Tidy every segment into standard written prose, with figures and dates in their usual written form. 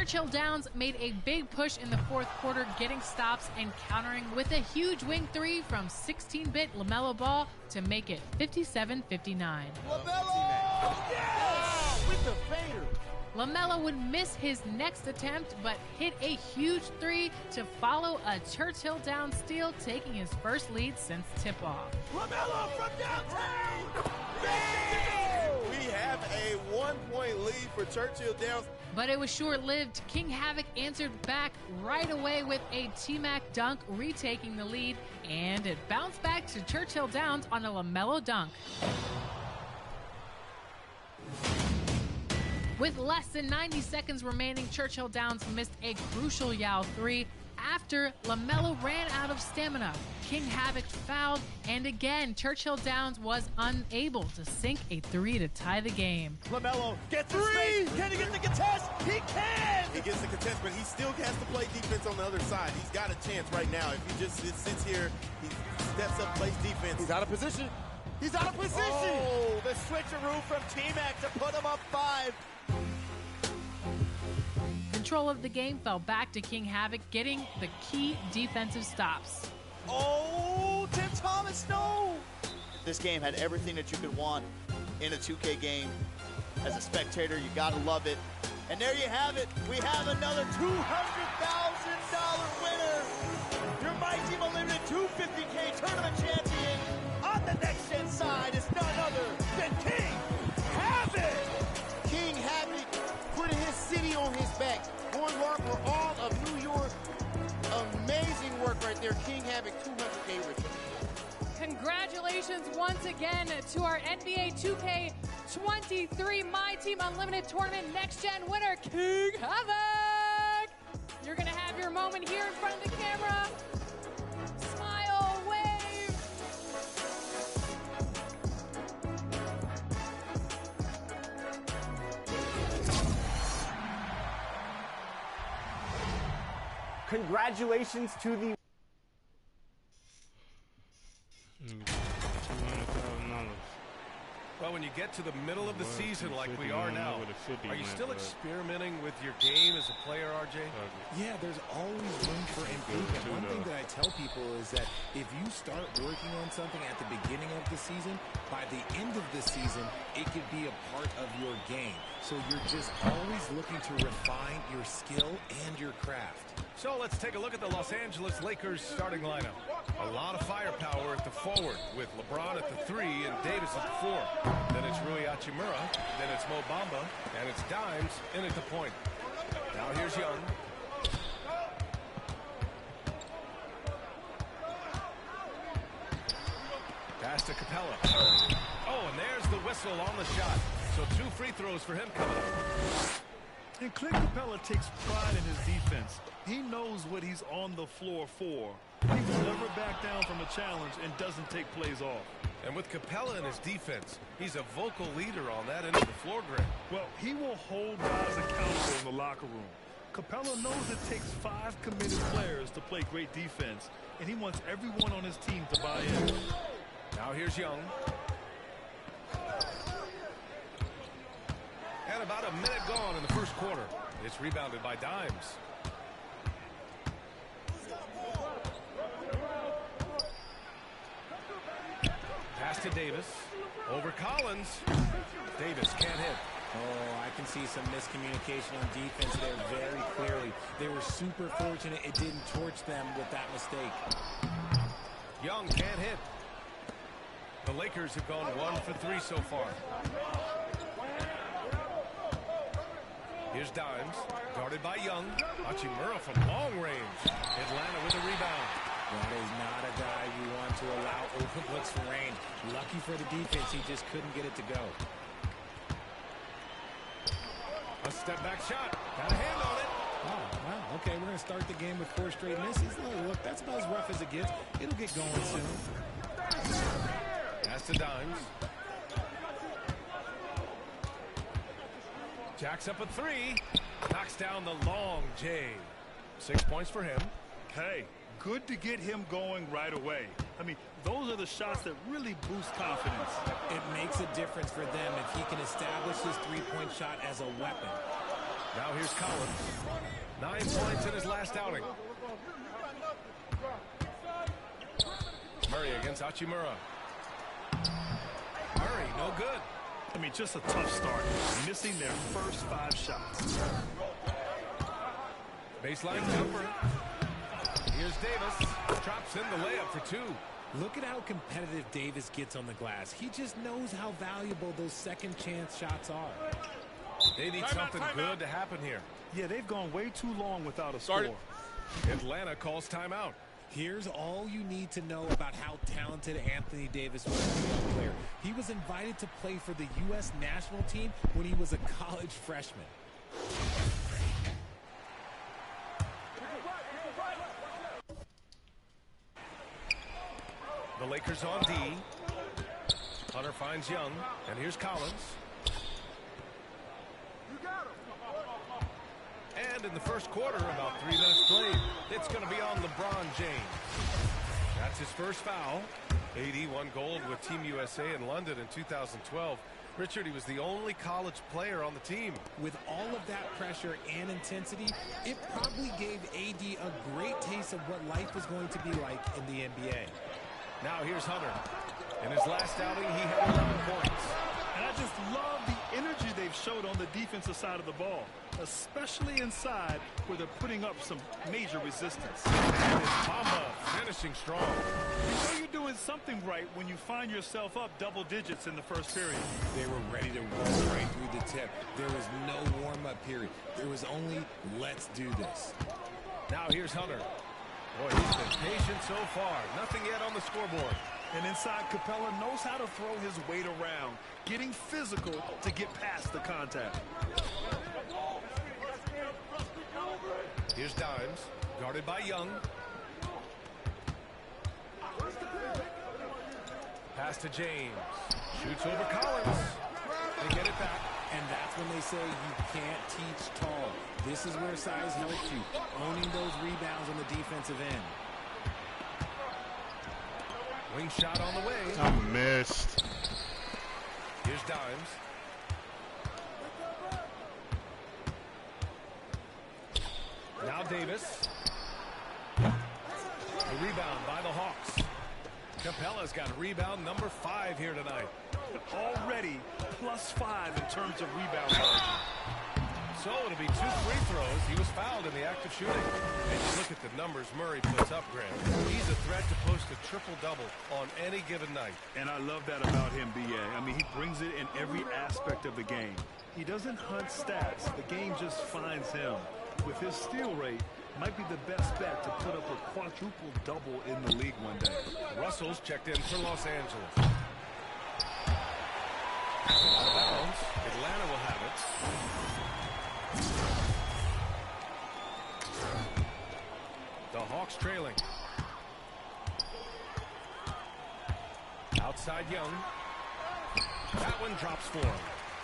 Churchill Downs made a big push in the fourth quarter, getting stops and countering with a huge wing three from 16-bit LaMelo Ball to make it 57-59. LaMelo! Yes! With the fader. LaMelo would miss his next attempt, but hit a huge three to follow a Churchill Downs steal, taking his first lead since tip-off. LaMelo from downtown! Bang! We have a 1-point lead for Churchill Downs. But it was short-lived. King Havoc answered back right away with a T-Mac dunk, retaking the lead, and it bounced back to Churchill Downs on a LaMelo dunk. With less than 90 seconds remaining, Churchill Downs missed a crucial Yao three after LaMelo ran out of stamina. King Havoc fouled, and again, Churchill Downs was unable to sink a three to tie the game. LaMelo gets the space. Can he get the contest? He can! He gets the contest, but he still has to play defense on the other side. He's got a chance right now. If he just sits here, he steps up, plays defense. He's out of position. He's out of position! Oh, the switcheroo from T-Mac to put him up 5. Control of the game fell back to King Havoc, getting the key defensive stops. Oh, Tim Thomas, no! This game had everything that you could want in a 2K game. As a spectator, you gotta love it. And there you have it. We have another $200,000 winner. Your My Team Unlimited 250K tournament champion on the next gen side is none other than King Havoc. King Havoc putting his city on his back, going hard for all of New York. Amazing work right there. King Havoc, 200K winner. Congratulations once again to our NBA2K23 My Team Unlimited Tournament Next Gen winner, King Havoc! You're gonna have your moment here in front of the camera. Smile, wave. Congratulations to the $200,000. Well, when you get to the middle of the season like we are now, are you still experimenting with your game as a player, RJ? Yeah, there's always room for improvement. One thing that I tell people is that if you start working on something at the beginning of the season, by the end of the season, it could be a part of your game. So you're just always looking to refine your skill and your craft. So let's take a look at the Los Angeles Lakers starting lineup. A lot of firepower at the forward with LeBron at the 3 and Davis at the 4. Then it's Rui Hachimura, then it's Mo Bamba, and it's Dimes in at the point. Now here's Young. Pass to Capella. Oh, and there's the whistle on the shot. So 2 free throws for him coming up. And Clint Capella takes pride in his defense. He knows what he's on the floor for. He will never back down from a challenge and doesn't take plays off. And with Capella in his defense, he's a vocal leader on that end of the floor, Greg. Well, he will hold guys accountable in the locker room. Capella knows it takes 5 committed players to play great defense, and he wants everyone on his team to buy in. Now here's Young. And about a minute gone in the first quarter. It's rebounded by Dimes. Pass to Davis. Over Collins. Davis can't hit. Oh, I can see some miscommunication on defense there very clearly. They were super fortunate it didn't torch them with that mistake. Young can't hit. The Lakers have gone 1 for 3 so far. Here's Dimes, guarded by Young. Hachimura from long range. Atlanta with a rebound. That is not a guy you want to allow open looks from range. Lucky for the defense, he just couldn't get it to go. A step-back shot. Got a hand on it. Oh, wow. Okay, we're going to start the game with 4 straight misses. Look, that's about as rough as it gets. It'll get going soon. Pass to Dimes. Jacks up a 3. Knocks down the long J. 6 points for him. Hey, good to get him going right away. I mean, those are the shots that really boost confidence. It makes a difference for them if he can establish his three-point shot as a weapon. Now here's Collins. 9 points in his last outing. Murray against Hachimura. Murray, no good. I mean, just a tough start, missing their first 5 shots. Baseline jumper. Here's Davis. Drops in the layup for 2. Look at how competitive Davis gets on the glass. He just knows how valuable those second chance shots are. They need something good to happen here. Yeah, they've gone way too long without a score. Atlanta calls timeout. Here's all you need to know about how talented Anthony Davis was as a young player. He was invited to play for the U.S. national team when he was a college freshman. The Lakers on D. Hunter finds Young, and here's Collins. And in the first quarter, about 3 minutes played, it's going to be on LeBron James. That's his first foul. AD won gold with Team USA in London in 2012. Richard, he was the only college player on the team. With all of that pressure and intensity, it probably gave AD a great taste of what life was going to be like in the NBA. Now here's Hunter. In his last outing, he had 11 points. And I just love the energy they've showed on the defensive side of the ball, especially inside where they're putting up some major resistance. And it's Bamba finishing strong. You know you're doing something right when you find yourself up double digits in the first period. They were ready to roll right through the tip. There was no warm-up period. There was only, let's do this. Now here's Hunter. Boy, he's been patient so far. Nothing yet on the scoreboard. And inside, Capella knows how to throw his weight around, getting physical to get past the contact. Here's Dimes, guarded by Young. Pass to James. Shoots over Collins. They get it back. And that's when they say you can't teach tall. This is where size helps you, owning those rebounds on the defensive end. Wing shot on the way. I missed. Here's Dimes. Now Davis. The rebound by the Hawks. Capella's got rebound number 5 here tonight. Already +5 in terms of rebound margin. So it'll be 2 free throws. He was fouled in the act of shooting. And you look at the numbers Murray puts up, Grant. He's a threat to post a triple-double on any given night. And I love that about him, B.A. I mean, he brings it in every aspect of the game. He doesn't hunt stats. The game just finds him. With his steal rate, might be the best bet to put up a quadruple-double in the league one day. Russell's checked in for Los Angeles. Out of bounds. Atlanta will have it. The Hawks trailing. Outside Young. That one drops for him.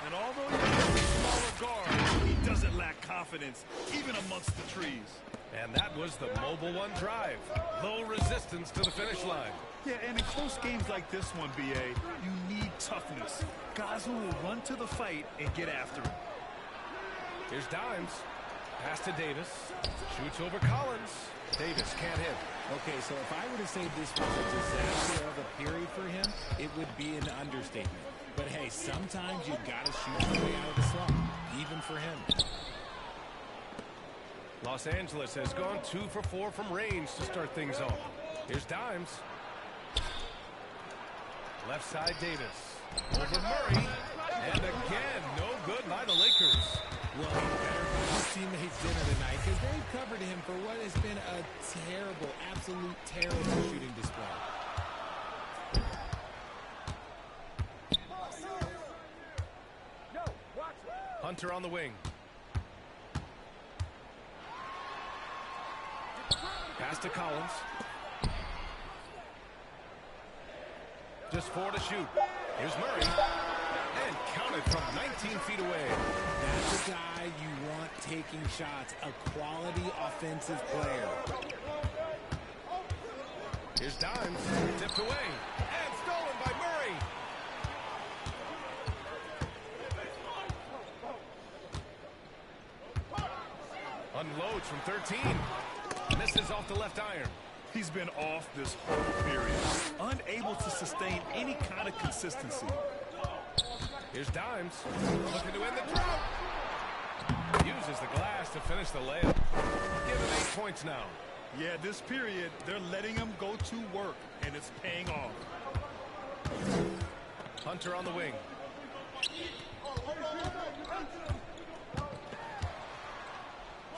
And although he's a smaller guard, he doesn't lack confidence, even amongst the trees. And that was the mobile one drive. Low resistance to the finish line. Yeah, and in close games like this one, B.A., you need toughness. Guys who will run to the fight and get after it. Here's Dimes. Pass to Davis. Shoots over Collins. Davis can't hit. Okay, so if I were to say this was a disaster of a period for him, it would be an understatement. But hey, sometimes you've got to shoot your way out of the slump, even for him. Los Angeles has gone 2 for 4 from range to start things off. Here's Dimes. Left side Davis. Over Murray. And again, no good by the Lakers. Well, he better buy his teammates dinner tonight because they've covered him for what has been a terrible, absolute terrible shooting display. Hunter on the wing. Pass to Collins. Just 4 to shoot. Here's Murray. And counted from 19 feet away. That's a guy you want taking shots, a quality offensive player. Here's Dimes. Tipped away. And stolen by Murray. unloads from 13. Misses off the left iron. He's been off this whole period, unable to sustain any kind of consistency. Here's Dimes, looking to end the drought. Uses the glass to finish the layup. Give him 8 points now. Yeah, this period, they're letting him go to work, and it's paying off. Hunter on the wing.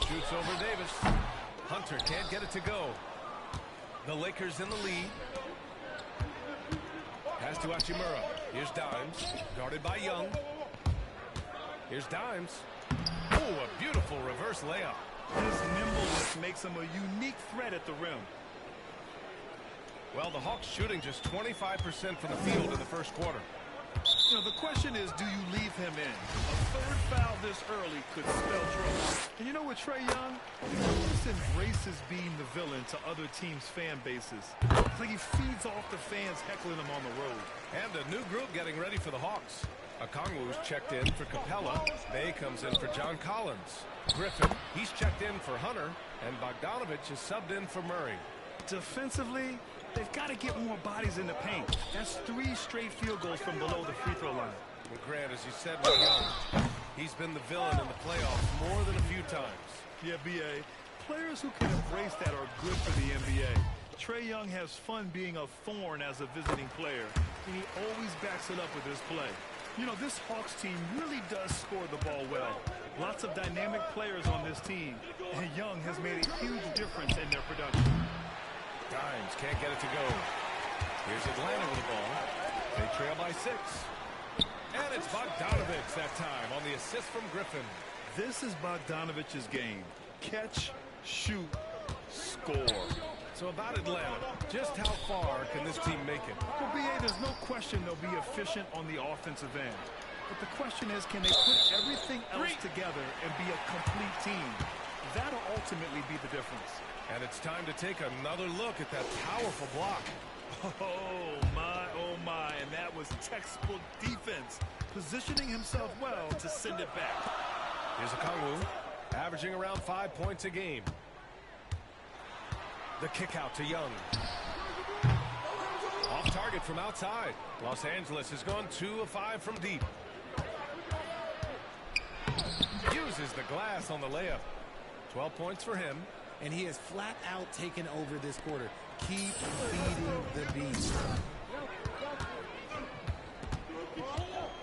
Shoots over Davis. Hunter can't get it to go. The Lakers in the lead. Pass to Hachimura. Here's Dimes, guarded by Young. Here's Dimes. Oh, a beautiful reverse layup. His nimbleness makes him a unique threat at the rim. Well, the Hawks shooting just 25% from the field in the first quarter. You know, the question is, do you leave him in? A third foul this early could spell trouble. And you know what, Trae Young? He almost embraces being the villain to other teams' fan bases. It's like he feeds off the fans heckling him on the road. And a new group getting ready for the Hawks. Okongwu's checked in for Capella. Bay comes in for John Collins. Griffin, he's checked in for Hunter. And Bogdanovich is subbed in for Murray. Defensively, they've got to get more bodies in the paint. That's 3 straight field goals from below the free throw line. Well, Grant, as you said with Young, he's been the villain in the playoffs more than a few times. Yeah, B.A., players who can embrace that are good for the NBA. Trae Young has fun being a thorn as a visiting player, and he always backs it up with his play. You know, this Hawks team really does score the ball well. Lots of dynamic players on this team, and Young has made a huge difference in their production. Dimes can't get it to go. Here's Atlanta with the ball. They trail by 6. And it's Bogdanovich that time on the assist from Griffin. This is Bogdanovich's game. Catch, shoot, score. So about Atlanta, just how far can this team make it? Well, B.A., there's no question they'll be efficient on the offensive end. But the question is, can they put everything else together and be a complete team? That'll ultimately be the difference. And it's time to take another look at that powerful block. Oh, my, and that was textbook defense. Positioning himself well to send it back. Here's Okongwu, averaging around 5 points a game. The kick out to Young. Off target from outside. Los Angeles has gone 2 of 5 from deep. Uses the glass on the layup. 12 points for him. And he has flat out taken over this quarter. Keep feeding the beast.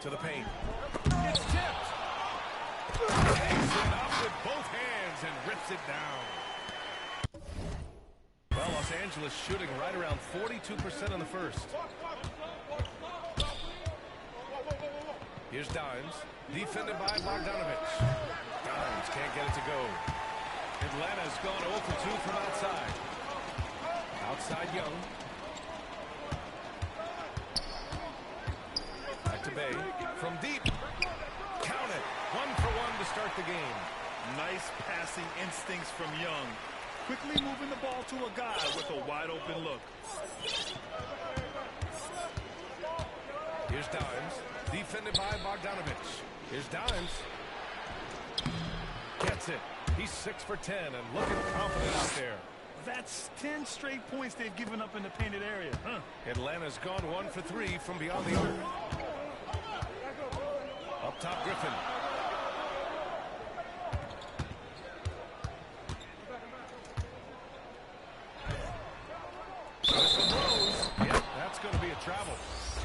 To the paint. It's tipped. Takes it up with both hands and rips it down. Well, Los Angeles shooting right around 42% in the first. Here's Dimes, defended by Bogdanovich. Dimes can't get it to go. Atlanta's gone 0 for 2 from outside. Outside Young. Back to Bay. From deep. Count it. 1 for 1 to start the game. Nice passing instincts from Young. Quickly moving the ball to a guy with a wide open look. Here's Dimes, defended by Bogdanovich. Here's Dimes. Gets it. He's 6 for 10 and looking confident out there. That's 10 straight points they've given up in the painted area. Atlanta's gone 1 for 3 from beyond the arc. Up top, Griffin. Yep, that's going to be a travel.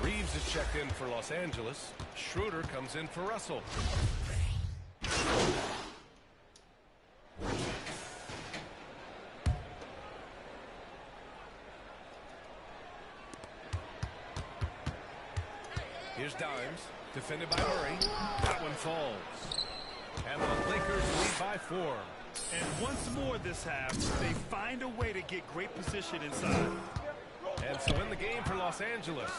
Reeves is checked in for Los Angeles. Schroeder comes in for Russell. Here's Dimes, defended by Murray. That one falls. And the Lakers lead by 4. And once more this half, they find a way to get great position inside. And so in the game for Los Angeles,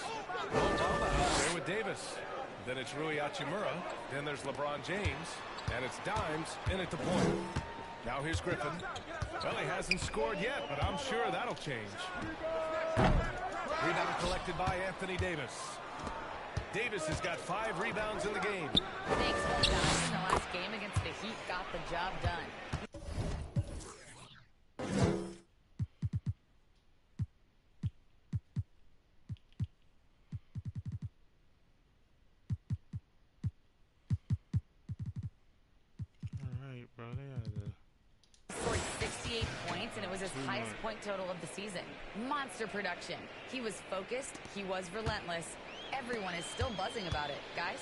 Obama out there with Davis. Then it's Rui Hachimura. Then there's LeBron James. And it's Dimes in at the point. Now here's Griffin. Well, he hasn't scored yet, but I'm sure that'll change. Rebound collected by Anthony Davis. Davis has got 5 rebounds in the game. Thanks, guys. In the last game against the Heat got the job done. night, bro. They had to... Scored 68 points, and it was his highest point total of the season. Monster production. He was focused. He was relentless. Everyone is still buzzing about it. Guys?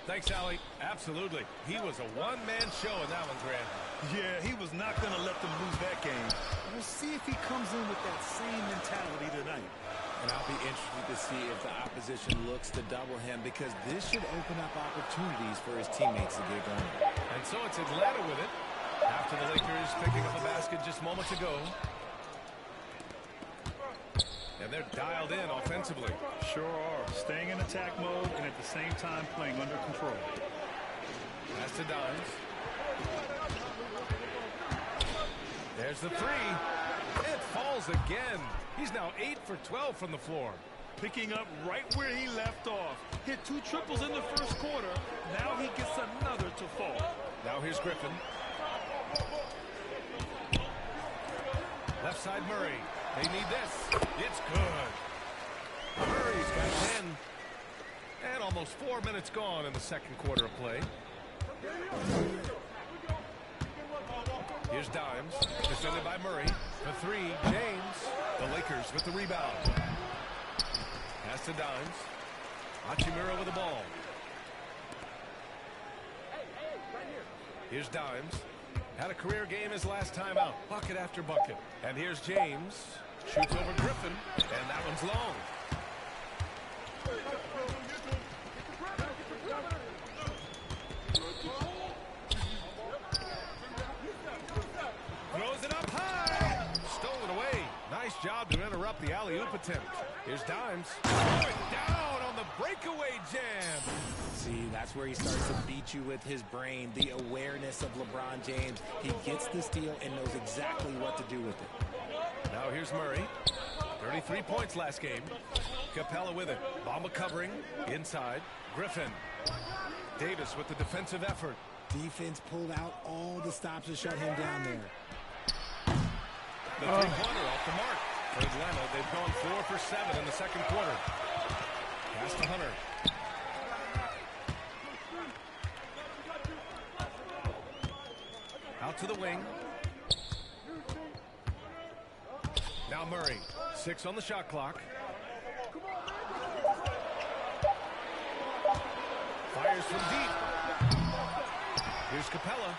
Thanks, Allie. Absolutely. He was a one-man show in that one, Grant. Yeah, he was not going to let them lose that game. We'll see if he comes in with that same mentality tonight. And I'll be interested to see if the opposition looks to double him, because this should open up opportunities for his teammates to get going. And so it's Atlanta with it. After the Lakers picking up a basket just moments ago. And they're dialed in offensively. Sure are. Staying in attack mode and at the same time playing under control. Pass to Dimes. There's the three. It falls again. He's now 8 for 12 from the floor. Picking up right where he left off. Hit 2 triples in the first quarter. Now he gets another to fall. Now here's Griffin. Left side Murray. They need this. It's good. Murray's got 10. And almost 4 minutes gone in the second quarter of play. Here's Dimes. Defended by Murray. The three, James. The Lakers with the rebound. Pass to Dimes. Hachimura with the ball. Here's Dimes. Had a career game his last time out. Bucket after bucket. And here's James. Shoots over Griffin. And that one's long. Throws it up high. Stolen away. Nice job to interrupt the alley-oop attempt. Here's Dimes. Going down on the breakaway jam. See, that's where he starts to beat you with his brain, the awareness of LeBron James. He gets the steal and knows exactly what to do with it. Now here's Murray. 33 points last game. Capella with it. Bamba covering. Inside. Griffin. Davis with the defensive effort. Defense pulled out all the stops to shut him down there. The three-pointer off the mark. For Atlanta, they've gone 4 for 7 in the second quarter. Pass to Hunter. Out to the wing. Now Murray. 6 on the shot clock. Fires from deep. Here's Capella.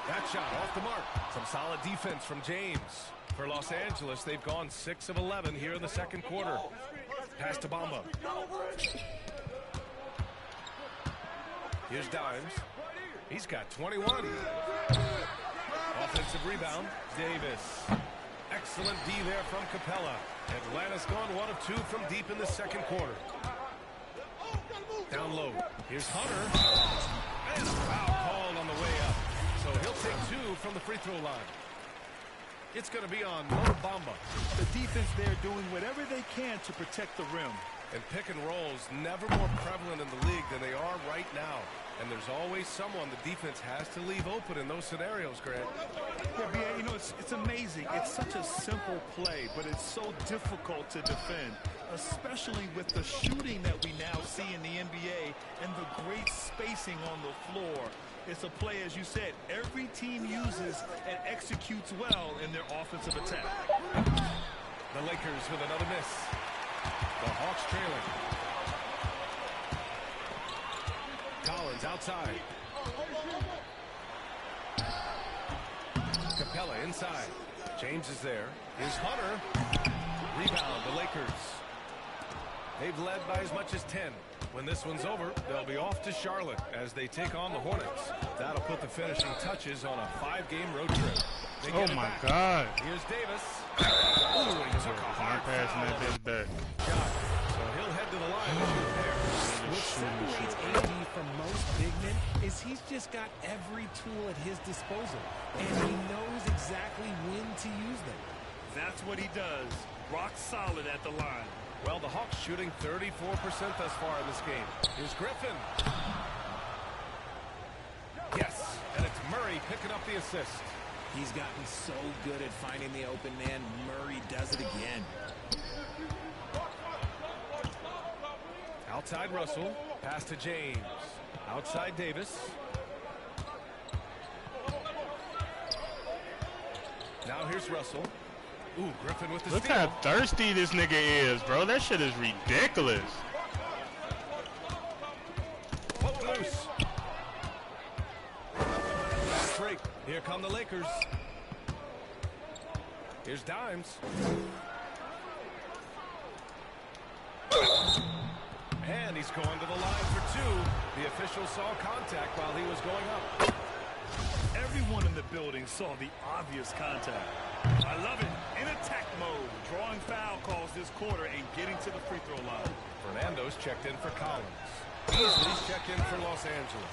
That shot off the mark. Some solid defense from James. For Los Angeles, they've gone 6 of 11 here in the second quarter. Pass to Bamba. Here's Dimes. He's got 21. Offensive rebound, Davis. Excellent D there from Capella. Atlanta's gone 1 of 2 from deep in the second quarter. Down low. Here's Hunter. And a foul called on the way up. So he'll take 2 from the free throw line. It's going to be on Mo Bamba. The defense there doing whatever they can to protect the rim. And pick and rolls never more prevalent in the league than they are right now. And there's always someone the defense has to leave open in those scenarios, Grant. Yeah, B.A., you know, it's amazing. It's such a simple play, but it's so difficult to defend, especially with the shooting that we now see in the NBA and the great spacing on the floor. It's a play, as you said, every team uses and executes well in their offensive attack. The Lakers with another miss. The Hawks trailing. Collins outside. Capella inside. James is there. Here's Hunter. Rebound, the Lakers. They've led by as much as 10. When this one's over, they'll be off to Charlotte as they take on the Hornets. That'll put the finishing touches on a 5-game road trip. Oh my God. Here's Davis. Ooh, he took a hard passing that bitch back. shot. So he'll head to the line to shoot there. What separates AD from most big men is he's just got every tool at his disposal, and he knows exactly when to use them. That's what he does. Rock solid at the line. Well, the Hawks shooting 34% thus far in this game. Here's Griffin. Yes, and it's Murray picking up the assist. He's gotten so good at finding the open man. Murray does it again. Outside Russell. Pass to James. Outside Davis. Now here's Russell. Ooh, Griffin with the Look steal. how thirsty this nigga is, bro. That shit is ridiculous. Poke loose. Fast break. Here come the Lakers. Here's Dimes. And he's going to the line for two. The official saw contact while he was going up. Everyone in the building saw the obvious contact. I love it. In attack mode. Drawing foul calls this quarter and getting to the free throw line. Fernando's checked in for Collins. Beasley's checked in for Los Angeles.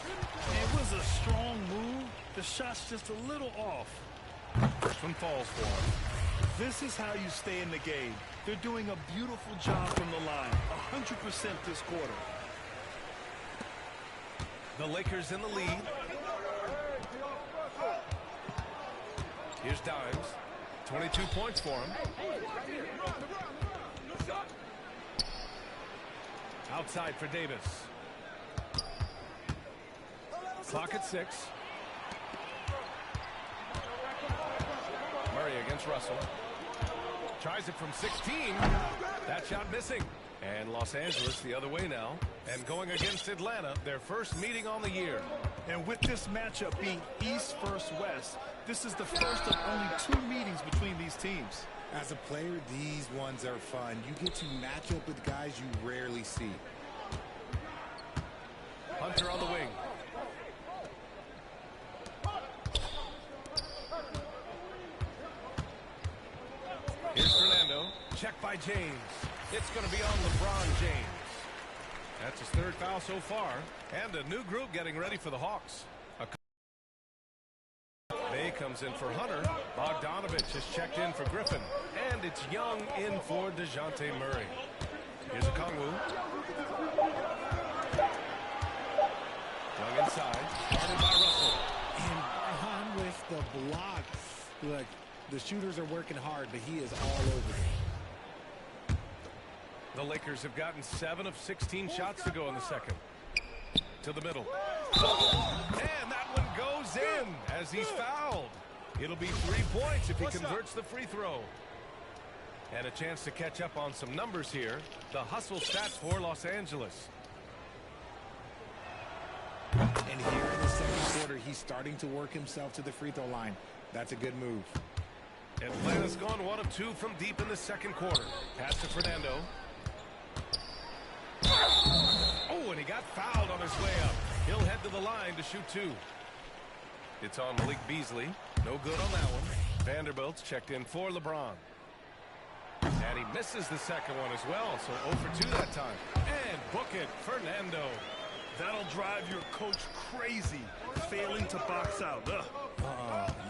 It was a strong move. The shot's just a little off. First one falls for him. This is how you stay in the game. They're doing a beautiful job from the line. 100% this quarter. The Lakers in the lead. Here's Dimes. 22 points for him. Outside for Davis. Clock at 6. Murray against Russell. Tries it from 16. That shot missing. And Los Angeles the other way now. And going against Atlanta, their first meeting on the year. And with this matchup being East versus West, this is the first of only 2 meetings between these teams. As a player, these ones are fun. You get to match up with guys you rarely see. Hunter on the wing. Here's Fernando. Check by James. It's going to be on LeBron James. That's his 3rd foul so far. And a new group getting ready for the Hawks. Bay comes in for Hunter. Bogdanovich has checked in for Griffin. And it's Young in for DeJounte Murray. Here's a Kongwu. Young inside. Guarded by Russell. And on with the block. Look, the shooters are working hard, but he is all over them. The Lakers have gotten 7 of 16 shots to go in the second. To the middle. And that one goes in as he's fouled. It'll be 3 points if he converts the free throw. And a chance to catch up on some numbers here. The hustle stats for Los Angeles. And here in the second quarter, he's starting to work himself to the free throw line. That's a good move. Atlanta's gone 1 of 2 from deep in the second quarter. Pass to Fernando. Oh, and he got fouled on his way up. He'll head to the line to shoot 2. It's on Malik Beasley. No good on that one. Vanderbilt's checked in for LeBron. And he misses the second one as well, so 0 for 2 that time. And book it, Fernando. That'll drive your coach crazy, failing to box out.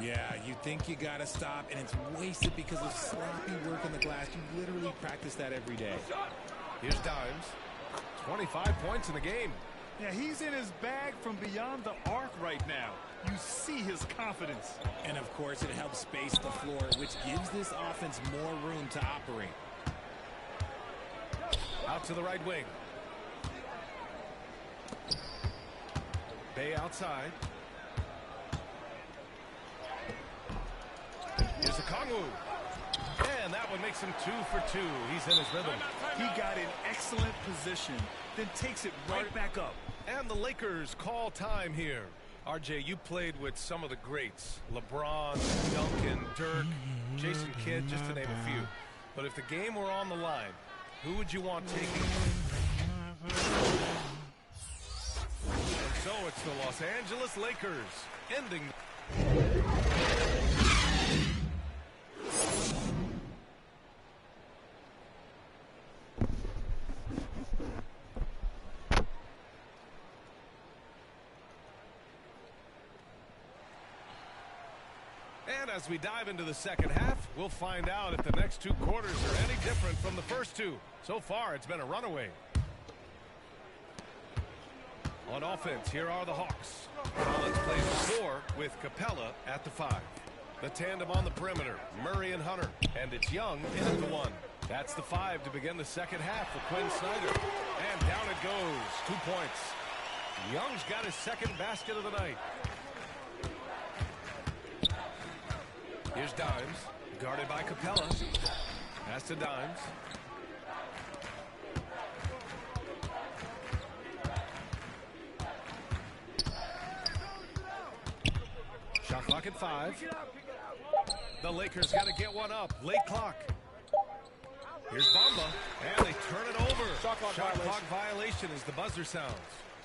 Yeah, you think you got to stop, and it's wasted because of sloppy work on the glass. You literally practice that every day. Here's Dimes. 25 points in the game. Yeah, he's in his bag from beyond the arc right now. You see his confidence. And, of course, it helps space the floor, which gives this offense more room to operate. Out to the right wing. Bay outside. Here's a Kongwu. And that one makes him 2 for 2. He's in his rhythm. He got in excellent position, then takes it right back up. And the Lakers call time here. RJ, you played with some of the greats. LeBron, Duncan, Dirk, Jason Kidd, just to name a few. But if the game were on the line, who would you want taking it? And so it's the Los Angeles Lakers ending. And as we dive into the second half, we'll find out if the next 2 quarters are any different from the first 2. So far, it's been a runaway. On offense, here are the Hawks. Collins plays the 4 with Capella at the 5. The tandem on the perimeter, Murray and Hunter. And it's Young in at the 1. That's the 5 to begin the second half for Quinn Snyder. And down it goes. 2 points. Young's got his second basket of the night. Here's Dimes, guarded by Capella. Pass to Dimes. Shot clock at 5. The Lakers got to get one up. Late clock. Here's Bamba, and they turn it over. Shot clock violation as the buzzer sounds.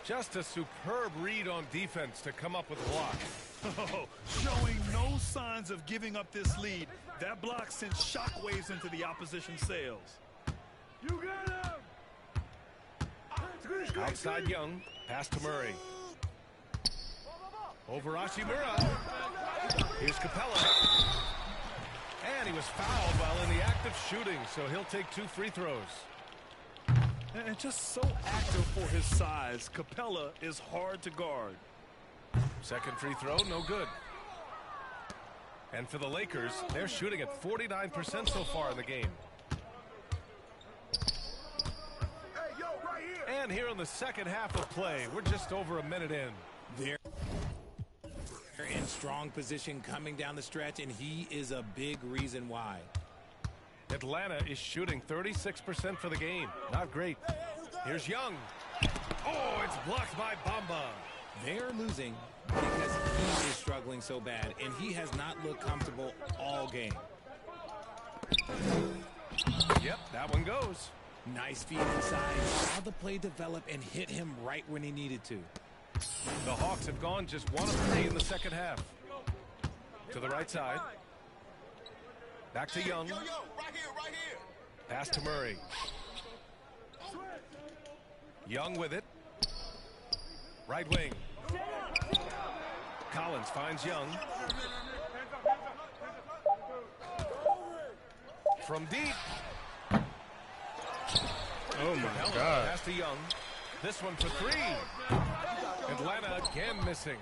Just a superb read on defense to come up with a block. Oh, showing no signs of giving up this lead. That block sent shockwaves into the opposition sails. You got him! Outside Young, pass to Murray. Over Hachimura. Here's Capella. And he was fouled while in the act of shooting, so he'll take 2 free throws. And just so active for his size, Capella is hard to guard. Second free throw, no good. And for the Lakers, they're shooting at 49% so far in the game. And here in the second half of play, we're just over a minute in. They're in strong position coming down the stretch, and he is a big reason why. Atlanta is shooting 36% for the game. Not great. Here's Young. Oh, it's blocked by Bamba. They're losing because he is struggling so bad, and he has not looked comfortable all game. Yep, that one goes. Nice feed inside. Saw the play develop and hit him right when he needed to. The Hawks have gone just 1 of 3 in the second half. To the right side. Back to Young. Right here. Pass to Murray. Young with it. Right wing. Collins finds Young. From deep. Oh my Capella, God. pass to Young. This one for 3. Atlanta again missing.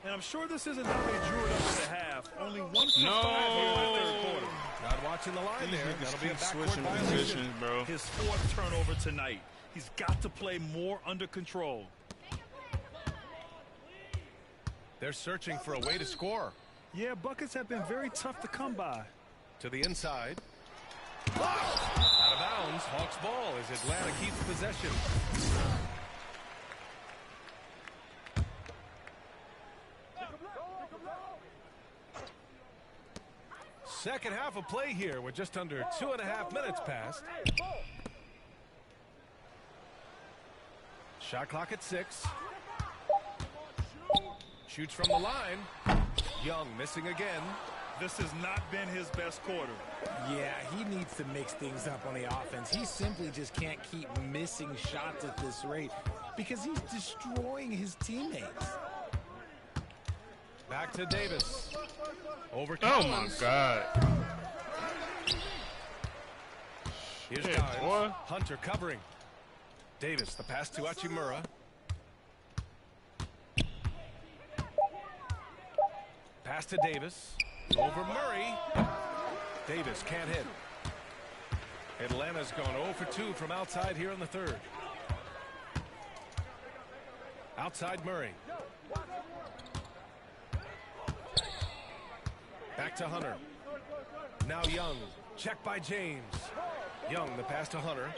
And I'm sure this isn't how they drew it up in the half. Only 1 for 5 here in the third quarter. Not watching the line there. That'll be a backcourt switching violation. positions, bro. His 4th turnover tonight. He's got to play more under control. They're searching for a way to score. Yeah, buckets have been very tough to come by. To the inside. Out of bounds. Hawks ball as Atlanta keeps possession. Second half of play here with just under 2.5 minutes passed. Shot clock at 6. Shoots from the line. Young missing again. This has not been his best quarter. Yeah, he needs to mix things up on the offense. He simply just can't keep missing shots at this rate because he's destroying his teammates. Back to Davis. Over Oh Collins. my God. Here's Shit, Dimes. boy. Hunter covering. Davis, the pass to Hachimura. Pass to Davis. Over Murray. Davis can't hit. Atlanta's gone 0 for 2 from outside here in the third. Outside Murray. Back to Hunter. Now Young. Check by James. Young, the pass to Hunter.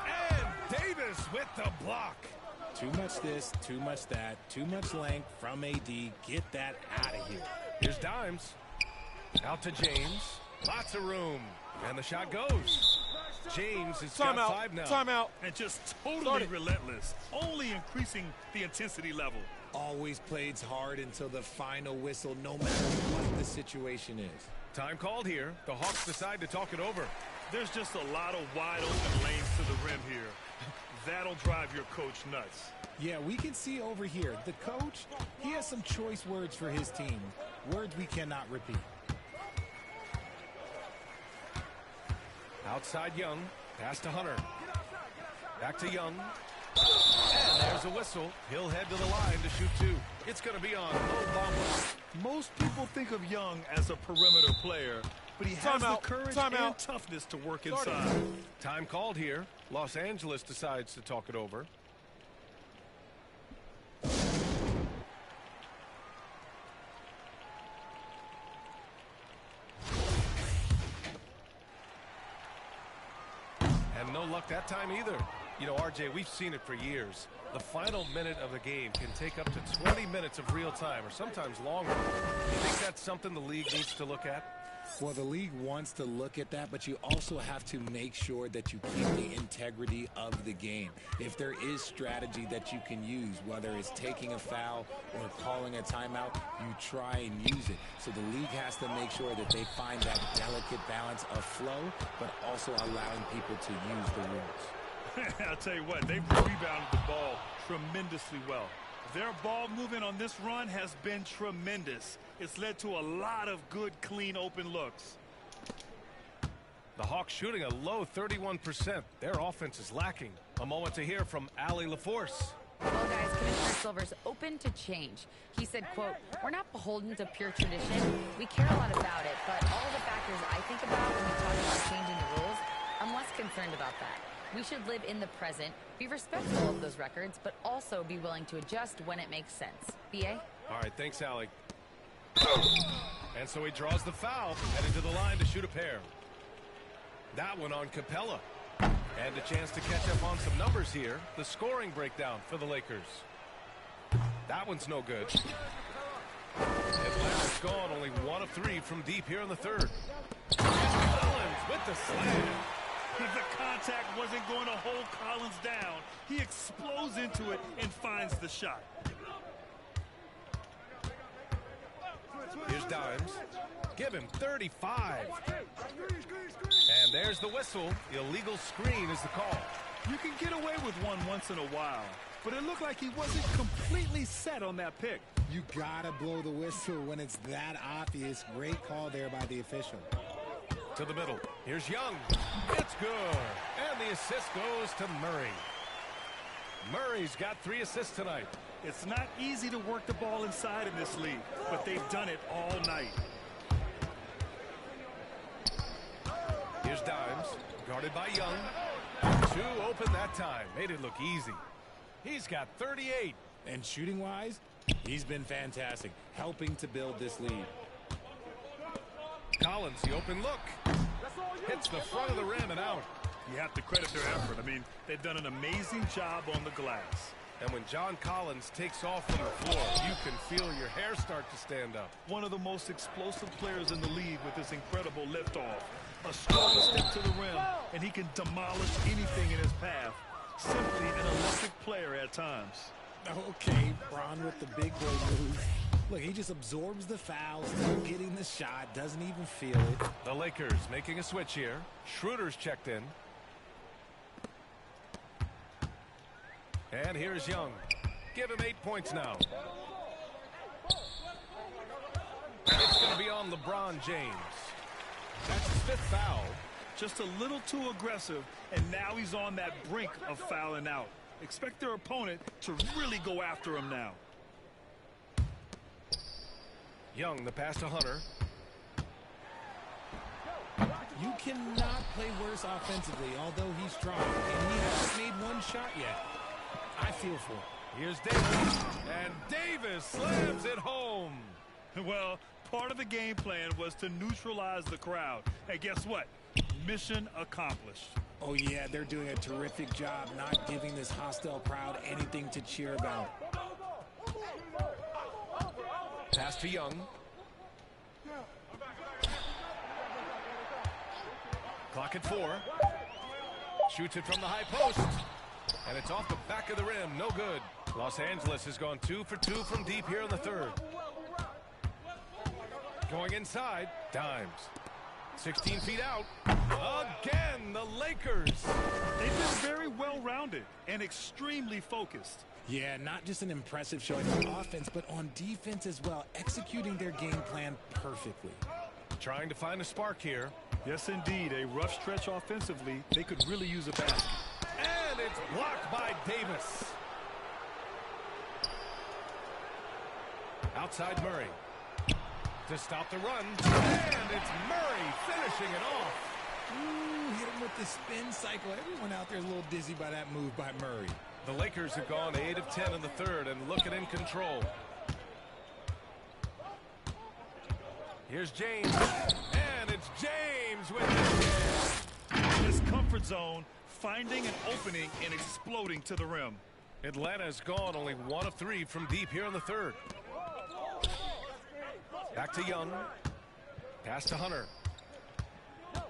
And Davis with the block. Too much this, too much that, too much length from AD. Get that out of here. Here's Dimes. Out to James. Lots of room. And the shot goes. James has got 5 now. Timeout. And just totally relentless. Only increasing the intensity level. Always plays hard until the final whistle, no matter what the situation is. Time called here. The Hawks decide to talk it over. There's just a lot of wide open lanes to the rim here. That'll drive your coach nuts. Yeah, we can see over here. The coach, he has some choice words for his team. Words we cannot repeat. Outside Young. Pass to Hunter. Back to Young. And there's a whistle. He'll head to the line to shoot 2. It's going to be on Mo Bamba. Most people think of Young as a perimeter player, but he has the courage and toughness to work inside. Time called here. Los Angeles decides to talk it over. work that time either. You know, RJ, we've seen it for years. The final minute of the game can take up to 20 minutes of real time, or sometimes longer. Do you think that's something the league needs to look at? Well, the league wants to look at that, but you also have to make sure that you keep the integrity of the game. If there is strategy that you can use, whether it's taking a foul or calling a timeout, you try and use it. So the league has to make sure that they find that delicate balance of flow, but also allowing people to use the rules. I'll tell you what, they've rebounded the ball tremendously well. Their ball movement on this run has been tremendous. It's led to a lot of good, clean, open looks. The Hawks shooting a low 31%. Their offense is lacking. A moment to hear from Allie LaForce. Well, guys, Commissioner Silver's open to change. He said, quote, "We're not beholden to pure tradition. We care a lot about it, but all the factors I think about when we talk about changing the rules, I'm less concerned about that. We should live in the present, be respectful of those records, but also be willing to adjust when it makes sense." B.A.? All right, thanks, Allie. And so he draws the foul, heading to the line to shoot a pair. That one on Capella. And a chance to catch up on some numbers here. The scoring breakdown for the Lakers. That one's no good. Atlanta's gone only 1 of 3 from deep here in the third. Collins with the slam. If the contact wasn't going to hold Collins down, he explodes into it and finds the shot. Here's Dimes. Give him 35. And there's the whistle. Illegal screen is the call. You can get away with one once in a while, but it looked like he wasn't completely set on that pick. You gotta blow the whistle when it's that obvious. Great call there by the official. To the middle. Here's Young. It's good. And the assist goes to Murray. Murray's got 3 assists tonight. It's not easy to work the ball inside in this league, but they've done it all night. Here's Dimes. Guarded by Young. 2 open that time. Made it look easy. He's got 38. And shooting-wise, he's been fantastic, helping to build this lead. Collins, the open look. Hits the front of the rim and out. You have to credit their effort. I mean, they've done an amazing job on the glass. And when John Collins takes off from the floor, you can feel your hair start to stand up. One of the most explosive players in the league with this incredible liftoff. A strong step to the rim, and he can demolish anything in his path. Simply an electric player at times. Okay, Bron with the big boy move. Look, he just absorbs the foul, still getting the shot, doesn't even feel it. The Lakers making a switch here. Schroeder's checked in. And here's Young. Give him 8 points now. It's going to be on LeBron James. That's his 5th foul. Just a little too aggressive, and now he's on that brink of fouling out. Expect their opponent to really go after him now. Young, the pass to Hunter. You cannot play worse offensively, although he's trying, and he hasn't made one shot yet. I feel for him. Here's Davis, and Davis slams it home. Well, part of the game plan was to neutralize the crowd. And guess what? Mission accomplished. Oh, yeah, they're doing a terrific job not giving this hostile crowd anything to cheer about. Pass to Young. Clock at 4. Shoots it from the high post. And it's off the back of the rim. No good. Los Angeles has gone 2 for 2 from deep here in the third. Going inside. Dimes. 16 feet out. Again, the Lakers. They've been very well-rounded and extremely focused. Yeah, not just an impressive showing on offense, but on defense as well, executing their game plan perfectly. Trying to find a spark here. Yes, indeed. A rough stretch offensively. They could really use a basket. And it's blocked by Davis. Outside Murray. To stop the run. And it's Murray finishing it off. Ooh, hit him with the spin cycle. Everyone out there is a little dizzy by that move by Murray. The Lakers have gone 8 of 10 in the third and looking in control. Here's James. And it's James with it. In his comfort zone, finding an opening and exploding to the rim. Atlanta's gone only 1 of 3 from deep here in the third. Back to Young. Pass to Hunter. And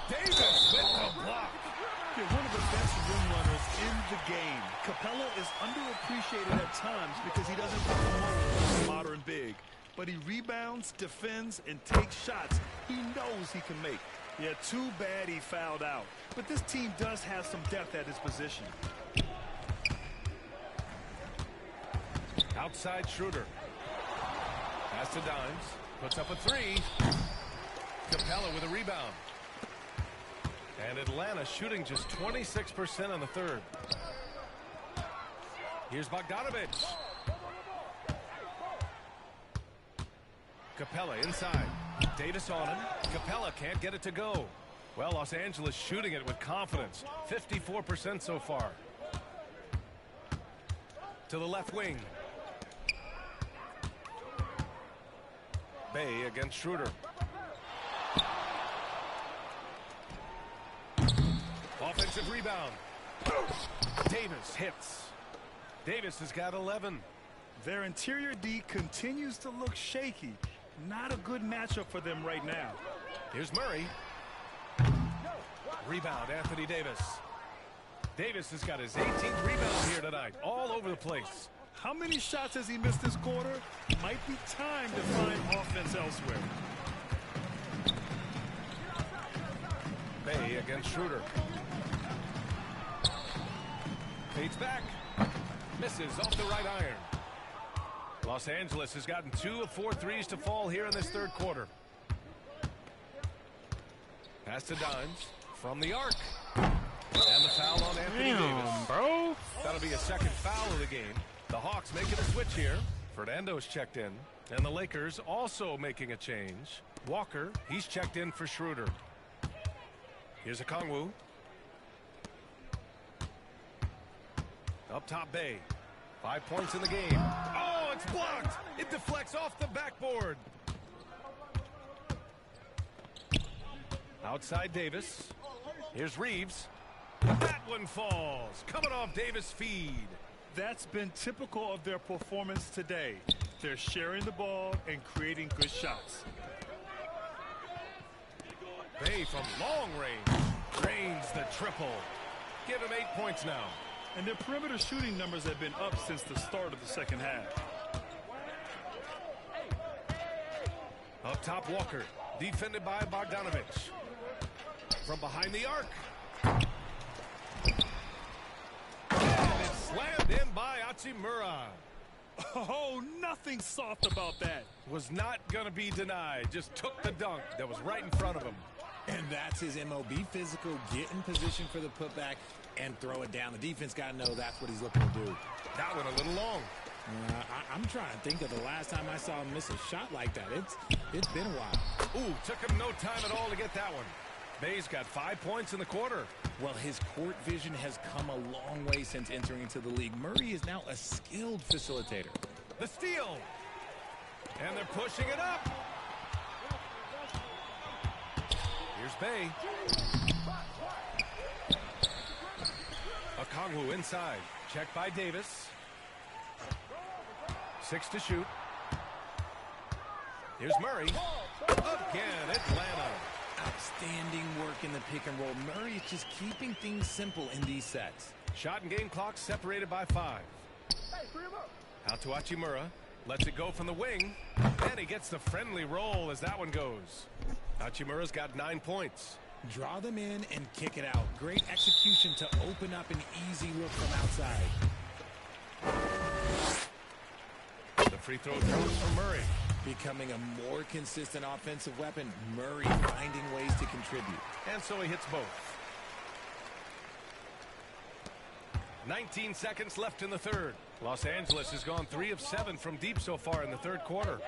Davis with the block. They're one of the best rim runners in the game. Capella is underappreciated at times because he doesn't perform like a modern big. But he rebounds, defends, and takes shots he knows he can make. Yeah, too bad he fouled out. But this team does have some depth at his position. Outside Schroeder. Pass to Dimes. Puts up a 3. Capella with a rebound. And Atlanta shooting just 26% on the third. Here's Bogdanovich. Capella inside. Davis on him. Capella can't get it to go. Well, Los Angeles shooting it with confidence. 54% so far. To the left wing. Bay against Schroeder. Offensive rebound. Davis hits. Davis has got 11. Their interior D continues to look shaky. Not a good matchup for them right now. Here's Murray. Rebound, Anthony Davis. Davis has got his 18th rebound here tonight. All over the place. How many shots has he missed this quarter? Might be time to find offense elsewhere. Bay against Schroeder. Fades back. Misses off the right iron. Los Angeles has gotten 2 of 4 threes to fall here in this third quarter. Pass to Dimes from the arc. And the foul on Anthony Davis. Bro. That'll be a second foul of the game. The Hawks making a switch here. Fernando's checked in. And the Lakers also making a change. Walker, he's checked in for Schroeder. Here's Okongwu. Up top, Bay. 5 points in the game. Oh, it's blocked. It deflects off the backboard. Outside Davis. Here's Reeves. That one falls. Coming off Davis' feed. That's been typical of their performance today. They're sharing the ball and creating good shots. Bay from long range. Drains the triple. Give him 8 points now. And their perimeter shooting numbers have been up since the start of the second half. Up top, Walker. Defended by Bogdanovich. From behind the arc. And it's slammed in by Hachimura. Oh, nothing soft about that. Was not going to be denied. Just took the dunk that was right in front of him. And that's his MO. Be physical, get in position for the putback, and throw it down. The defense got to know that's what he's looking to do. That one a little long. I'm trying to think of the last time I saw him miss a shot like that. It's been a while. Ooh, took him no time at all to get that one. Bay's got 5 points in the quarter. Well, his court vision has come a long way since entering into the league. Murray is now a skilled facilitator. The steal. And they're pushing it up. Here's Bay. Okongwu inside. Checked by Davis. 6 to shoot. Here's Murray. Again, Atlanta. Outstanding work in the pick and roll. Murray is just keeping things simple in these sets. Shot and game clock separated by 5. Out to Hachimura. Lets it go from the wing. And he gets the friendly roll as that one goes. Hachimura's got 9 points. Draw them in and kick it out. Great execution to open up an easy look from outside. The free throw comes from Murray. Becoming a more consistent offensive weapon. Murray finding ways to contribute. And so he hits both. 19 seconds left in the third. Los Angeles has gone 3 of 7 from deep so far in the third quarter.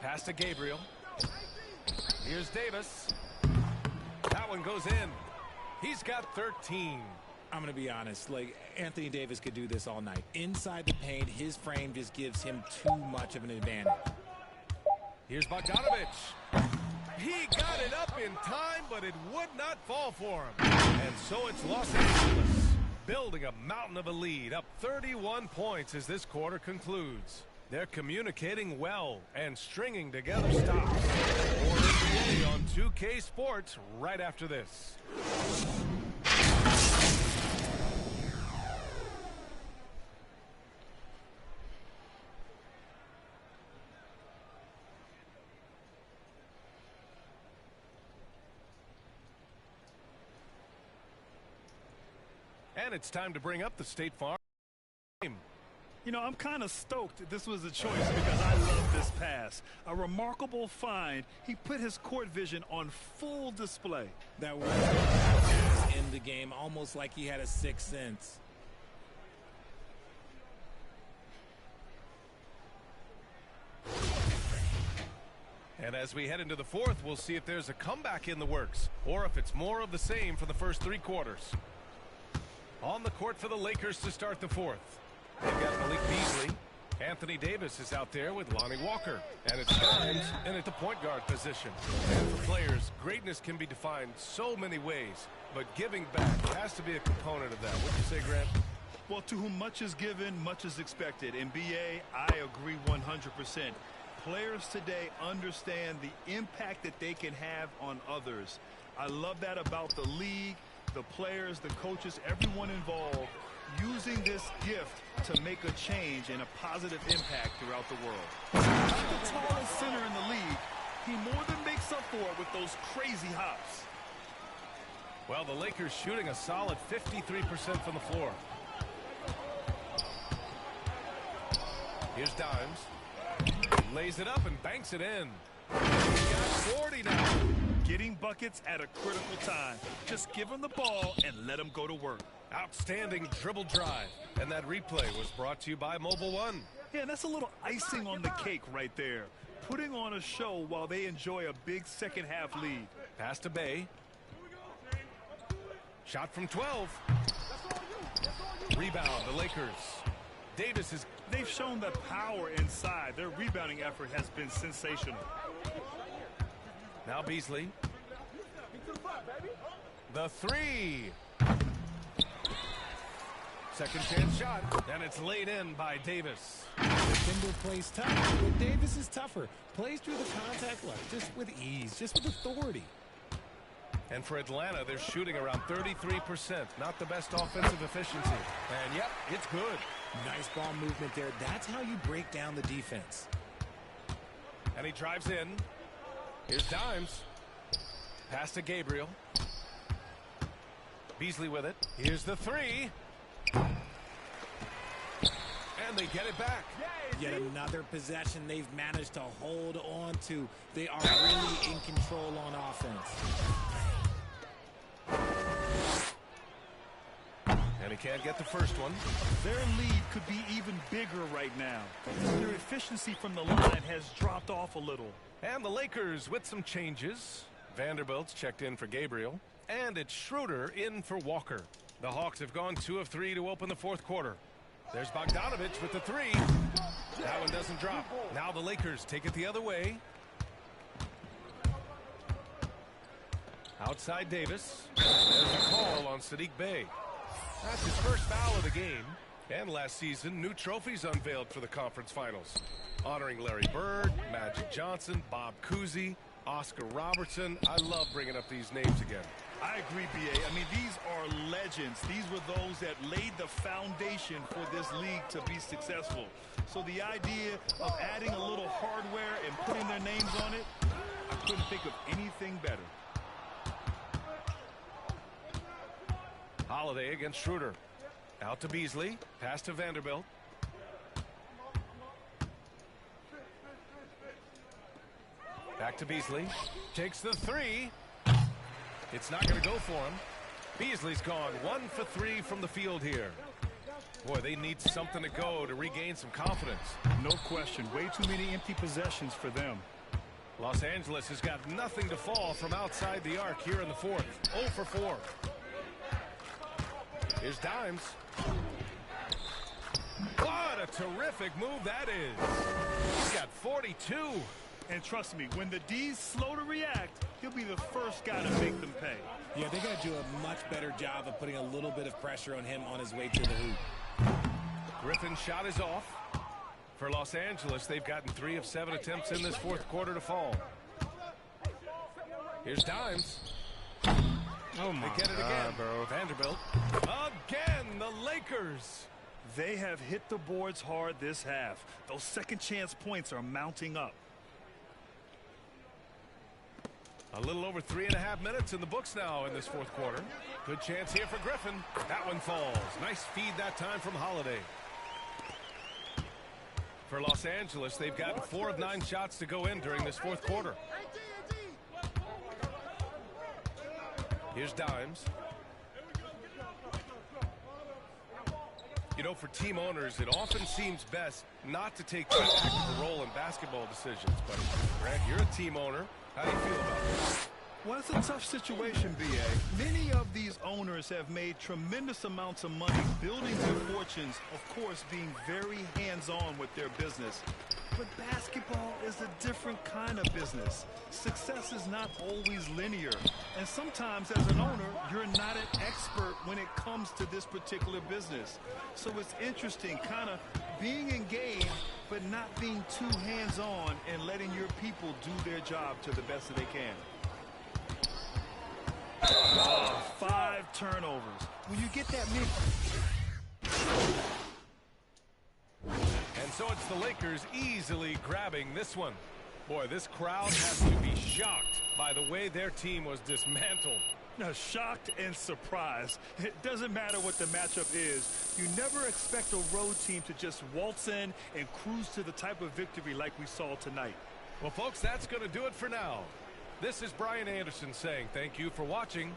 Pass to Gabriel. Here's Davis. That one goes in. He's got 13. I'm going to be honest, like Anthony Davis could do this all night. Inside the paint, his frame just gives him too much of an advantage. Here's Bogdanovich. He got it up in time, but it would not fall for him. And so it's Los Angeles building a mountain of a lead, up 31 points as this quarter concludes. They're communicating well and stringing together stops. More NBA on 2K Sports right after this. And it's time to bring up the State Farm game. You know, I'm kind of stoked this was a choice because I love this pass. A remarkable find. He put his court vision on full display. That was pass in the game, almost like he had a sixth sense. And as we head into the fourth, we'll see if there's a comeback in the works or if it's more of the same for the first three quarters. On the court for the Lakers to start the fourth. They've got Malik Beasley. Anthony Davis is out there with Lonnie Walker. And it's Dimes in at the point guard position. And for players, greatness can be defined so many ways. But giving back has to be a component of that. Wouldn't you say, Grant? Well, to whom much is given, much is expected. In BA, I agree 100%. Players today understand the impact that they can have on others. I love that about the league. The players, the coaches, everyone involved using this gift to make a change and a positive impact throughout the world. Not the tallest center in the league, he more than makes up for it with those crazy hops. Well, the Lakers shooting a solid 53% from the floor. Here's Dimes. Lays it up and banks it in. He's got 40 now. Getting buckets at a critical time. Just give him the ball and let him go to work. Outstanding dribble drive. And that replay was brought to you by Mobile One. Yeah, that's a little icing on the cake right there. Putting on a show while they enjoy a big second half lead. Pass to Bay. Shot from 12. Rebound, the Lakers. Davis is... They've shown the power inside. Their rebounding effort has been sensational. Now Beasley. The three. Second chance shot, and it's laid in by Davis. Timber plays tough, but Davis is tougher. Plays through the contact line, just with ease, just with authority. And for Atlanta, they're shooting around 33%. Not the best offensive efficiency. And yep, it's good. Nice ball movement there. That's how you break down the defense. And he drives in. Here's Dimes. Pass to Gabriel. Beasley with it. Here's the three. And they get it back. Yet another possession they've managed to hold on to. They are really in control on offense. And he can't get the first one. Their lead could be even bigger right now. Their efficiency from the line has dropped off a little. And the Lakers with some changes. Vanderbilt's checked in for Gabriel. And it's Schroeder in for Walker. The Hawks have gone 2 of 3 to open the fourth quarter. There's Bogdanovich with the three. That one doesn't drop. Now the Lakers take it the other way. Outside Davis. There's a call on Sadiq Bey. That's his first foul of the game. And last season, new trophies unveiled for the conference finals. Honoring Larry Bird, Magic Johnson, Bob Cousy, Oscar Robertson. I love bringing up these names again. I agree, B.A. I mean, these are legends. These were those that laid the foundation for this league to be successful. So the idea of adding a little hardware and putting their names on it, I couldn't think of anything better. Holiday against Schroeder. Out to Beasley. Pass to Vanderbilt. Back to Beasley. Takes the three. It's not going to go for him. Beasley's gone 1 for 3 from the field here. Boy, they need something to go to regain some confidence. No question. Way too many empty possessions for them. Los Angeles has got nothing to fall from outside the arc here in the fourth. 0 for 4. Here's Dimes. What a terrific move that is. He's got 42. And trust me, when the D's slow to react, he'll be the first guy to make them pay. Yeah, they got to do a much better job of putting a little bit of pressure on him on his way to the hoop. Griffin's shot is off. For Los Angeles, they've gotten 3 of 7 attempts in this fourth quarter to fall. Here's Dimes. Oh my They get it again, bro. Vanderbilt. Again, the Lakers. They have hit the boards hard this half. Those second chance points are mounting up. A little over 3.5 minutes in the books now in this fourth quarter. Good chance here for Griffin. That one falls. Nice feed that time from Holiday. For Los Angeles, they've gotten 4 of 9 shots to go in during this fourth quarter. Here's Dimes. You know, for team owners, it often seems best not to take too active a role in basketball decisions. But, Greg, you're a team owner. How do you feel about this? Well, it's a tough situation, B.A. Many of these owners have made tremendous amounts of money building their fortunes, of course, being very hands-on with their business. But basketball is a different kind of business. Success is not always linear. And sometimes, as an owner, you're not an expert when it comes to this particular business. So it's interesting, kind of being engaged, but not being too hands-on and letting your people do their job to the best that they can. 5 turnovers. When you get that many. And so it's the Lakers easily grabbing this one. Boy, this crowd has to be shocked by the way their team was dismantled. Now, shocked and surprised. It doesn't matter what the matchup is. You never expect a road team to just waltz in and cruise to the type of victory like we saw tonight. Well, folks, that's going to do it for now. This is Brian Anderson saying thank you for watching.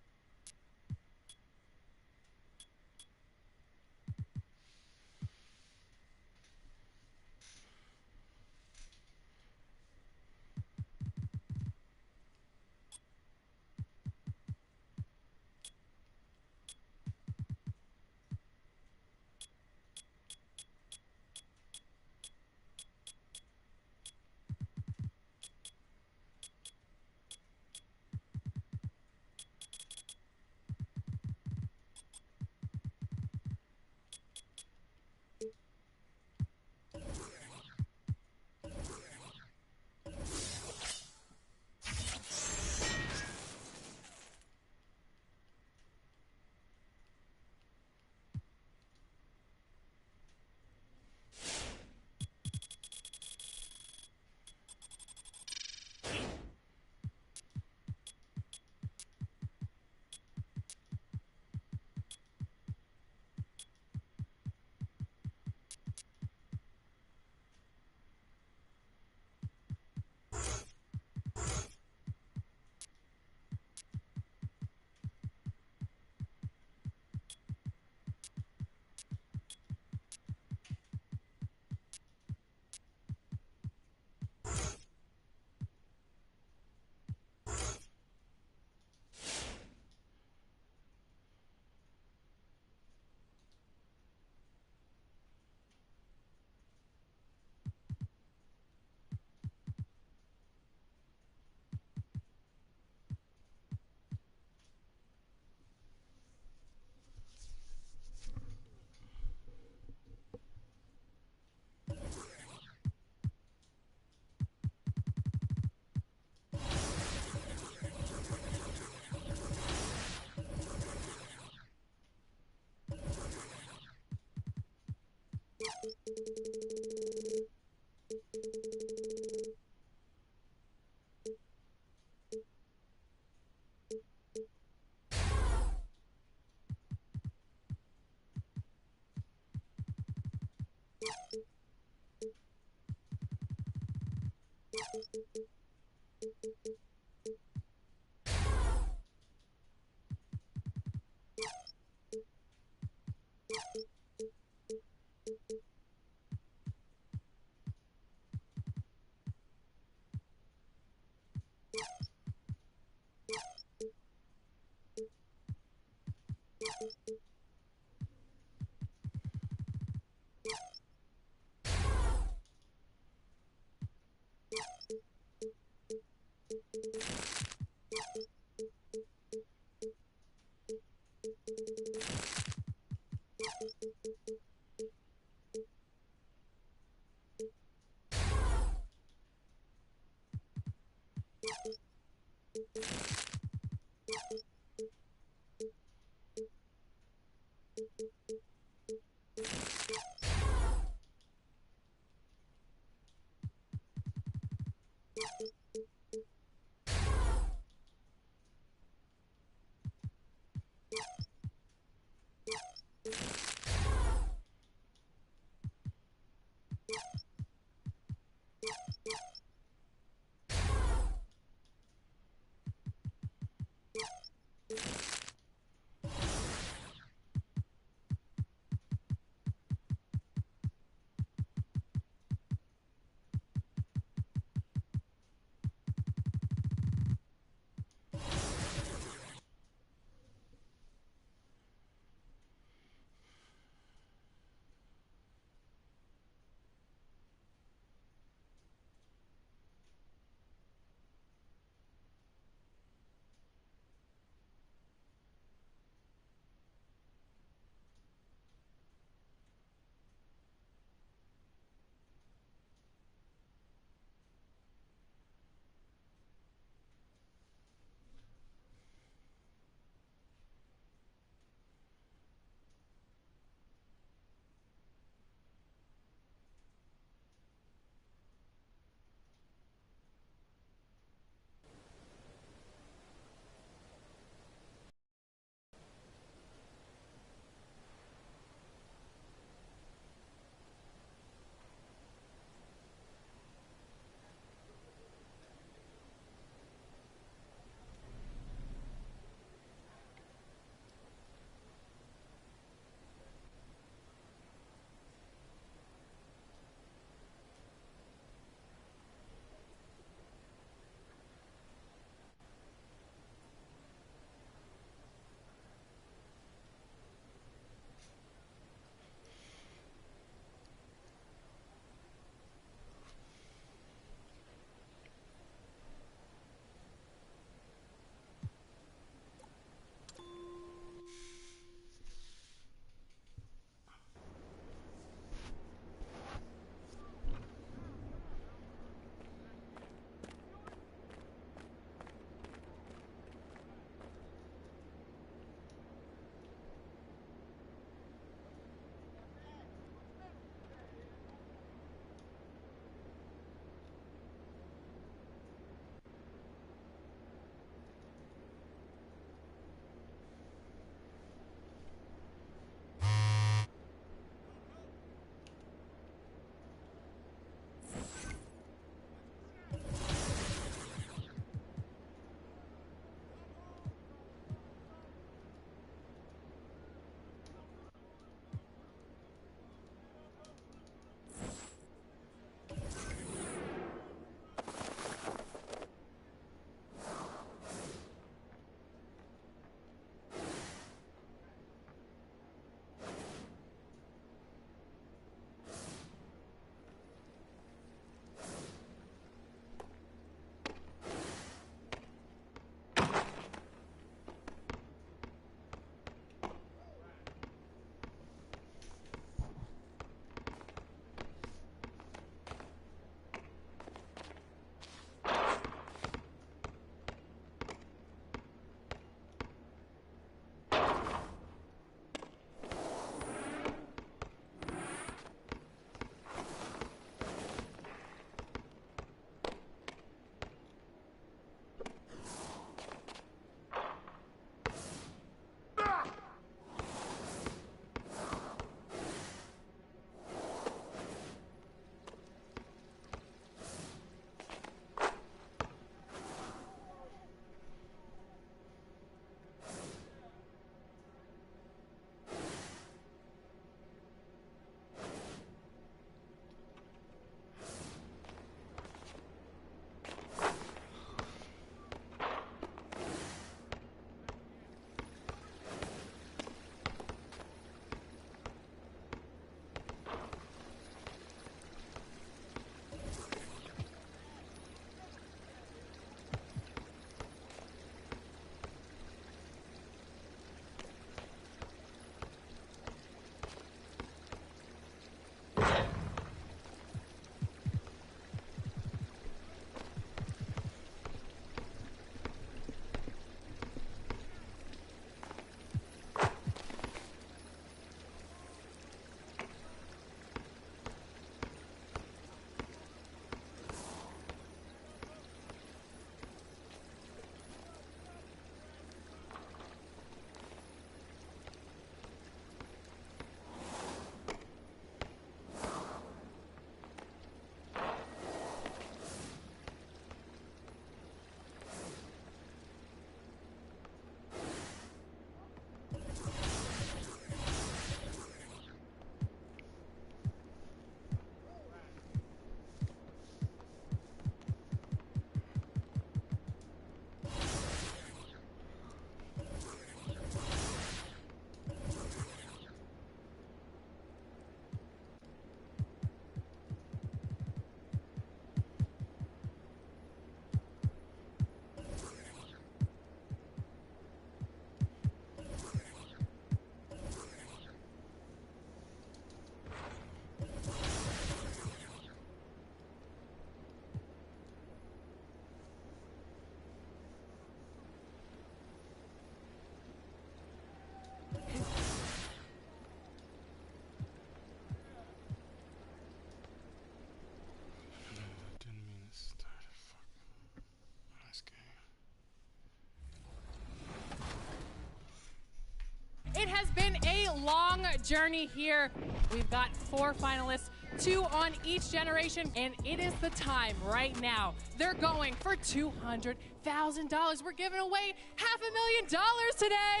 long journey here. We've got 4 finalists, 2 on each generation, and it is the time right now. They're going for $200,000. We're giving away $500,000 today.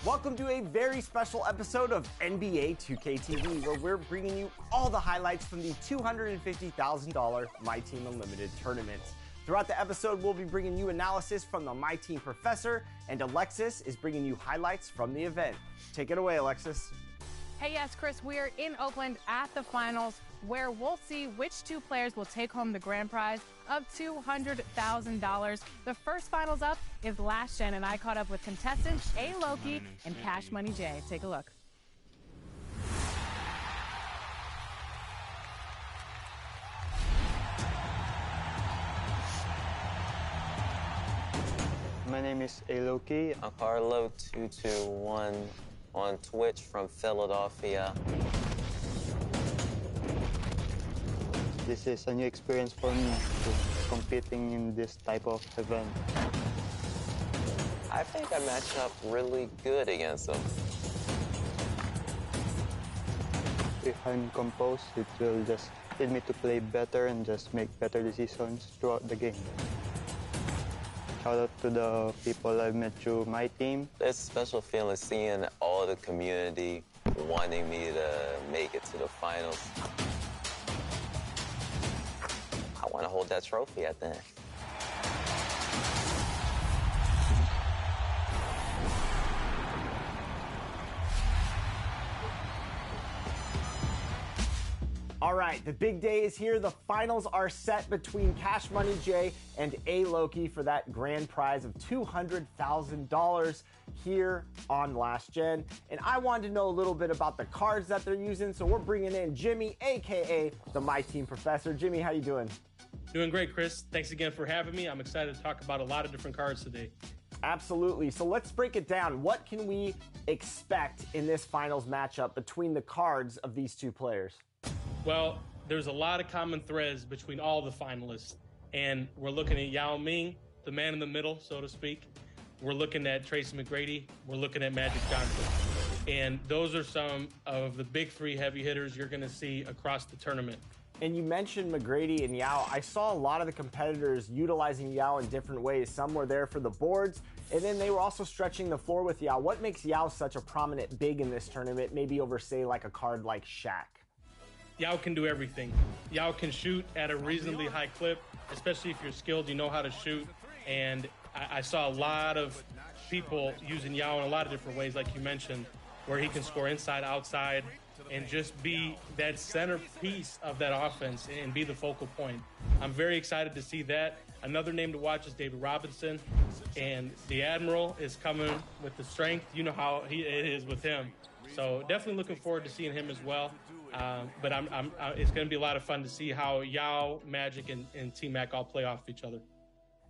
Welcome to a very special episode of NBA 2K23, where we're bringing you all the highlights from the $250,000 My Team Unlimited tournament. Throughout the episode, we'll be bringing you analysis from the My Team Professor, and Alexis is bringing you highlights from the event. Take it away, Alexis. Hey, yes, Chris, we're in Oakland at the finals, where we'll see which 2 players will take home the grand prize of $200,000. The first finals up is Last Gen, and I caught up with contestants A. Loki and Cash Money J. Take a look. My name is A. Loki. I'm Carlo221 on Twitch from Philadelphia. This is a new experience for me, competing in this type of event. I think I match up really good against them. If I'm composed, it will just lead me to play better and just make better decisions throughout the game. Shout out to the people I've met through my team. It's a special feeling seeing all the community wanting me to make it to the finals. I want to hold that trophy at the end. All right, the big day is here. The finals are set between Cash Money J and A. Loki for that grand prize of $200,000 here on Last Gen. And I wanted to know a little bit about the cards that they're using, so we're bringing in Jimmy, aka the My Team Professor. Jimmy, how you doing? Doing great, Chris. Thanks again for having me. I'm excited to talk about a lot of different cards today. Absolutely. So let's break it down. What can we expect in this finals matchup between the cards of these 2 players? Well, there's a lot of common threads between all the finalists, and we're looking at Yao Ming, the man in the middle, so to speak. We're looking at Tracy McGrady. We're looking at Magic Johnson. And those are some of the big 3 heavy hitters you're going to see across the tournament. And you mentioned McGrady and Yao. I saw a lot of the competitors utilizing Yao in different ways. Some were there for the boards, and then they were also stretching the floor with Yao. What makes Yao such a prominent big in this tournament, maybe over, say, like a card like Shaq? Yao can do everything. Yao can shoot at a reasonably high clip, especially if you're skilled, you know how to shoot. And I saw a lot of people using Yao in a lot of different ways, like you mentioned, where he can score inside, outside, and just be that centerpiece of that offense and be the focal point. I'm very excited to see that. Another name to watch is David Robinson, and the Admiral is coming with the strength. You know how it is with him. So definitely looking forward to seeing him as well. But it's going to be a lot of fun to see how Yao, Magic, and T-Mac all play off each other.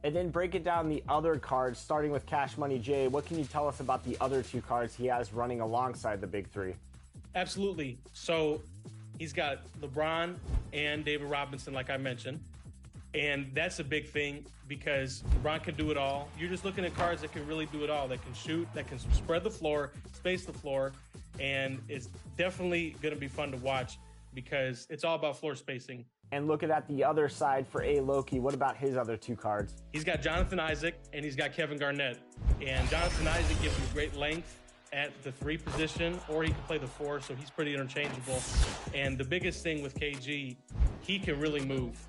And then break it down the other cards, starting with Cash Money J. What can you tell us about the other 2 cards he has running alongside the big 3? Absolutely. So he's got LeBron and David Robinson, like I mentioned. And that's a big thing because LeBron can do it all. You're just looking at cards that can really do it all. That can shoot, that can spread the floor, space the floor. And it's definitely going to be fun to watch because it's all about floor spacing. And looking at the other side for A. Loki, what about his other 2 cards? He's got Jonathan Isaac and he's got Kevin Garnett. And Jonathan Isaac gives you great length at the 3 position, or he can play the 4, so he's pretty interchangeable. And the biggest thing with KG, he can really move.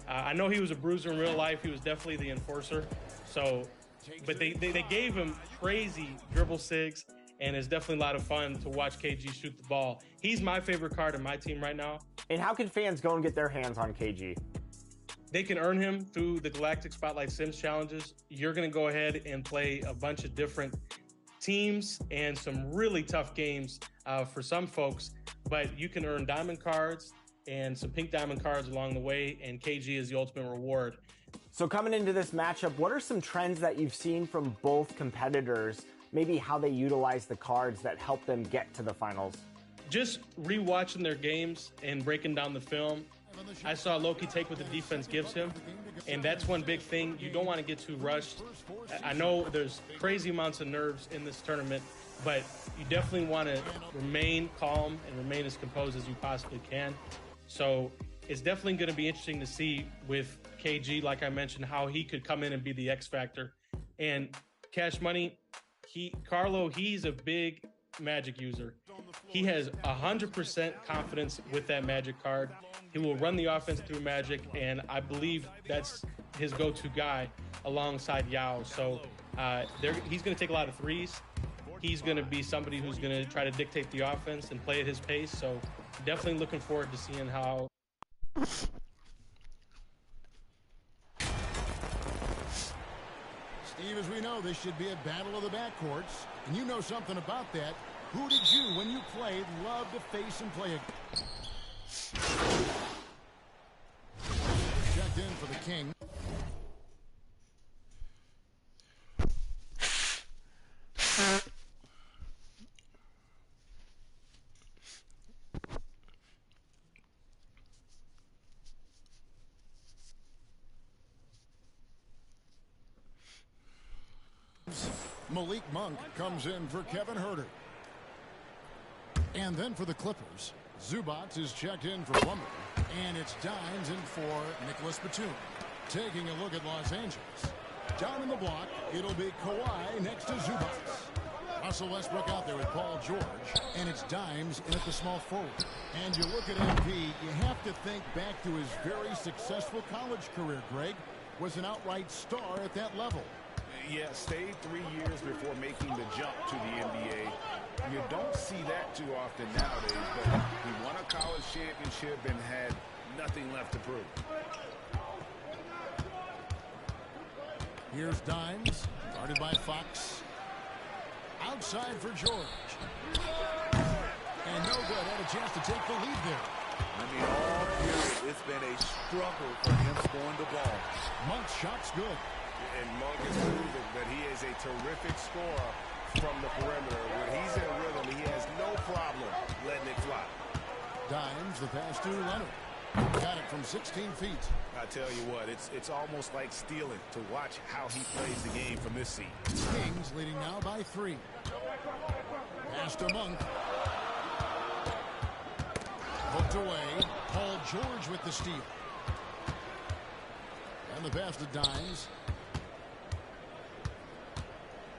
I know he was a bruiser in real life. He was definitely the enforcer. So, but they gave him crazy dribble sigs, and it's definitely a lot of fun to watch KG shoot the ball. He's my favorite card in my team right now. And how can fans go and get their hands on KG? They can earn him through the Galactic Spotlight Sims challenges. You're going to go ahead and play a bunch of different teams and some really tough games for some folks, but you can earn diamond cards and some pink diamond cards along the way, and KG is the ultimate reward. So coming into this matchup, what are some trends that you've seen from both competitors, maybe how they utilize the cards that help them get to the finals? Just rewatching their games and breaking down the film, I saw Loki take what the defense gives him, and that's one big thing. You don't want to get too rushed. I know there's crazy amounts of nerves in this tournament, but you definitely want to remain calm and remain as composed as you possibly can. So it's definitely going to be interesting to see with KG, like I mentioned, how he could come in and be the X factor. And Cash Money, he's a big Magic user. He has 100% confidence with that Magic card. He will run the offense through Magic, and I believe that's his go-to guy alongside Yao. So he's going to take a lot of threes. He's going to be somebody who's going to try to dictate the offense and play at his pace. So definitely looking forward to seeing how. Steve, as we know, this should be a battle of the backcourts, and you know something about that. Who did you, when you played, love to face and play against? Checked in for the King. Malik Monk comes in for Kevin Huerter. And then for the Clippers, Zubac is checked in for Plummer. And it's Dimes in for Nicholas Batum. Taking a look at Los Angeles. Down in the block, it'll be Kawhi next to Zubac. Russell Westbrook out there with Paul George. And it's Dimes in at the small forward. And you look at MP, you have to think back to his very successful college career, Greg. Was an outright star at that level. Yeah, stayed 3 years before making the jump to the NBA. You don't see that too often nowadays, but he won a college championship and had nothing left to prove. Here's Dimes, guarded by Fox. Outside for George. And no good, had a chance to take the lead there. I mean, all period, it's been a struggle for him scoring the ball. Monk's shot's good. And Monk has proven that he is a terrific scorer from the perimeter. When he's in rhythm, he has no problem letting it fly. Dimes, the pass to Leonard. Got it from 16 feet. I tell you what, it's almost like stealing to watch how he plays the game from this seat. Kings leading now by 3. Pass to Monk. Hooked away. Paul George with the steal. And the pass to Dimes.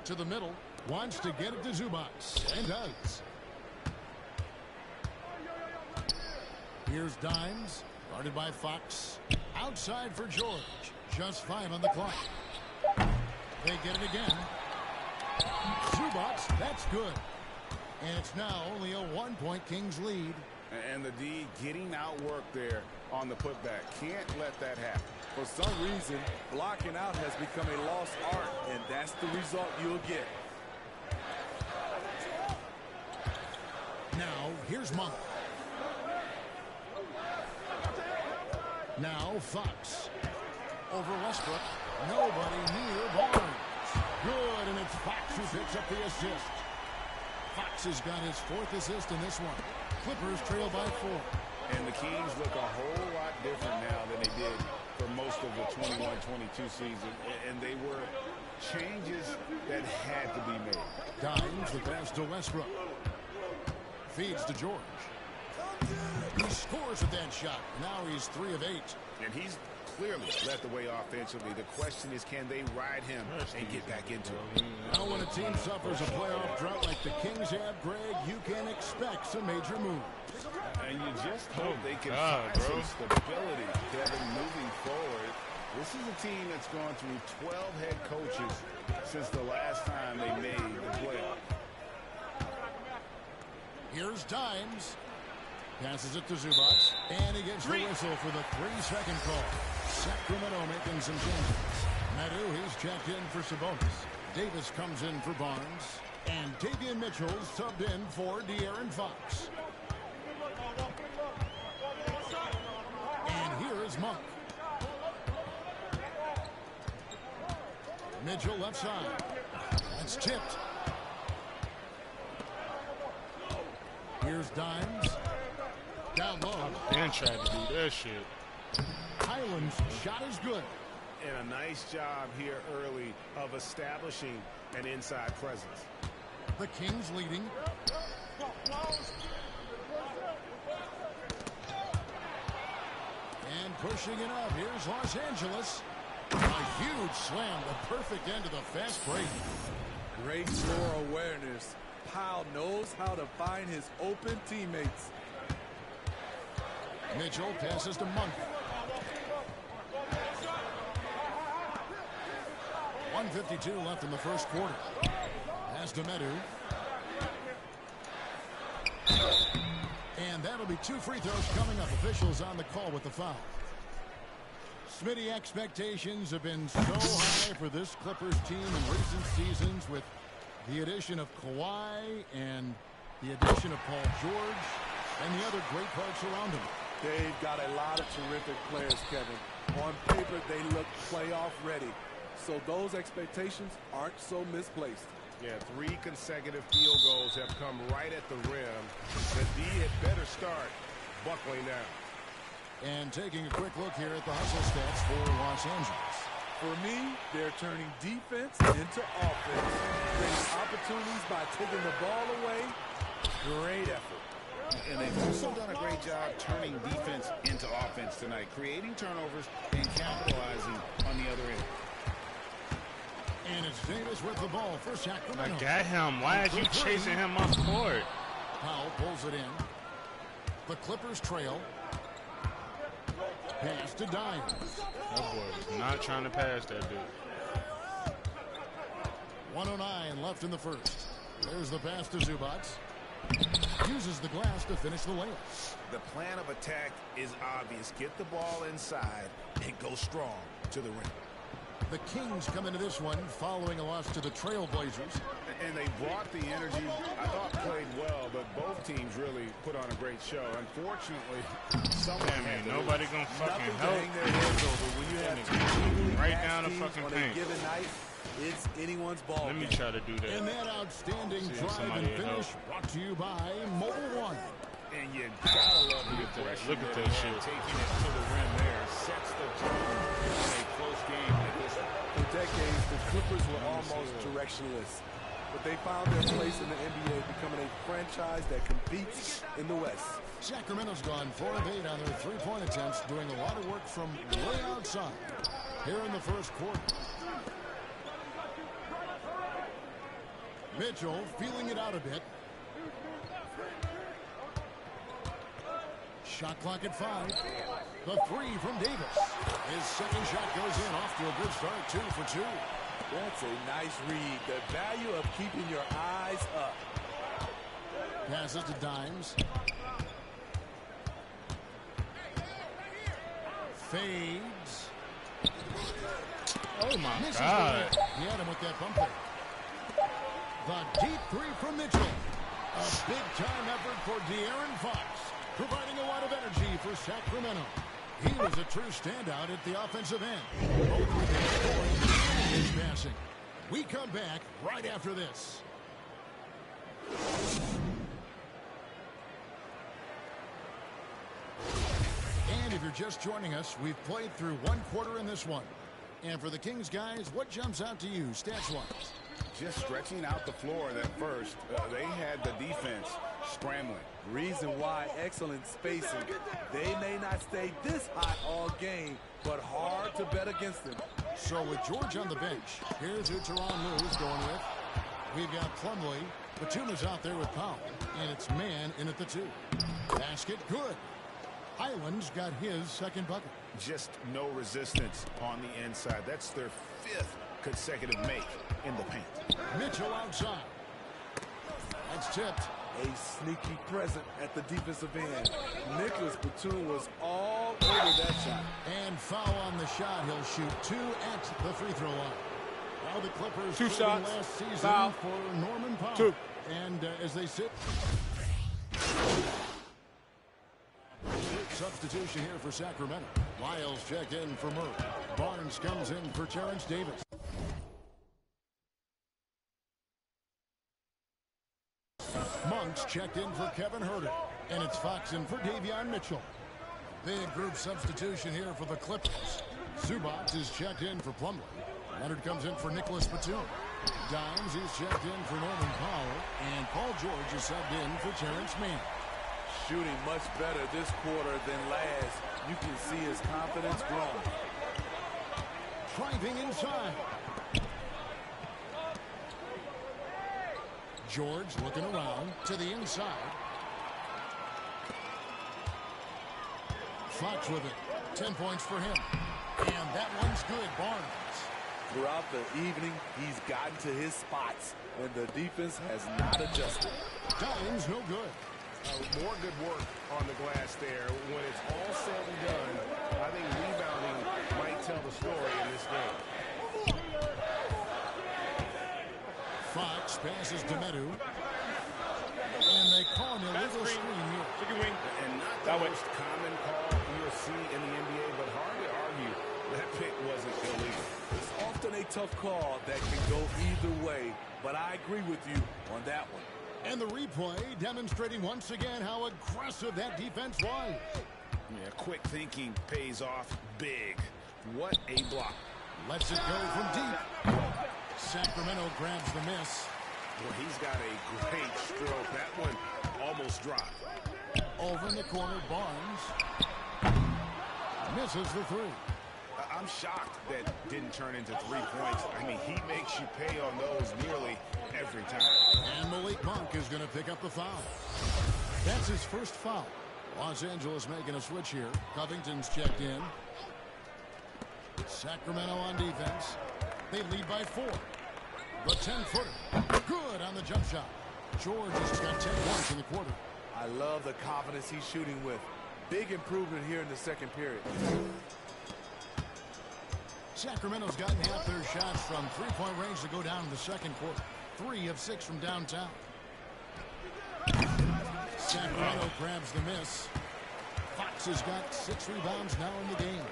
To the middle. Wants to get it to Zubac. And does. Here's Dimes. Guarded by Fox. Outside for George. Just 5 on the clock. They get it again. Zubac. That's good. And it's now only a 1-point Kings lead. And the D getting outworked there on the putback. Can't let that happen. For some reason, blocking out has become a lost art, and that's the result you'll get. Now, here's Monk. Now, Fox. Over Westbrook. Nobody near Barnes. Good, and it's Fox who picks up the assist. Fox has got his 4th assist in this one. Clippers trail by 4. And the Kings look a whole lot different now than they did for most of the 21-22 season. And they were changes that had to be made. Dimes the pass to Westbrook. Feeds to George. He scores with that shot. Now he's 3 of 8. And he's clearly led the way offensively. The question is, can they ride him and get back into it? Now when a team suffers a playoff drought like the Kings have, Greg, you can expect some major moves. And you just hope they can find some stability, Kevin, moving forward. This is a team that's gone through 12 head coaches since the last time they made the playoff. Here's Dimes. Passes it to Zubac. And he gets the whistle for the 3-second call. Sacramento making some changes. Meadow, he's checked in for Sabonis. Davis comes in for Barnes. And Davion Mitchell's subbed in for De'Aaron Fox. And here is Monk. Mitchell left side. It's tipped. Here's Dimes. Down out low. Ben tried to do that shit. Highland's shot is good. And a nice job here early of establishing an inside presence. The Kings leading. And pushing it up. Here's Los Angeles. A huge slam. The perfect end of the fast break. Great floor awareness. Powell knows how to find his open teammates. Mitchell passes to Monk. 1:52 left in the first quarter. Pass to Medu. And that'll be 2 free throws coming up. Officials on the call with the foul. Smitty, expectations have been so high for this Clippers team in recent seasons with the addition of Kawhi and the addition of Paul George and the other great folks around him. They've got a lot of terrific players, Kevin. On paper, they look playoff ready. So those expectations aren't so misplaced. Yeah, 3 consecutive field goals have come right at the rim. The D had better start buckling down. And taking a quick look here at the hustle stats for Los Angeles. For me, they're turning defense into offense. Creating opportunities by taking the ball away. Great effort. And they've also done a great job turning defense into offense tonight, creating turnovers and capitalizing on the other end. And it's Davis with the ball for Sacramento. I got him. Why is you chasing him off court? Powell pulls it in. The Clippers trail. Pass to Dimes. That boy was not trying to pass that dude. 1:09 left in the first. There's the pass to Zubac. Uses the glass to finish the layup. The plan of attack is obvious. Get the ball inside and go strong to the rim. The Kings come into this one following a loss to the Trailblazers. And they brought the energy. I thought played well, but both teams really put on a great show. Unfortunately, nobody gonna fucking help. Hang their heads over when you have two right down the fucking on paint. a given night. It's anyone's ball. Let me try to do that. And that outstanding drive and finish brought to you by Mobile One. And you gotta love the aggression. Look at that shit. Taking it to the rim there sets the tone in a close game like this one. For decades, the Clippers were almost directionless. But they found their place in the NBA, becoming a franchise that competes in the West. Sacramento's gone 4 of 8 on their three-point attempts, doing a lot of work from way outside here in the first quarter. Mitchell feeling it out a bit. Shot clock at 5. The 3 from Davis. His second shot goes in, off to a good start, 2 for 2. That's a nice read. The value of keeping your eyes up. Passes to Dimes. Fades. Oh my Misses God. He had him with that bumper. The deep 3 from Mitchell. A big-time effort for De'Aaron Fox, providing a lot of energy for Sacramento. He was a true standout at the offensive end, both with his scoring and his passing. We come back right after this. And if you're just joining us, we've played through 1 quarter in this one. And for the Kings guys, what jumps out to you stats-wise? Just stretching out the floor at first. They had the defense scrambling. Reason why, excellent spacing. They may not stay this hot all game, but hard to bet against them. So with George on the bench, here's who Tyronn Lue is going with. We've got Plumlee. Batum is out there with Powell, and it's man in at the 2. Basket good. Highland's got his second bucket. Just no resistance on the inside. That's their 5th consecutive make in the paint. Mitchell outside. That's tipped. A sneaky present at the defensive end. Nicholas Batum was all over that shot. And foul on the shot. He'll shoot 2 at the free throw line. Now the Clippers 2 shots. Last season Foul. for Norman Powell. 2. And as they sit. Substitution here for Sacramento. Lyles checked in for Murray. Barnes comes in for Terrence Davis. Monks checked in for Kevin Huerter. And it's Fox in for Davion Mitchell. Big group substitution here for the Clippers. Zubac is checked in for Plumlee. Leonard comes in for Nicholas Batum. Dimes is checked in for Norman Powell. And Paul George is subbed in for Terrence Mann. Shooting much better this quarter than last. You can see his confidence growing. Driving inside. George looking around to the inside. Fox with it. 10 points for him. And that one's good. Barnes. Throughout the evening, he's gotten to his spots, and the defense has not adjusted. Dimes no good. More good work on the glass there. When it's all said and done, I think rebounding might tell the story in this game. Fox passes to Medu. And they call an illegal screen here. Chicken wing. And not the most common call you'll see in the NBA, but hard to argue that pick wasn't illegal. It's often a tough call that can go either way, but I agree with you on that one. And the replay demonstrating once again how aggressive that defense was. Yeah, quick thinking pays off big. What a block. Lets it go from deep. Sacramento grabs the miss. Well, he's got a great stroke. That one almost dropped. Over in the corner, Barnes misses the three. I'm shocked that didn't turn into 3 points. I mean, he makes you pay on those nearly every time. And Malik Monk is going to pick up the foul. That's his first foul. Los Angeles making a switch here. Covington's checked in. Sacramento on defense. They lead by 4. The 10-footer. Good on the jump shot. George has got 10 points in the quarter. I love the confidence he's shooting with. Big improvement here in the second period. Sacramento's gotten half their shots from three-point range to go down in the second quarter. 3 of 6 from downtown. Sacramento grabs the miss. Fox has got 6 rebounds now in the game.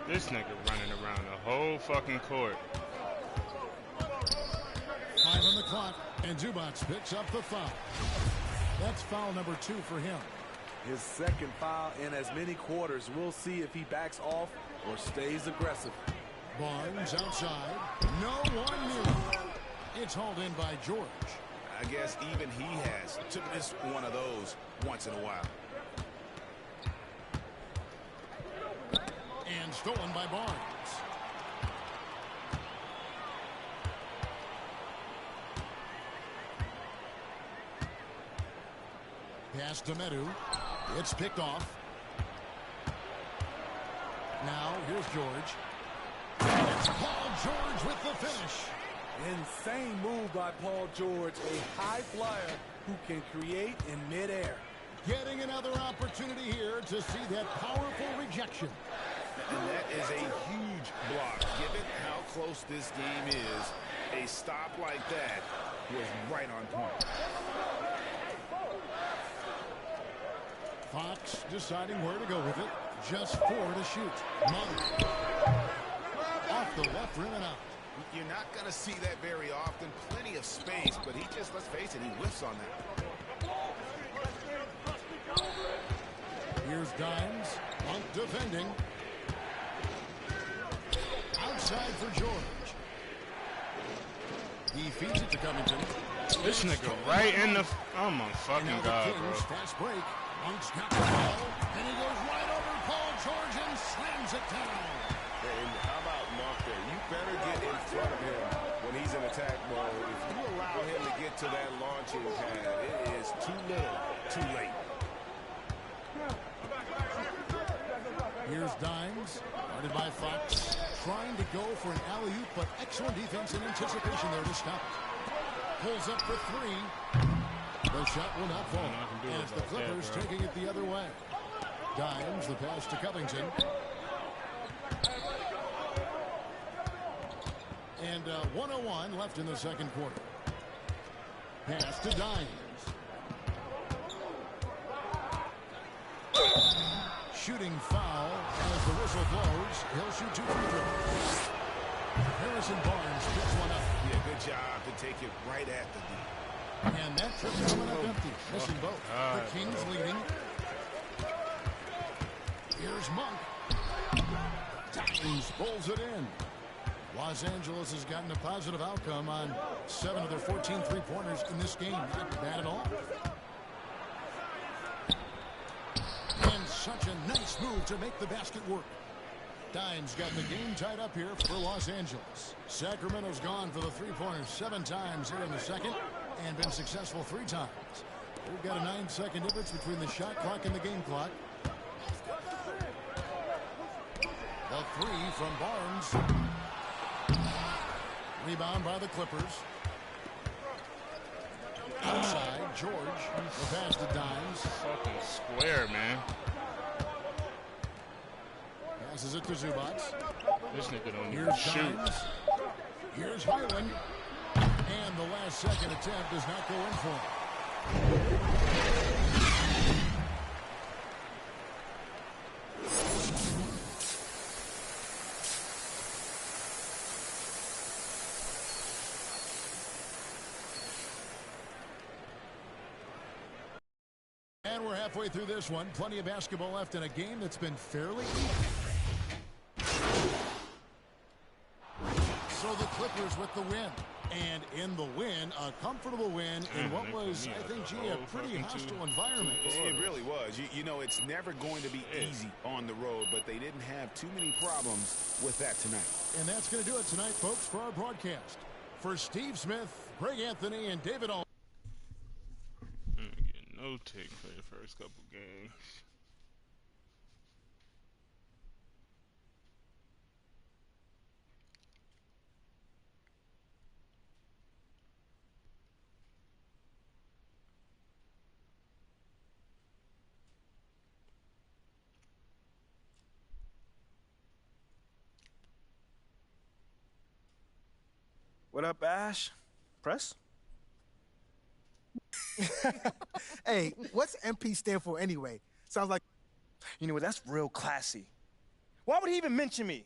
This nigga running around the whole fucking court. 5 on the clock, and Zubac picks up the foul. That's foul number 2 for him. His second foul in as many quarters. We'll see if he backs off or stays aggressive. Barnes outside. No one near. It's hauled in by George. I guess even he has to miss one of those once in a while. And stolen by Barnes. Pass to Medu. It's picked off. Now here's George. It's Paul George with the finish. Insane move by Paul George, a high flyer who can create in midair. Getting another opportunity here to see that powerful rejection. And that is a huge block. Given how close this game is, a stop like that was right on point. Fox deciding where to go with it. Just 4 to shoot. Monk. Off the left rim and out. You're not going to see that very often. Plenty of space, but he just, let's face it, he whiffs on that. Here's Dimes. Monk defending. Outside for George. He feeds it to Covington. This nigga right in the... Oh my fucking God, bro. Fast break. Monk's got the ball. And he goes right over Paul George and slams it down. And how about Monk there? You better get in front of him when he's in attack mode. If you allow him to get to that launching pad, it is too little, too late. Here's Dimes, guarded by Fox, trying to go for an alley-oop, but excellent defense and anticipation there to stop it. Pulls up for 3. The shot will not fall, and it's the Clippers taking it the other way. Dimes, the pass to Covington. And 1:01 left in the second quarter. Pass to Dimes. Shooting foul as the whistle blows. He'll shoot 2 free throws. Harrison Barnes picks one up. Yeah, good job to take it right at the D. And that trip coming up empty, missing both. The Kings leading. Here's Monk. Titans pulls it in. Los Angeles has gotten a positive outcome on 7 of their 14 three-pointers in this game. Not bad at all. And such a nice move to make the basket work. Dimes got the game tied up here for Los Angeles. Sacramento's gone for the three-pointers 7 times here in the second and been successful 3 times. We've got a 9-second difference between the shot clock and the game clock. The 3 from Barnes. Rebound by the Clippers. Outside, George. The pass to Dimes. Fucking square, man. Passes it to Zubac. This nigga don't even Here's shoot. Dimes. Here's Highland. And the last second attempt does not go in for him. And we're halfway through this one. Plenty of basketball left in a game that's been fairly even. So the Clippers with the win. And in the win, a comfortable win in what was, I think, G, a pretty hostile environment. It really was. You know, it's never going to be easy on the road, but they didn't have too many problems with that tonight. And that's going to do it tonight, folks, for our broadcast. For Steve Smith, Greg Anthony, and David All. No take for the first couple games. What up, Ash? Press? Hey, what's MP stand for anyway? Sounds like, you know what, that's real classy. Why would he even mention me?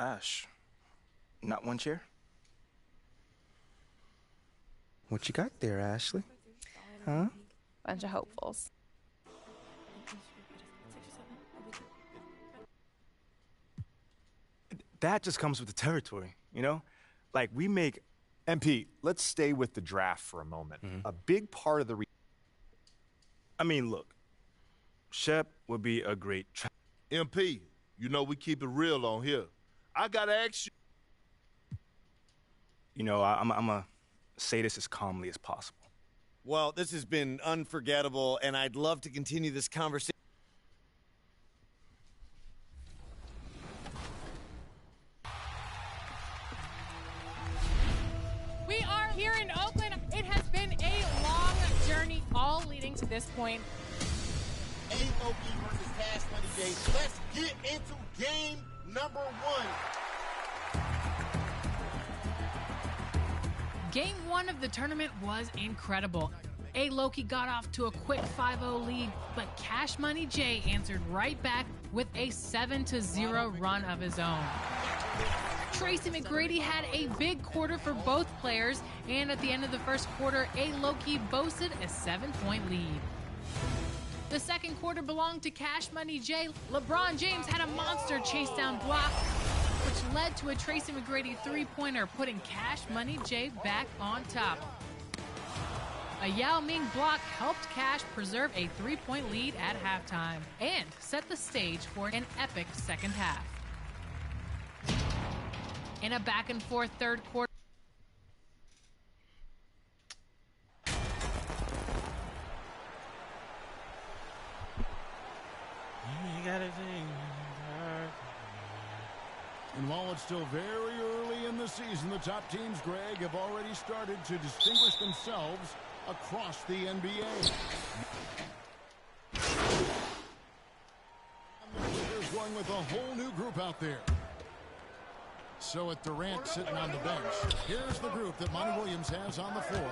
Ash, not one chair? What you got there, Ashley? Huh? Bunch of hopefuls. That just comes with the territory, you know? Like, we make... MP, let's stay with the draft for a moment. A big part of the... I mean, look. Shep would be a great... MP, you know we keep it real on here. I gotta ask you... You know, I'm gonna say this as calmly as possible. Well, this has been unforgettable, and I'd love to continue this conversation. We are here in Oakland. It has been a long journey, all leading to this point. A-Loki versus Cash Money Jay. Let's get into game number 1. Game 1 of the tournament was incredible. A-Loki got off to a quick 5-0 lead, but Cash Money Jay answered right back with a 7-0 run of his own. Tracy McGrady had a big quarter for both players, and at the end of the first quarter, A-Loki boasted a 7-point lead. The second quarter belonged to Cash Money Jay. LeBron James had a monster chase down block, which led to a Tracy McGrady three-pointer, putting Cash Money Jay back on top. A Yao Ming block helped Cash preserve a 3-point lead at halftime and set the stage for an epic second half. In a back-and-forth third quarter, And while it's still very early in the season, the top teams, Greg, have already started to distinguish themselves across the NBA. There's going with a whole new group out there. So with Durant sitting on the bench, here's the group that Monty Williams has on the floor.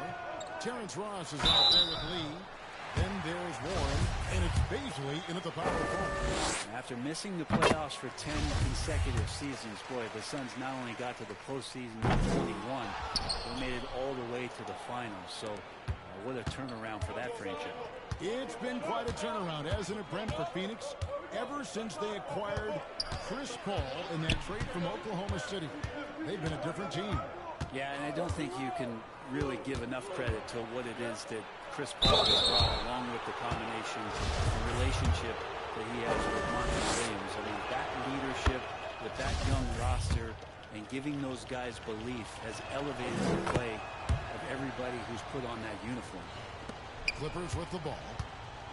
Terrence Ross is out there with Lee. Then there's Warren, and it's Baisley in at the power forward. After missing the playoffs for 10 consecutive seasons, boy, the Suns not only got to the postseason in 21, they made it all the way to the finals. So what a turnaround for that franchise. It's been quite a turnaround, hasn't it, Brent, for Phoenix? Ever since they acquired Chris Paul in that trade from Oklahoma City, they've been a different team. Yeah, and I don't think you can really give enough credit to what it is that Chris Paul has brought, along with the combination and relationship that he has with Monty Williams. I mean, that leadership with that young roster and giving those guys belief has elevated the play of everybody who's put on that uniform. Clippers with the ball.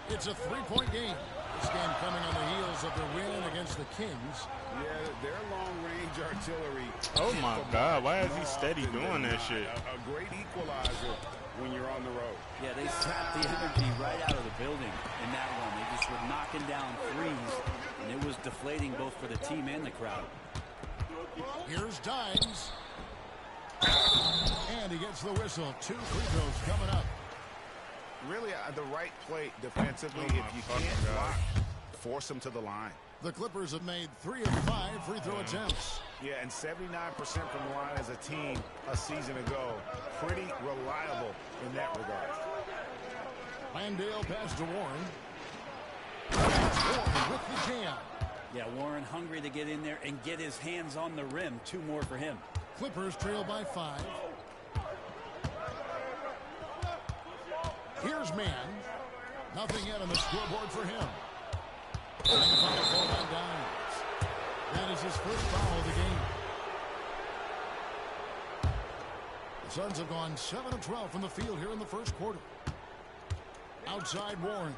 It's a three-point game. This game coming on the heels of their win against the Kings. Yeah, their long-range artillery. Oh my God, why is he steady doing that shit? A great equalizer when you're on the road. Yeah, they sapped the energy right out of the building in that one. They just were knocking down threes, and it was deflating both for the team and the crowd. Here's Dimes. And he gets the whistle. 2 free throws coming up. Really, the right play defensively. If you can't block, force them to the line. The Clippers have made 3 of 5 free throw attempts. Yeah, and 79% from the line as a team a season ago. Pretty reliable in that regard. Landale pass to Warren. Warren with the jam. Yeah, Warren hungry to get in there and get his hands on the rim. 2 more for him. Clippers trail by 5. Here's Mann. Nothing yet on the scoreboard for him. And the final call on Dimes. That is his first foul of the game. The Suns have gone 7 of 12 from the field here in the first quarter. Outside Warren.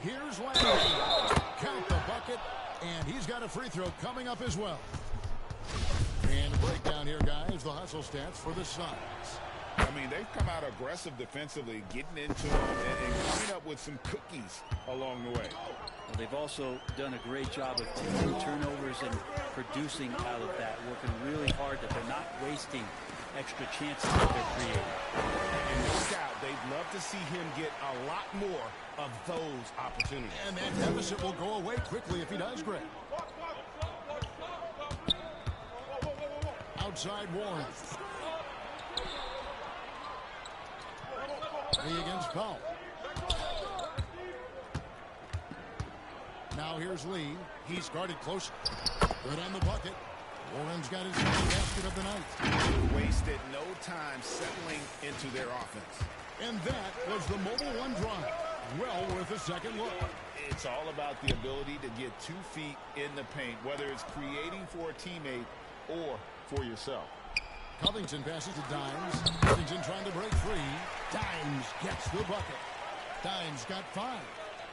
Here's Landale. Count the bucket. And he's got a free throw coming up as well. And a breakdown here, guys. The hustle stats for the Suns. I mean, they've come out aggressive defensively, getting into them and coming up with some cookies along the way. Well, they've also done a great job of taking turnovers and producing out of that, working really hard that they're not wasting extra chances that they're creating. And no doubt, they'd love to see him get a lot more of those opportunities. And that deficit will go away quickly if he does, Greg. outside Warren. Lee against Powell. Now here's Lee. He's guarded close. Good on the bucket. Warren's got his second basket of the night. Wasted no time settling into their offense. And that was the Mobile One drive. Well worth a second look. It's all about the ability to get 2 feet in the paint, whether it's creating for a teammate or for yourself. Covington passes to Dimes. Covington trying to break free. Dimes gets the bucket. Dimes got 5.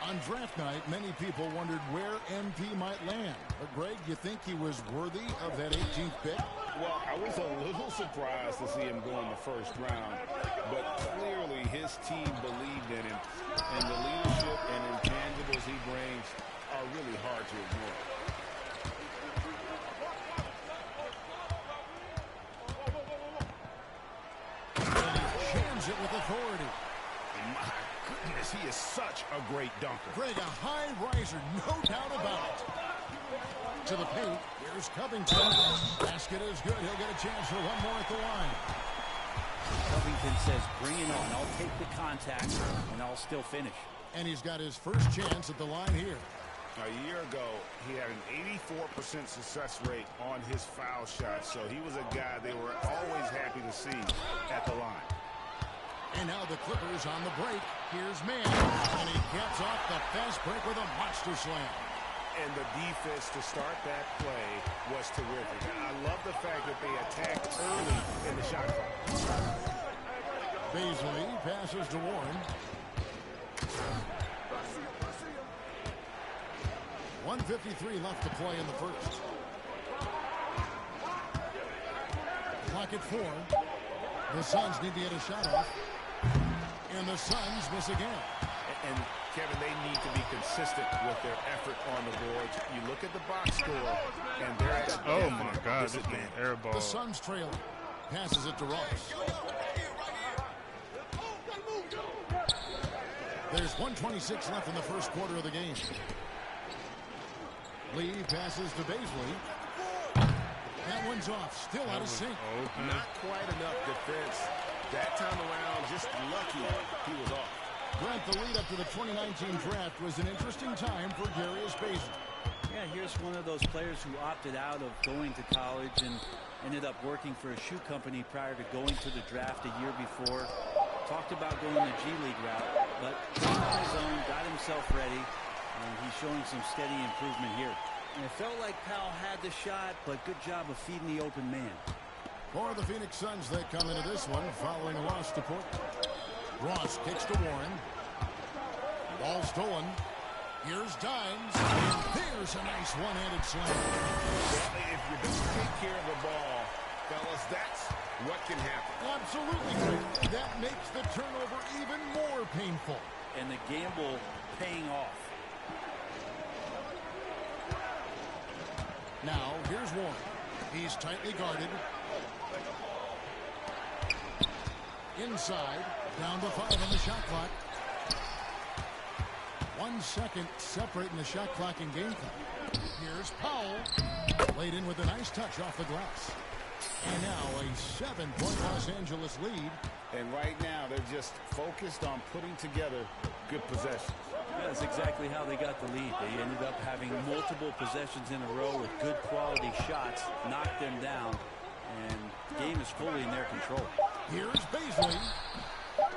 On draft night, many people wondered where MP might land. But, Greg, you think he was worthy of that 18th pick? Well, I was a little surprised to see him go in the first round. But clearly his team believed in him. And the leadership and intangibles he brings are really hard to ignore. Jams it with authority. My goodness, he is such a great dunker. Greg, a high riser, no doubt about it. To the paint, here's Covington. Basket is good. He'll get a chance for one more at the line. Covington says, bring it on. I'll take the contact, and I'll still finish. And he's got his first chance at the line here. A year ago, he had an 84% success rate on his foul shot, so he was a guy they were always happy to see at the line. And now the Clippers on the break. Here's Mann, and he gets off the fast break with a monster slam. And the defense to start that play was terrific. I love the fact that they attacked early in the shot clock. Beasley passes to Warren. 1:53 left to play in the first. Clock at 4. The Suns need to get a shot off. And the Suns miss again. And Kevin, they need to be consistent with their effort on the boards. You look at the box score, and they're at a oh my God, this man air ball. The Suns trail. Passes it to Ross. There's 1:26 left in the first quarter of the game. Lee passes to Beasley. That one's off. Still out of sync. Not quite enough defense. That time around, just lucky he was off. Grant, the lead up to the 2019 draft was an interesting time for Darius Beasley. Yeah, here's one of those players who opted out of going to college and ended up working for a shoe company prior to going to the draft a year before. Talked about going the G League route, but on his own, got himself ready, and he's showing some steady improvement here. And it felt like Powell had the shot, but good job of feeding the open man. For the Phoenix Suns, they come into this one following a loss to Portland. Ross kicks to Warren. Ball stolen. Here's Dimes. And there's a nice one-handed slam. If you don't take care of the ball, fellas, that's what can happen. Absolutely great. That makes the turnover even more painful. And the gamble paying off. Now, here's Warren. He's tightly guarded. Inside, down to 5 on the shot clock. 1 second separating the shot clock and game clock. Here's Powell. Laid in with a nice touch off the glass. And now a 7-point Los Angeles lead. And right now, they're just focused on putting together good possessions. That's exactly how they got the lead. They ended up having multiple possessions in a row with good quality shots, knocked them down, and the game is fully in their control. Here's Beasley.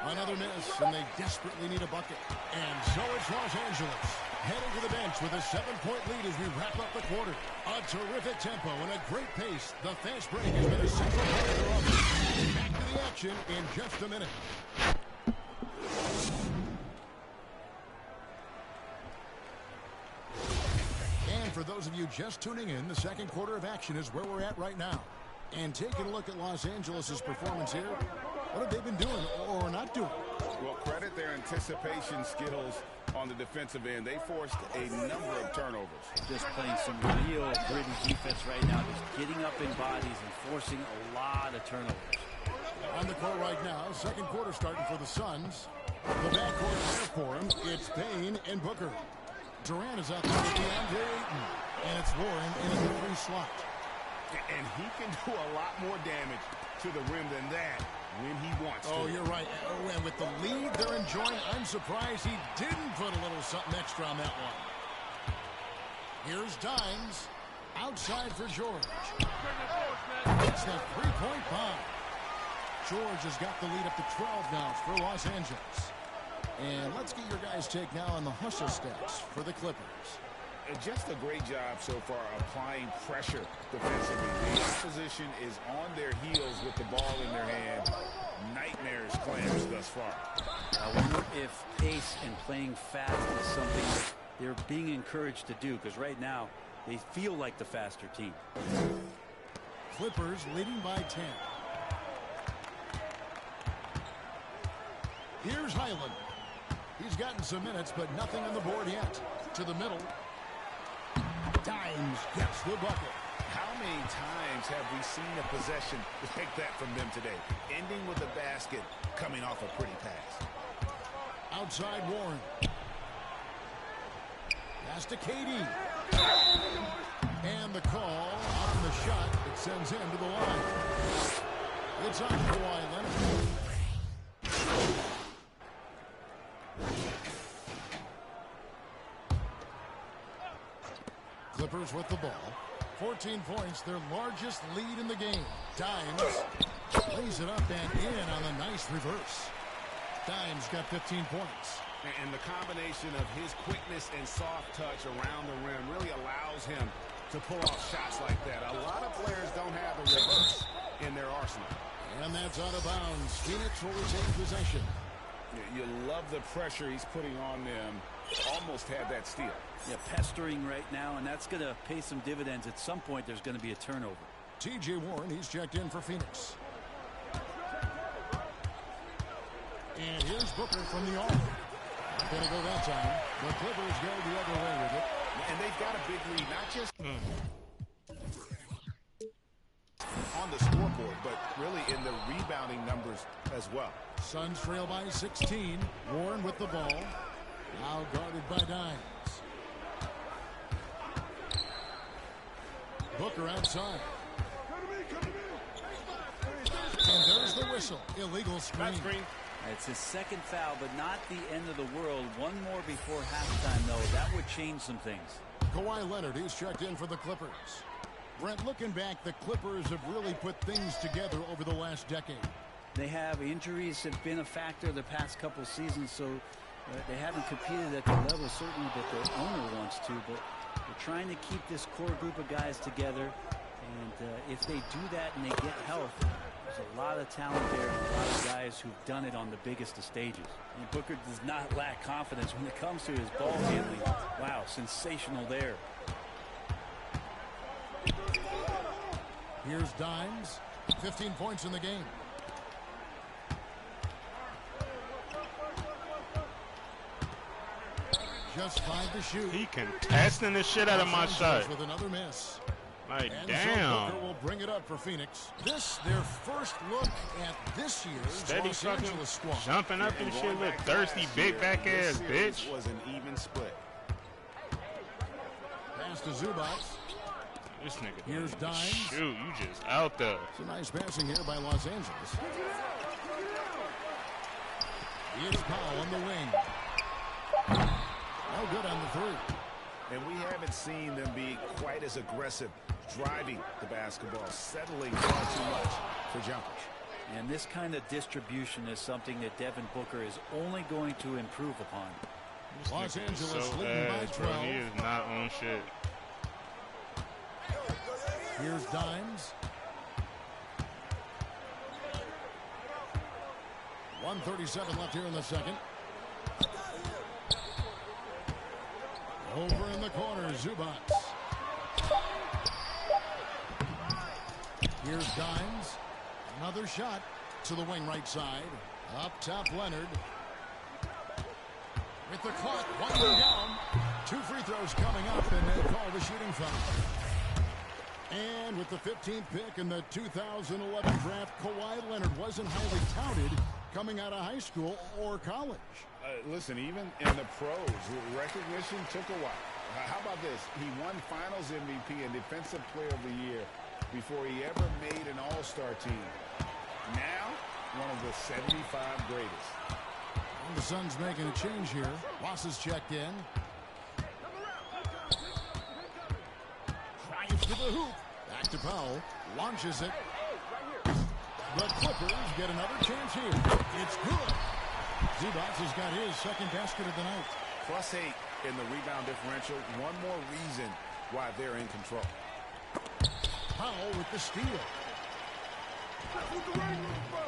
Another miss, and they desperately need a bucket. And so it's Los Angeles heading to the bench with a 7-point lead as we wrap up the quarter. A terrific tempo and a great pace. The fast break has been a central part of their offense. Back to the action in just a minute. And for those of you just tuning in, the second quarter of action is where we're at right now. And taking a look at Los Angeles' performance here, what have they been doing or not doing? Well, credit their anticipation skills on the defensive end. They forced a number of turnovers. Just playing some real gritty defense right now, just getting up in bodies and forcing a lot of turnovers. On the court right now, second quarter starting for the Suns. The backcourt there for him, it's Payne and Booker. Durant is out there with DeAndre Ayton, and it's Warren in the 3 slot. And he can do a lot more damage to the rim than that when he wants to. Oh, you're right. Oh, and with the lead they're enjoying, I'm surprised he didn't put a little something extra on that one. Here's Dimes. Outside for George. It's the three-point bomb. George has got the lead up to 12 now for Los Angeles. And let's get your guys' take now on the hustle stats for the Clippers. Just a great job so far applying pressure defensively. The opposition is on their heels with the ball in their hand. Nightmares claims thus far. I wonder if pace and playing fast is something that they're being encouraged to do, because right now they feel like the faster team. Clippers leading by 10. Here's Highland. He's gotten some minutes, but nothing on the board yet. To the middle. Dimes gets the bucket. How many times have we seen a possession like that from them today? Ending with a basket, coming off a pretty pass. Outside Warren. Pass to KD. And the call on the shot that sends him to the line. It's on Kawhi Leonard. Clippers with the ball. 14 points, their largest lead in the game. Dimes lays it up and in on a nice reverse. Dimes got 15 points. And the combination of his quickness and soft touch around the rim really allows him to pull off shots like that. A lot of players don't have the reverse in their arsenal. And that's out of bounds. Phoenix will retain possession. You love the pressure he's putting on them. Almost had that steal. Yeah, pestering right now, and that's going to pay some dividends. At some point, there's going to be a turnover. T.J. Warren, he's checked in for Phoenix. And here's Booker from the arm. Not going to go that time. The Clippers go the other way with it. And they've got a big lead, not just on the scoreboard, but really in the rebounding numbers as well. Suns trail by 16. Warren with the ball. Now guarded by Dimes. Booker outside. And there's the whistle. Illegal screen. It's his second foul, but not the end of the world. One more before halftime, though. That would change some things. Kawhi Leonard, he's checked in for the Clippers. Brent, looking back, the Clippers have really put things together over the last decade. They have. Injuries have been a factor the past couple seasons, so they haven't competed at the level certainly that their owner wants to, but they're trying to keep this core group of guys together, and if they do that and they get health, there's a lot of talent there and a lot of guys who've done it on the biggest of stages. And Booker does not lack confidence when it comes to his ball handling. Wow, sensational there. Here's Dimes. 15 points in the game. Just 5 to shoot. He contesting the shit out of my shot. With another miss. Like, and damn. So Booker will bring it up for Phoenix. This their first look at this year's Steady Los fucking Angeles squad. jumping up and shit. Look thirsty, big back ass bitch. Was an even split. Pass to Zubac. This nigga. Here's Dimes. Shoot, you just out there. It's a nice passing here by Los Angeles. It's Powell on the wing. No good on the three. And we haven't seen them be quite as aggressive driving the basketball, settling far too much for jumpers. And this kind of distribution is something that Devin Booker is only going to improve upon. Los Angeles leading by 12. He is not on shit. Here's Dimes. 1:37 left here in the second. Over in the corner, Zubac. Here's Dimes. Another shot to the wing right side. Up top, Leonard. With the clock winding down. 2 free throws coming up, and they call the shooting foul. And with the 15th pick in the 2011 draft, Kawhi Leonard wasn't highly touted coming out of high school or college. Listen, even in the pros, recognition took a while. How about this? He won Finals MVP and Defensive Player of the Year before he ever made an all-star team. Now, one of the 75 greatest. And the Suns making a change here. Ross is checked in. Drives to the hoop. Back to Powell. Launches it. The Clippers get another chance here. It's good. Zubac has got his second basket of the night. +8 in the rebound differential. One more reason why they're in control. Powell with the steal.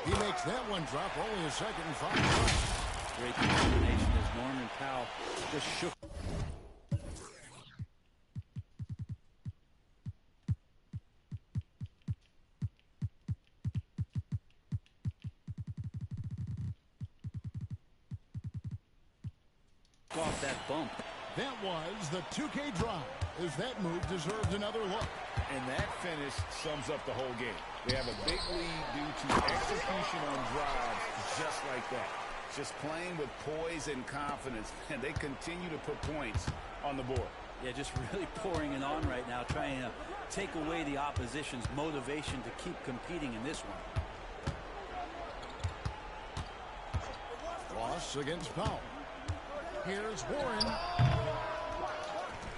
He makes that one drop. Only a second and 5 shots. Great combination as Norman Powell just shook. Off that bump. That was the 2K drive, as that move deserved another look. And that finish sums up the whole game. They have a big lead due to execution on drives just like that. Just playing with poise and confidence, and they continue to put points on the board. Yeah, just really pouring it on right now, trying to take away the opposition's motivation to keep competing in this one. Ross against Powell. Here's Warren.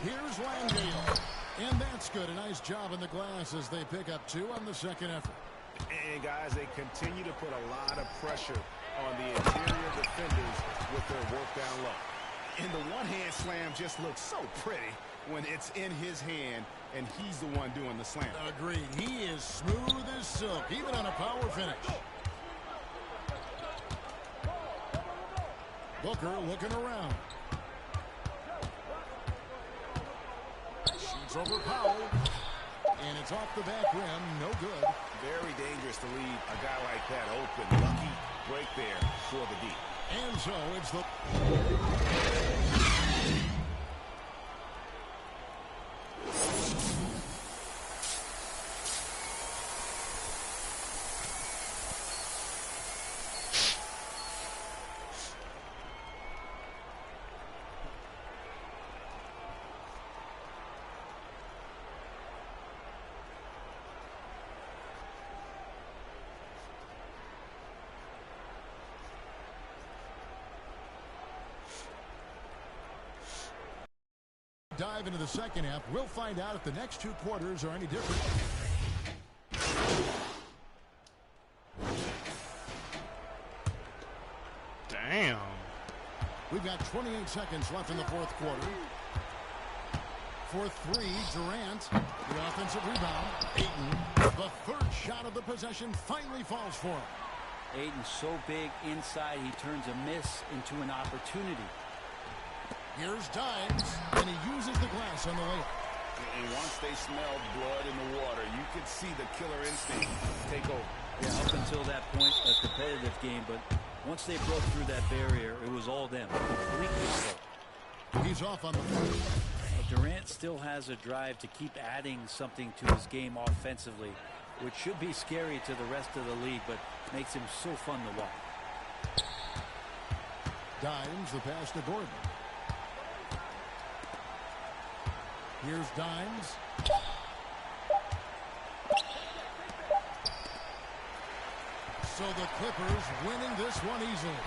Here's Landale. And that's good. A nice job in the glass as they pick up 2 on the second effort. And, guys, they continue to put a lot of pressure on the interior defenders with their work down low. And the one-hand slam just looks so pretty when it's in his hand and he's the one doing the slam. Agreed. He is smooth as silk, even on a power finish. Booker looking around. Shoots over Powell. And it's off the back rim. No good. Very dangerous to leave a guy like that open. Lucky break there for the D. And so it's the... dive into the second half. We'll find out if the next 2 quarters are any different. Damn. We've got 28 seconds left in the fourth quarter. For 3, Durant. The offensive rebound. Ayton. The third shot of the possession finally falls for him. Ayton's so big inside, he turns a miss into an opportunity. Here's Dimes, and he uses the glass on the layup. And once they smelled blood in the water, you could see the killer instinct take over. Yeah, up until that point, a competitive game, but once they broke through that barrier, it was all them. Complete control. He's off on the floor. Durant still has a drive to keep adding something to his game offensively, which should be scary to the rest of the league, but makes him so fun to watch. Dimes, the pass to Gordon. Here's Dimes. So the Clippers winning this one easily.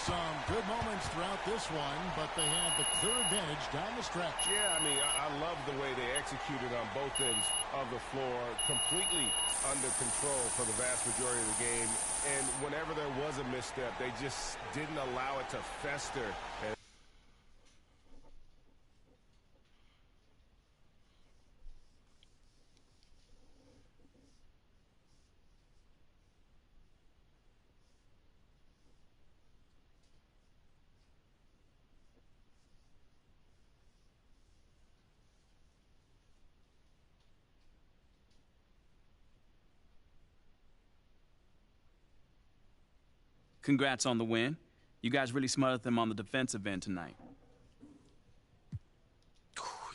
Some good moments throughout this one, but they had the clear advantage down the stretch. Yeah, I mean, I love the way they executed on both ends of the floor, completely under control for the vast majority of the game. And whenever there was a misstep, they just didn't allow it to fester. Congrats on the win. You guys really smothered them on the defensive end tonight.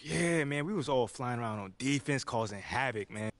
Yeah, man, we was all flying around on defense, causing havoc, man.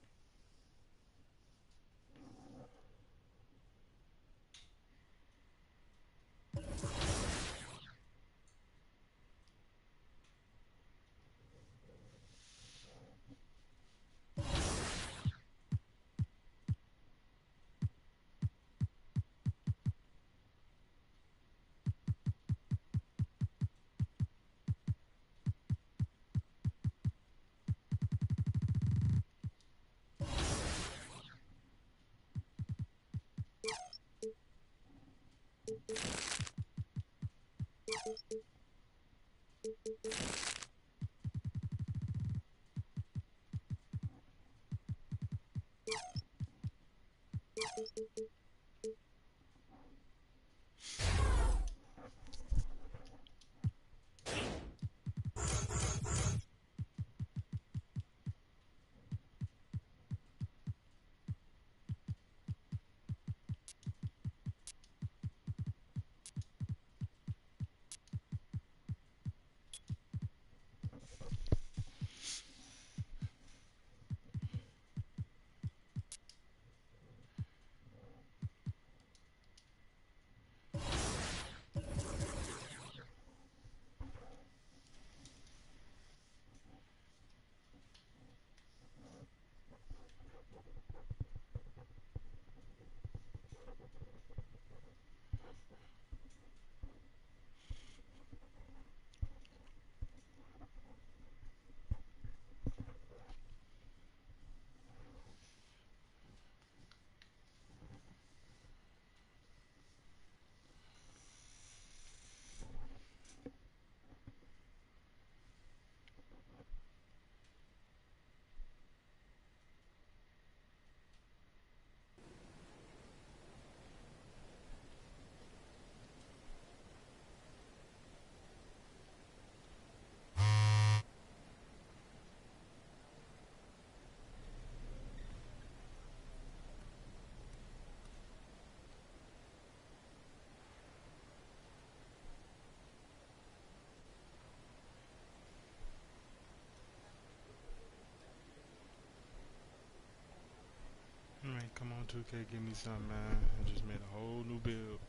2K, give me something, man. I just made a whole new build.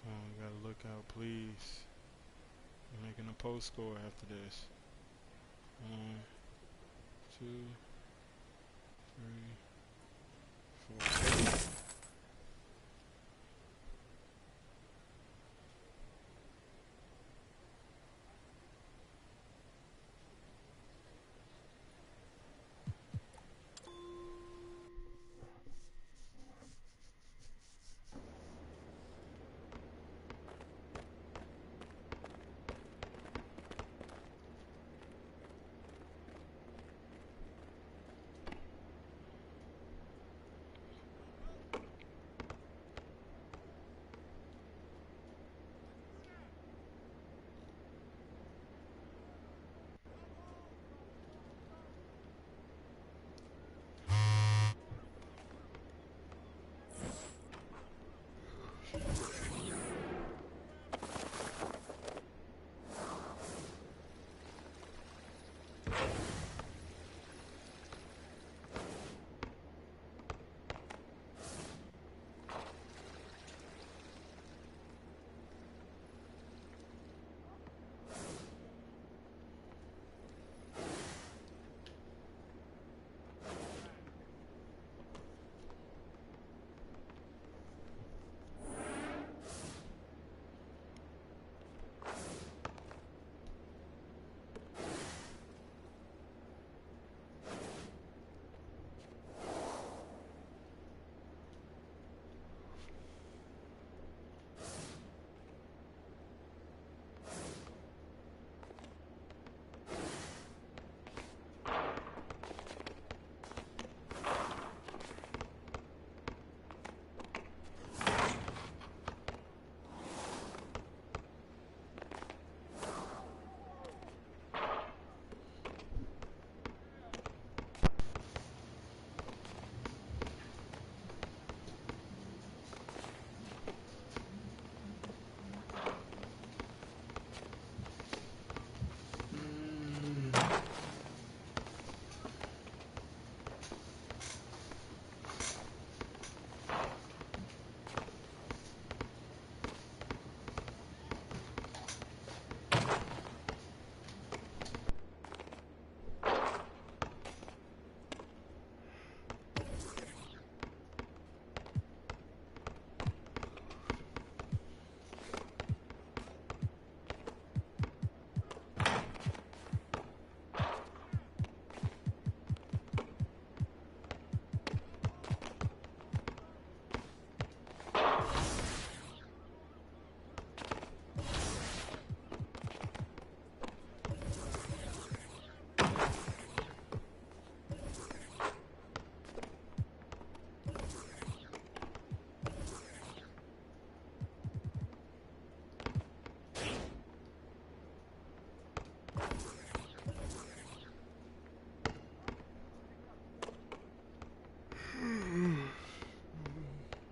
You gotta look out, please. I'm making a post score after this. 1, 2, 3, 4.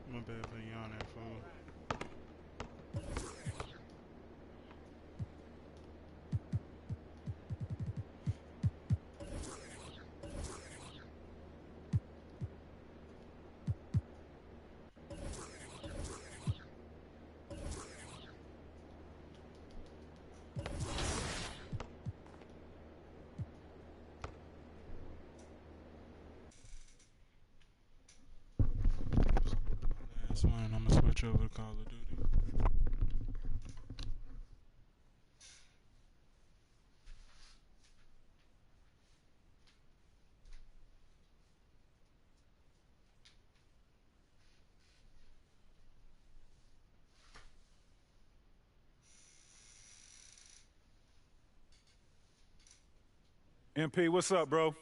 My bad for yawning, fool. Last one, I'm gonna switch over to Call of Duty. MP, what's up, bro?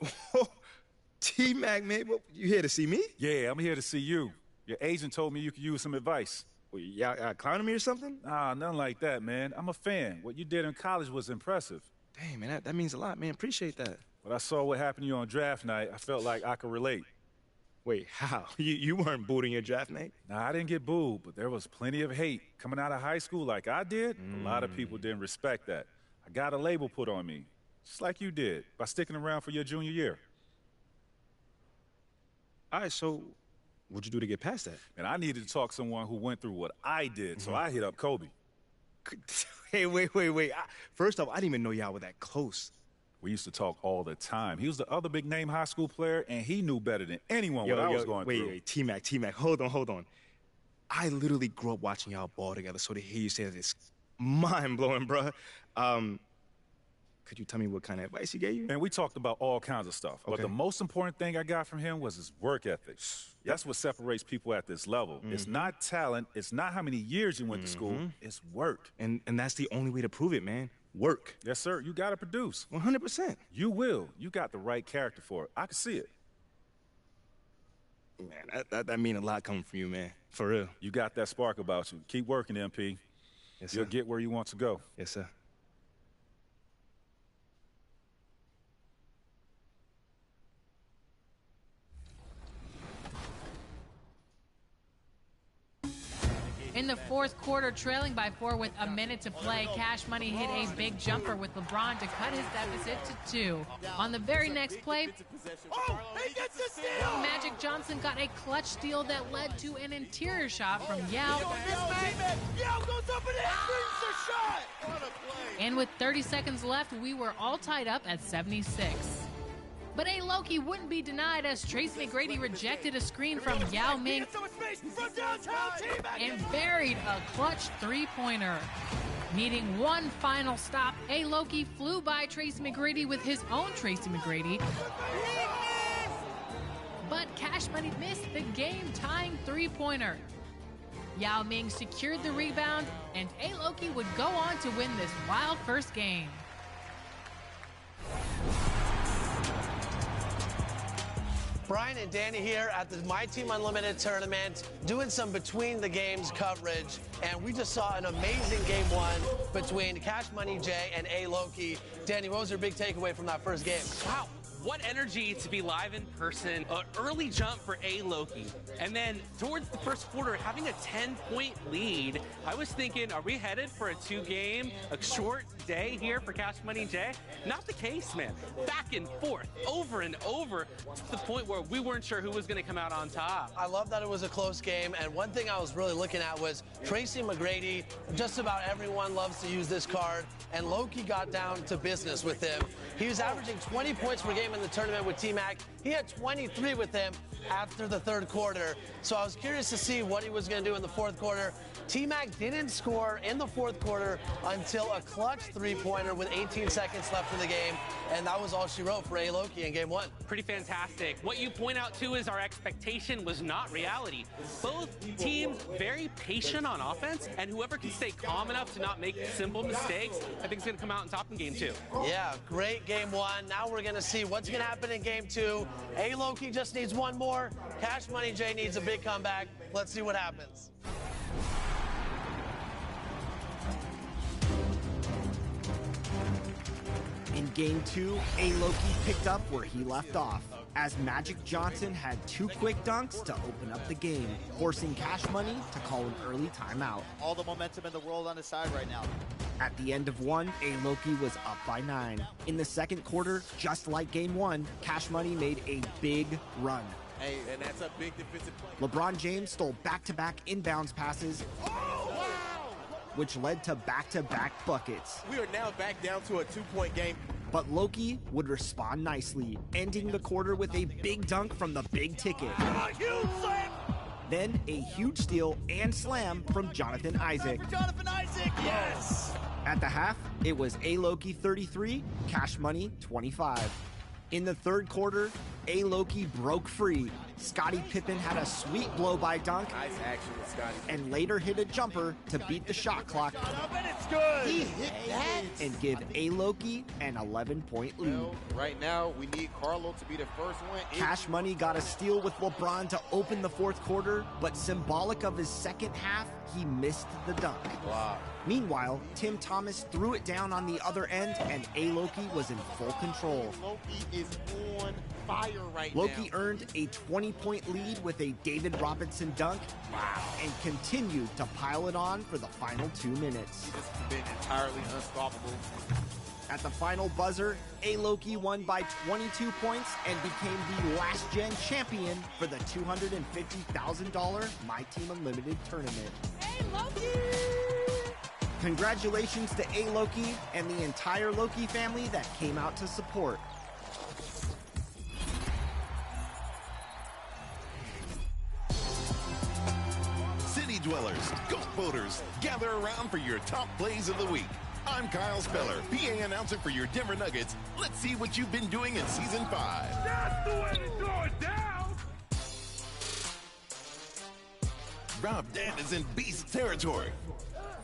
T-Mac, man, you here to see me? Yeah, I'm here to see you. Your agent told me you could use some advice. Well, y'all clowning me or something? Nah, nothing like that, man. I'm a fan. What you did in college was impressive. Dang, man, that means a lot, man. Appreciate that. When I saw what happened to you on draft night, I felt like I could relate. Wait, how? You weren't booed in your draft night? Nah, I didn't get booed, but there was plenty of hate. Coming out of high school like I did, a lot of people didn't respect that. I got a label put on me, just like you did, by sticking around for your junior year. All right, so What'd you do to get past that? And I needed to talk to someone who went through what I did, so I hit up Kobe. Hey, wait. First off, I didn't even know y'all were that close. We used to talk all the time. He was the other big name high school player, and he knew better than anyone what I was going through. Wait, T-Mac, hold on. I literally grew up watching y'all ball together, so to hear you say that is mind-blowing, bruh. Could you tell me what kind of advice he gave you? And we talked about all kinds of stuff, but the most important thing I got from him was his work ethic. That's what separates people at this level. It's not talent, it's not how many years you went to school, it's work. And that's the only way to prove it, man. Work. Yes, sir. You got to produce. 100%. You will. You got the right character for it. I can see it. Man, that mean a lot coming from you, man. For real. You got that spark about you. Keep working, MP. Yes, sir. You'll get where you want to go. Yes, sir. In the fourth quarter, trailing by 4 with a minute to play, Cash Money hit a big jumper with LeBron to cut his deficit to 2. On the very next play, he gets the steal! Magic Johnson got a clutch steal that led to an interior shot from Yao. Yao goes up and brings the shot! What a play! And with 30 seconds left, we were all tied up at 76. But A. Loki wouldn't be denied as Trace McGrady rejected a screen from Yao Ming and buried a clutch three-pointer. Needing one final stop, A. Loki flew by Tracy McGrady with his own Tracy McGrady. But Cash Money missed the game-tying three-pointer. Yao Ming secured the rebound, and A. Loki would go on to win this wild first game. Brian and Danny here at the My Team Unlimited tournament, doing some between the games coverage, and we just saw an amazing game one between Cash Money Jay and A. Loki. Danny, what was your big takeaway from that first game? Wow. What energy to be live in person. An early jump for A. Loki. And then towards the first quarter, having a 10-point lead, I was thinking, are we headed for a 2-game, a short day here for Cash Money Jay? Not the case, man. Back and forth, over and over, to the point where we weren't sure who was going to come out on top. I love that it was a close game, and one thing I was really looking at was Tracy McGrady. Just about everyone loves to use this card, and Loki got down to business with him. He was averaging 20 points per game in the tournament with T-Mac. He had 23 with him after the third quarter. So I was curious to see what he was going to do in the fourth quarter. T-Mac didn't score in the fourth quarter until a clutch three-pointer with 18 seconds left in the game, and that was all she wrote for A. Loki in game one. Pretty fantastic. What you point out, too, is our expectation was not reality. Both teams very patient on offense, and whoever can stay calm enough to not make simple mistakes, I think is going to come out on top in game two. Yeah, great game one. Now we're going to see what's going to happen in game two. A. Loki just needs one more. Cash Money Jay needs a big comeback. Let's see what happens. In game two, A. Loki picked up where he left off, as Magic Johnson had 2 quick dunks to open up the game, forcing Cash Money to call an early timeout. All the momentum in the world on his side right now. At the end of one, A. Loki was up by 9. In the second quarter, just like game one, Cash Money made a big run. Hey, and that's a big defensive play. LeBron James stole back-to-back inbounds passes, which led to back-to-back buckets. We are now back down to a 2-point game. But Loki would respond nicely, ending the quarter with a big dunk from the big ticket. Huge slam! Then a huge steal and slam from Jonathan Isaac. Jonathan Isaac, yes! At the half, it was A. Loki 33, Cash Money 25. In the third quarter, A. Loki broke free. Scottie Pippen had a sweet blow-by dunk. Nice action with Scottie. And later hit a jumper to beat the shot clock. And it's good. He hit that. And give A. Loki an 11-point lead. Well, right now, we need Carlo to be the first one. Cash Money got a steal with LeBron to open the fourth quarter, but symbolic of his second half, he missed the dunk. Wow. Meanwhile, Tim Thomas threw it down on the other end, and A. Loki was in full control. Loki is on fire right Loki now. earned a 20-point lead with a David Robinson dunk. Wow. And continued to pile it on for the final 2 minutes. He's been entirely unstoppable. At the final buzzer, A-Loki won by 22 points and became the last-gen champion for the $250,000 My Team Unlimited tournament. A-Loki! Congratulations to A-Loki and the entire Loki family that came out to support. City dwellers, goat boaters, gather around for your top plays of the week. I'm Kyle Speller, PA announcer for your Denver Nuggets. Let's see what you've been doing in Season 5. That's the way to throw it down! Rob Dant is in beast territory.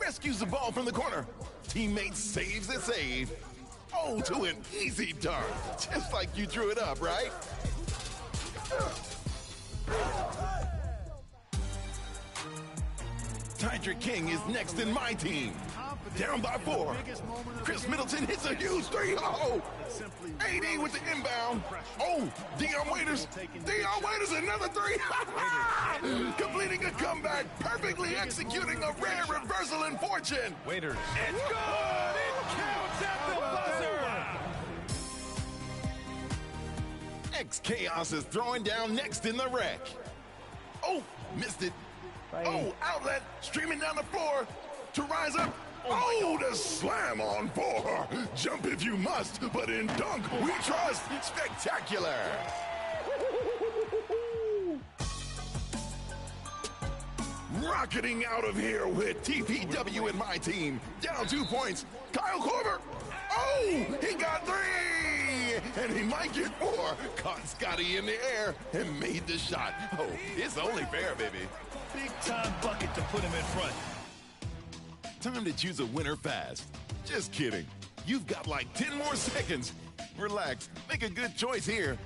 Rescues the ball from the corner. Teammate saves the save. Oh, to an easy dart. Just like you drew it up, right? Tydrick King is next in my team. Down by 4. Chris Middleton hits a huge 3. Oh! AD with the inbound. Oh, Dion Waiters. Dion Waiters, another 3. Completing a comeback, perfectly executing a rare reversal in fortune. Waiters. It's good! It counts at the buzzer! X-Chaos is throwing down next in the wreck. Oh, missed it. Oh, outlet, streaming down the floor to rise up. Oh, the slam on 4. Jump if you must, but in dunk we trust. Spectacular. Rocketing out of here with TPW in my team. Down 2 points. Kyle Korver. Oh, he got 3. And he might get 4. Caught Scotty in the air and made the shot. Oh, it's only fair, baby. Big time bucket to put him in front. Time to choose a winner fast. Just kidding. You've got like 10 more seconds. Relax. Make a good choice here.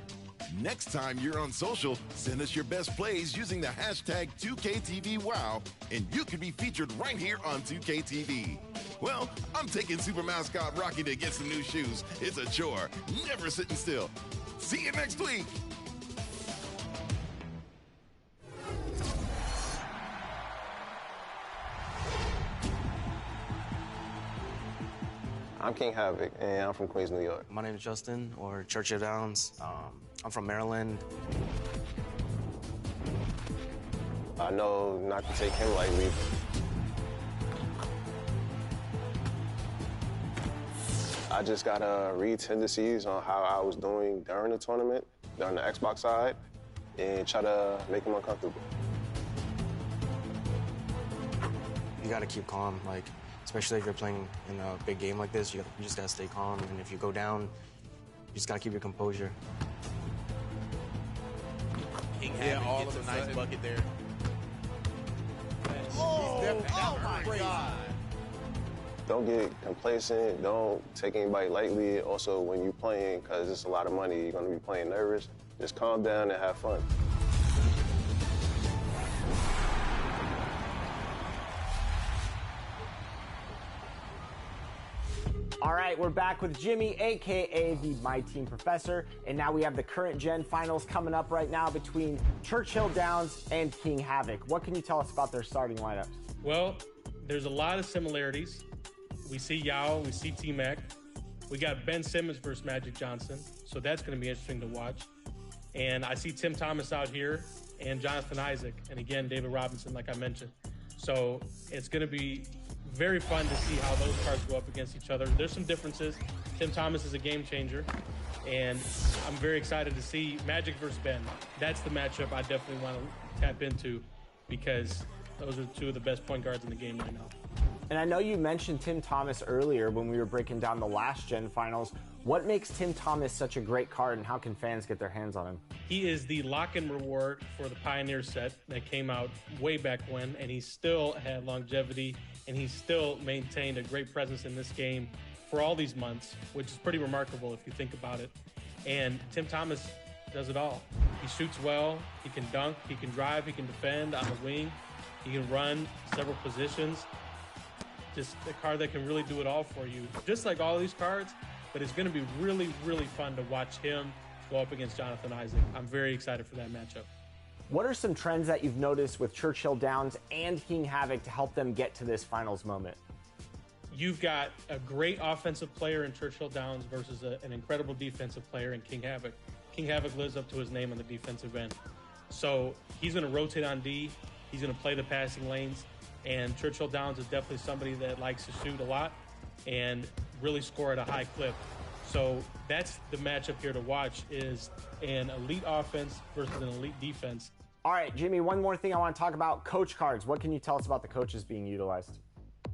Next time you're on social, send us your best plays using the hashtag 2KTVWow, and you can be featured right here on 2KTV. Well, I'm taking Super Mascot Rocky to get some new shoes. It's a chore. Never sitting still. See you next week. I'm King Havoc, and I'm from Queens, New York. My name is Justin, or Churchill Downs. I'm from Maryland. I know not to take him lightly. I just gotta read tendencies on how I was doing during the tournament, during the Xbox side, and try to make him uncomfortable. You gotta keep calm, especially if you're playing in a big game like this, you just gotta stay calm. And if you go down, you just gotta keep your composure. Yeah, all of a nice bucket there. Oh my God. Don't get complacent. Don't take anybody lightly. Also, when you're playing, because it's a lot of money, you're going to be playing nervous. Just calm down and have fun. All right, we're back with Jimmy, a.k.a. the My Team Professor, and now we have the current gen finals coming up right now between Churchill Downs and King Havoc. What can you tell us about their starting lineups? Well, there's a lot of similarities. We see Yao, we see T-Mac. We got Ben Simmons versus Magic Johnson, so that's going to be interesting to watch. And I see Tim Thomas out here and Jonathan Isaac, and again, David Robinson, like I mentioned. So it's going to be very fun to see how those cards go up against each other. There's some differences. Tim Thomas is a game changer, and I'm very excited to see Magic versus Ben. That's the matchup I definitely want to tap into because those are two of the best point guards in the game right now. And I know you mentioned Tim Thomas earlier when we were breaking down the last gen finals. What makes Tim Thomas such a great card, and how can fans get their hands on him? He is the lock-in reward for the Pioneer set that came out way back when, and he still had longevity, and he still maintained a great presence in this game for all these months, which is pretty remarkable if you think about it. And Tim Thomas does it all. He shoots well, he can dunk, he can drive, he can defend on the wing, he can run several positions. Just a card that can really do it all for you. Just like all these cards, but it's going to be really, really fun to watch him go up against Jonathan Isaac. I'm very excited for that matchup. What are some trends that you've noticed with Churchill Downs and King Havoc to help them get to this finals moment? you've got a great offensive player in Churchill Downs versus an incredible defensive player in King Havoc. King Havoc lives up to his name on the defensive end. So he's going to rotate on D. He's going to play the passing lanes. And Churchill Downs is definitely somebody that likes to shoot a lot and really score at a high clip. So that's the matchup here to watch, is an elite offense versus an elite defense. All right, Jimmy, one more thing I want to talk about, coach cards. What can you tell us about the coaches being utilized?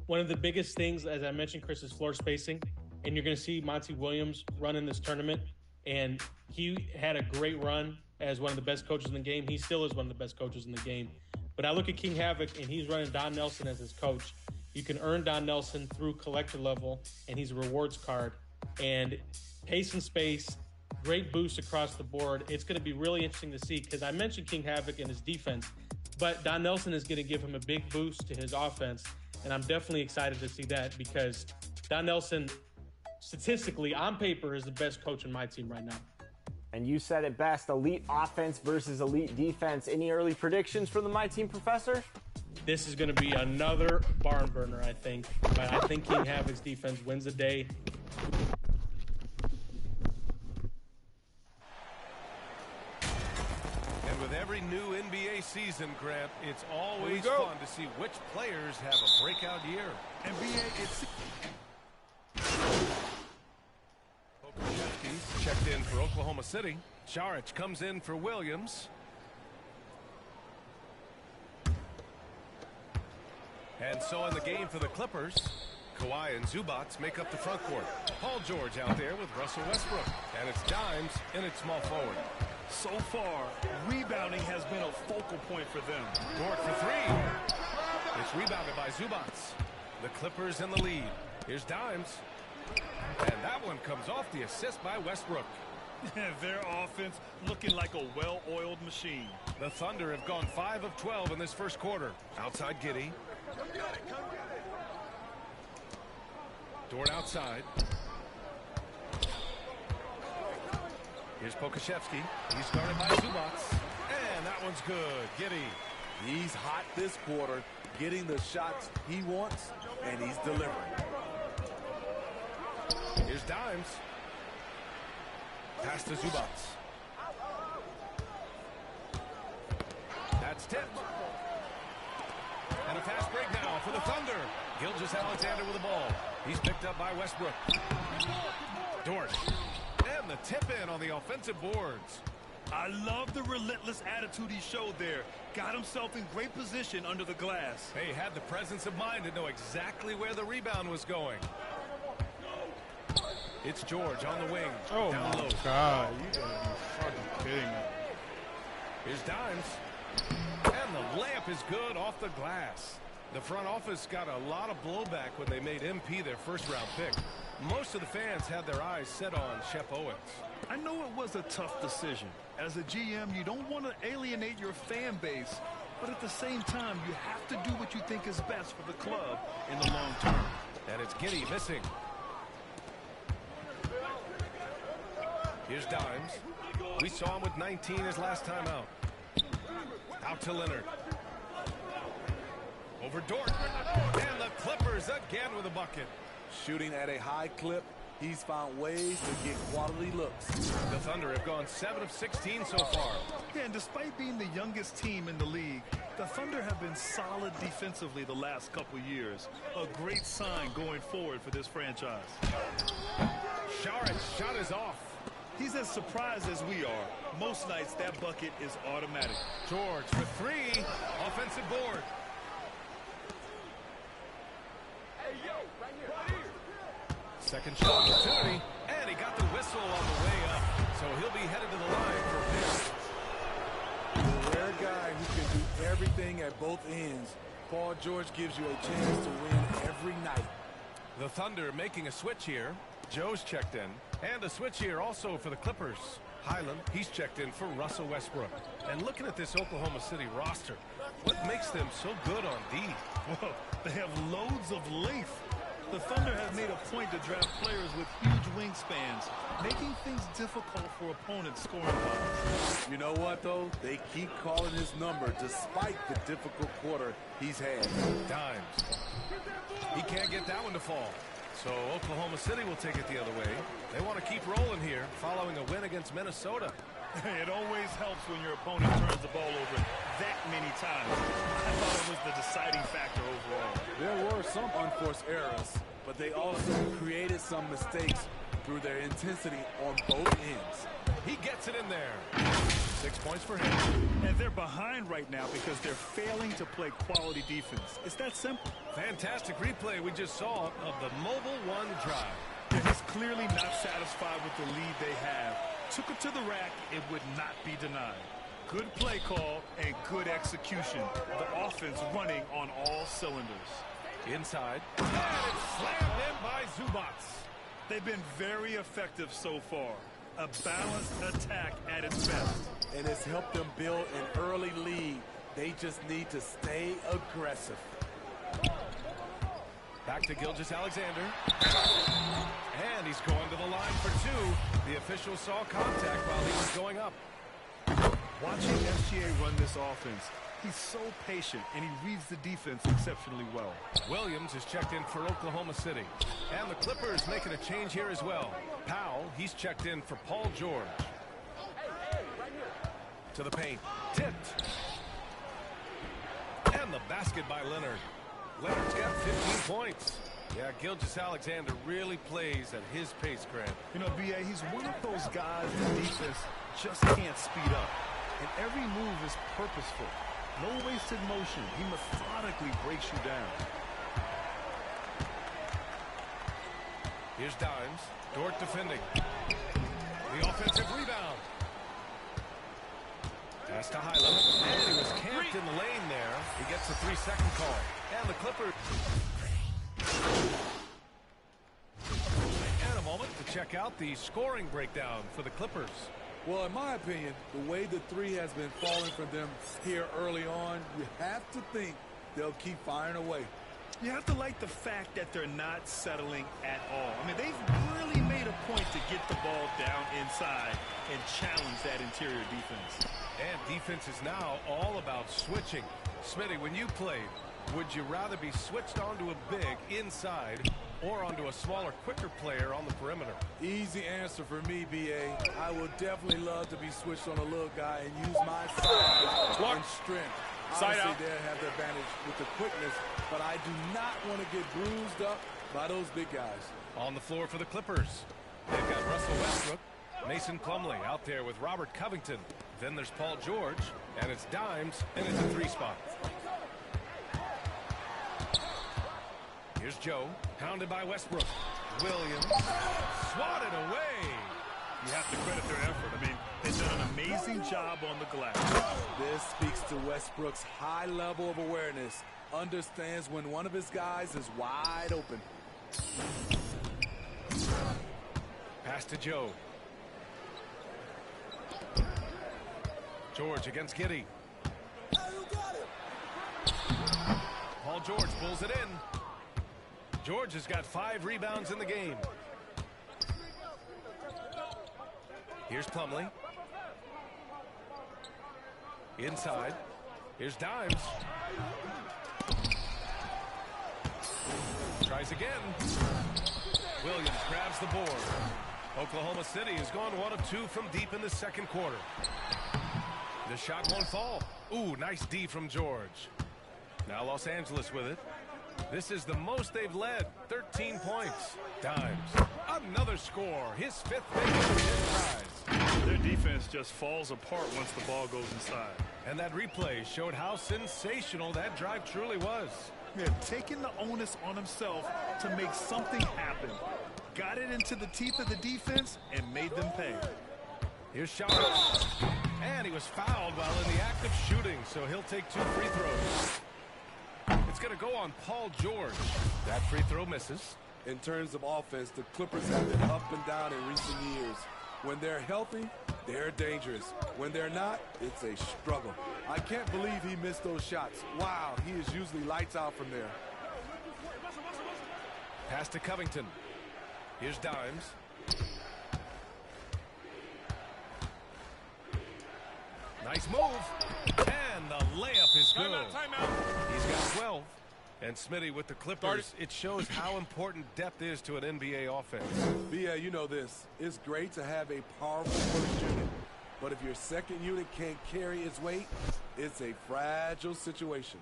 One of the biggest things, as I mentioned, Chris, is floor spacing. And you're going to see Monty Williams run in this tournament. And he had a great run as one of the best coaches in the game. He still is one of the best coaches in the game. But I look at King Havoc, and he's running Don Nelson as his coach. You can earn Don Nelson through collector level, and he's a rewards card. And pace and space, great boost across the board. It's going to be really interesting to see, because I mentioned King Havoc and his defense, but Don Nelson is going to give him a big boost to his offense. And I'm definitely excited to see that, because Don Nelson, statistically, on paper, is the best coach in my team right now. And you said it best, elite offense versus elite defense. Any early predictions for the My Team Professor? This is going to be another barn burner, I think. But I think King Havoc's defense wins the day. And with every new NBA season, Grant, it's always fun to see which players have a breakout year. NBA, it's... Pokuševski's checked in for Oklahoma City. Šarić comes in for Williams. And so in the game for the Clippers, Kawhi and Zubac make up the front court. Paul George out there with Russell Westbrook. And it's Dimes in at small forward. So far, rebounding has been a focal point for them. Dort for three. It's rebounded by Zubac. The Clippers in the lead. Here's Dimes. And that one comes off the assist by Westbrook. Their offense looking like a well-oiled machine. The Thunder have gone 5 of 12 in this first quarter. Outside Giddey. Dort outside. Here's Pokuševski. He's guarded by Zubac. And that one's good. Giddey. He's hot this quarter, getting the shots he wants, and he's delivering. Here's Dimes. Pass to Zubac. That's tipped. And a fast break now for the Thunder. Gilgeous-Alexander with the ball. He's picked up by Westbrook. Dort. And the tip in on the offensive boards. I love the relentless attitude he showed there. Got himself in great position under the glass. He had the presence of mind to know exactly where the rebound was going. It's George on the wing. Oh, down low. my God. You gotta be fucking kidding me. Here's Dimes. And the layup is good off the glass. The front office got a lot of blowback when they made MP their first-round pick. Most of the fans had their eyes set on Shep Owens. I know it was a tough decision. As a GM, you don't want to alienate your fan base, but at the same time, you have to do what you think is best for the club in the long term. And it's Giddey missing. Here's Dimes. We saw him with 19 his last time out. Out to Leonard. Over Dort. And the Clippers again with a bucket. Shooting at a high clip, he's found ways to get quality looks. The Thunder have gone 7 of 16 so far. Yeah, and despite being the youngest team in the league, the Thunder have been solid defensively the last couple years. A great sign going forward for this franchise. Šarić shot is off. He's as surprised as we are. Most nights that bucket is automatic. George for three. Offensive board. Second shot opportunity, and he got the whistle on the way up, so he'll be headed to the line for a miss. The rare guy who can do everything at both ends. Paul George gives you a chance to win every night. The Thunder making a switch here. Joe's checked in, and a switch here also for the Clippers. Highland, he's checked in for Russell Westbrook. And looking at this Oklahoma City roster, what makes them so good on D? Whoa, they have loads of length. The Thunder have made a point to draft players with huge wingspans, making things difficult for opponents scoring-wise. You know what, though? They keep calling his number despite the difficult quarter he's had. Dimes. He can't get that one to fall. So Oklahoma City will take it the other way. They want to keep rolling here following a win against Minnesota. It always helps when your opponent turns the ball over that many times. I thought it was the deciding factor overall. There were some unforced errors, but they also created some mistakes through their intensity on both ends. He gets it in there. 6 points for him. And they're behind right now because they're failing to play quality defense. It's that simple. Fantastic replay we just saw of the Mobile One drive. Yeah, he's clearly not satisfied with the lead they have. Took it to the rack, it would not be denied. Good play call and good execution. The offense running on all cylinders. Inside. And it's slammed in by Zubac. They've been very effective so far. A balanced attack at its best. And it's helped them build an early lead. They just need to stay aggressive. Back to Gilgeous-Alexander. And he's going to the line for two. The official saw contact while he was going up. Watching SGA run this offense, he's so patient and he reads the defense exceptionally well. Williams is checked in for Oklahoma City. And the Clippers making a change here as well. Powell, he's checked in for Paul George. To the paint. Tipped. And the basket by Leonard. Leonard's got 15 points. Yeah, Gilgeous-Alexander really plays at his pace, Grant. You know, B.A., he's one of those guys the defense just can't speed up. And every move is purposeful. No wasted motion. He methodically breaks you down. Here's Dimes. Dort defending. The offensive rebound. Pass to Highland. And he was camped in the lane there. He gets a 3-second call. And the Clippers. And a moment to check out the scoring breakdown for the Clippers. Well, in my opinion, the way the three has been falling for them here early on, you have to think they'll keep firing away. You have to like the fact that they're not settling at all. I mean, they've really made a point to get the ball down inside and challenge that interior defense. And defense is now all about switching. Smitty, when you played, would you rather be switched onto a big inside or onto a smaller, quicker player on the perimeter? Easy answer for me, B.A. I would definitely love to be switched on a little guy and use my size and strength. Obviously, they'll have the advantage with the quickness, but I do not want to get bruised up by those big guys. On the floor for the Clippers, they've got Russell Westbrook, Mason Plumlee out there with Robert Covington. Then there's Paul George, and it's Dimes, and it's a 3 spot. Here's Joe, hounded by Westbrook. Williams, swatted away. You have to credit their effort. I mean, they've done an amazing job on the glass. This speaks to Westbrook's high level of awareness. Understands when one of his guys is wide open. Pass to Joe. George against Giddey. Paul George pulls it in. George has got 5 rebounds in the game. Here's Plumlee. Inside. Here's Dimes. Tries again. Williams grabs the board. Oklahoma City has gone 1 of 2 from deep in the second quarter. The shot won't fall. Ooh, nice D from George. Now Los Angeles with it. This is the most they've led, 13 points. Dimes, another score, his 5th victory. Their defense just falls apart once the ball goes inside. And that replay showed how sensational that drive truly was. Yeah, taking the onus on himself to make something happen. Got it into the teeth of the defense and made them pay. Here's Chavez. And he was fouled while in the act of shooting, so he'll take 2 free throws. It's going to go on Paul George. That free throw misses. In terms of offense, the Clippers have been up and down in recent years. When they're healthy, they're dangerous. When they're not, it's a struggle. I can't believe he missed those shots. Wow, he is usually lights out from there. Pass to Covington. Here's Dimes. Nice move. And the layup is good. Timeout. He's got 12. And Smitty with the Clippers, it shows how important depth is to an NBA offense. Yeah, you know this. It's great to have a powerful first unit. But if your second unit can't carry its weight, it's a fragile situation.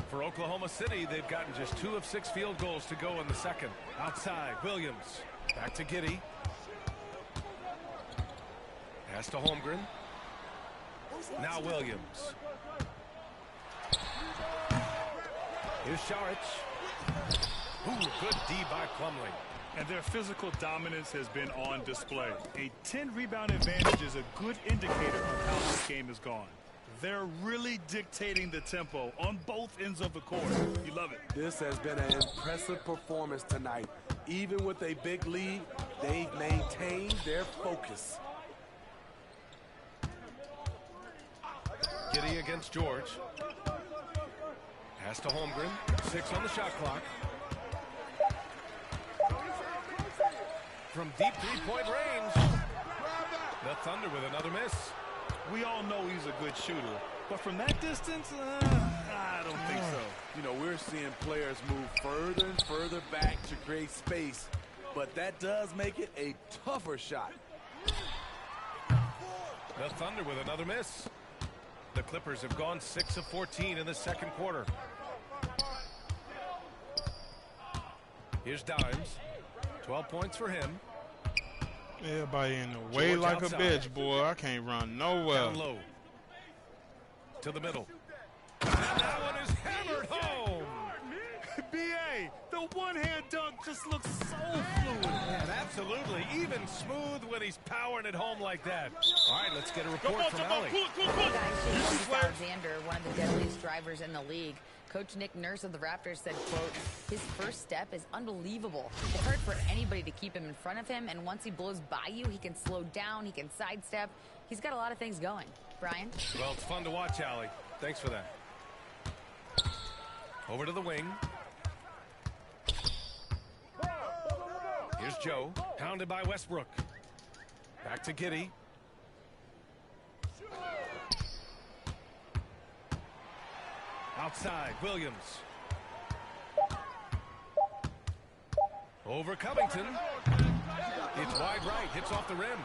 For Oklahoma City, they've gotten just 2 of 6 field goals to go in the second. Outside, Williams. Back to Giddey. Pass to Holmgren. Now Williams. Here's Saric. Ooh, good D by Plumlee. And their physical dominance has been on display. A 10-rebound advantage is a good indicator of how this game has gone. They're really dictating the tempo on both ends of the court. You love it. This has been an impressive performance tonight. Even with a big lead, they've maintained their focus. Giddey against George. Pass to Holmgren. 6 on the shot clock. From deep three-point range. The Thunder with another miss. We all know he's a good shooter, but from that distance, I don't think so. You know, we're seeing players move further and further back to create space, but that does make it a tougher shot. The Thunder with another miss. The Clippers have gone 6 of 14 in the second quarter. Here's Dimes. 12 points for him. Everybody in the way George like outside. a bitch, boy. I can't run nowhere. Down low. To the middle. And that one is hammered home. B.A., the one-hand dunk just looks so fluid. And absolutely even smooth when he's powering it home like that. All right, let's get a report from Allie. Alexander, one of the deadliest drivers in the league. Coach Nick Nurse of the Raptors said, quote, his first step is unbelievable. It's hard for anybody to keep him in front of him, and once he blows by you, he can slow down, he can sidestep. He's got a lot of things going. Brian? Well, it's fun to watch, Allie. Thanks for that. Over to the wing. Here's Joe, pounded by Westbrook. Back to Giddey. Outside, Williams. Over Covington. It's wide right, hits off the rim.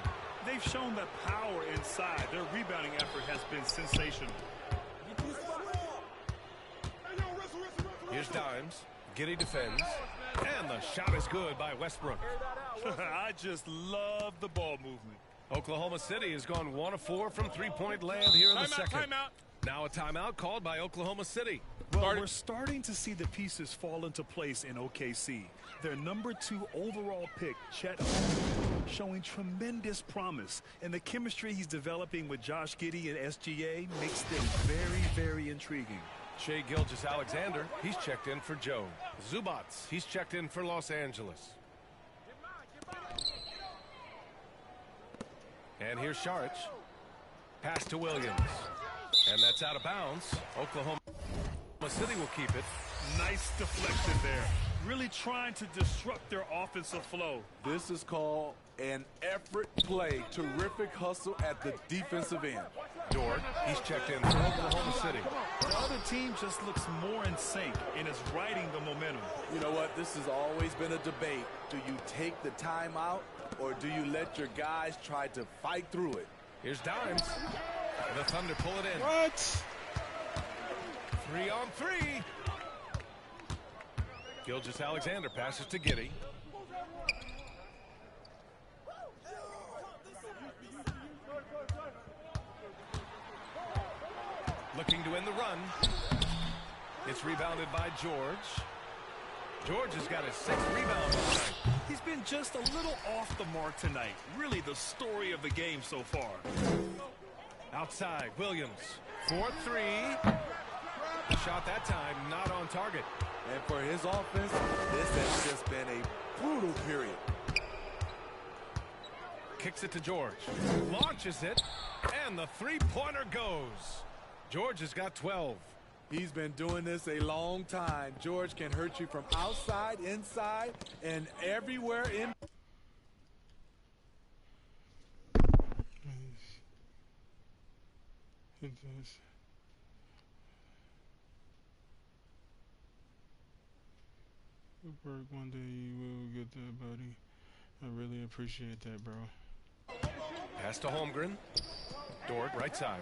They've shown that power inside. Their rebounding effort has been sensational. Here's Dimes. Giddey defends. And the shot is good by Westbrook. I just love the ball movement. Oklahoma City has gone 1 of 4 from three-point land here in the second. Timeout. Now a timeout called by Oklahoma City. Well, we're starting to see the pieces fall into place in OKC. Their number 2 overall pick, Chet Holmgren, showing tremendous promise. And the chemistry he's developing with Josh Giddey and SGA makes them very, very intriguing. Shai Gilgeous-Alexander, he's checked in for Joe. Zubats, he's checked in for Los Angeles. And here's Saric. Pass to Williams. And that's out of bounds. Oklahoma City will keep it. Nice deflection there. Really trying to disrupt their offensive flow. This is called an effort play. Terrific hustle at the defensive end. Dort, he's checked in for Oklahoma City. The other team just looks more in sync and is riding the momentum. You know what? This has always been a debate. Do you take the timeout or do you let your guys try to fight through it? Here's Dimes. The Thunder pull it in. What? 3 on 3. Gilgeous-Alexander passes to Giddey. Looking to end the run. It's rebounded by George. George has got his 6th rebound tonight. He's been just a little off the mark tonight. Really the story of the game so far. Outside, Williams. 4-3. Shot that time, not on target. And for his offense, this has just been a brutal period. Kicks it to George. Launches it. And the three-pointer goes. George has got 12. He's been doing this a long time. George can hurt you from outside, inside, and everywhere in. Work one day you will get that, buddy. I really appreciate that, bro. Pass to Holmgren. Dort, right side.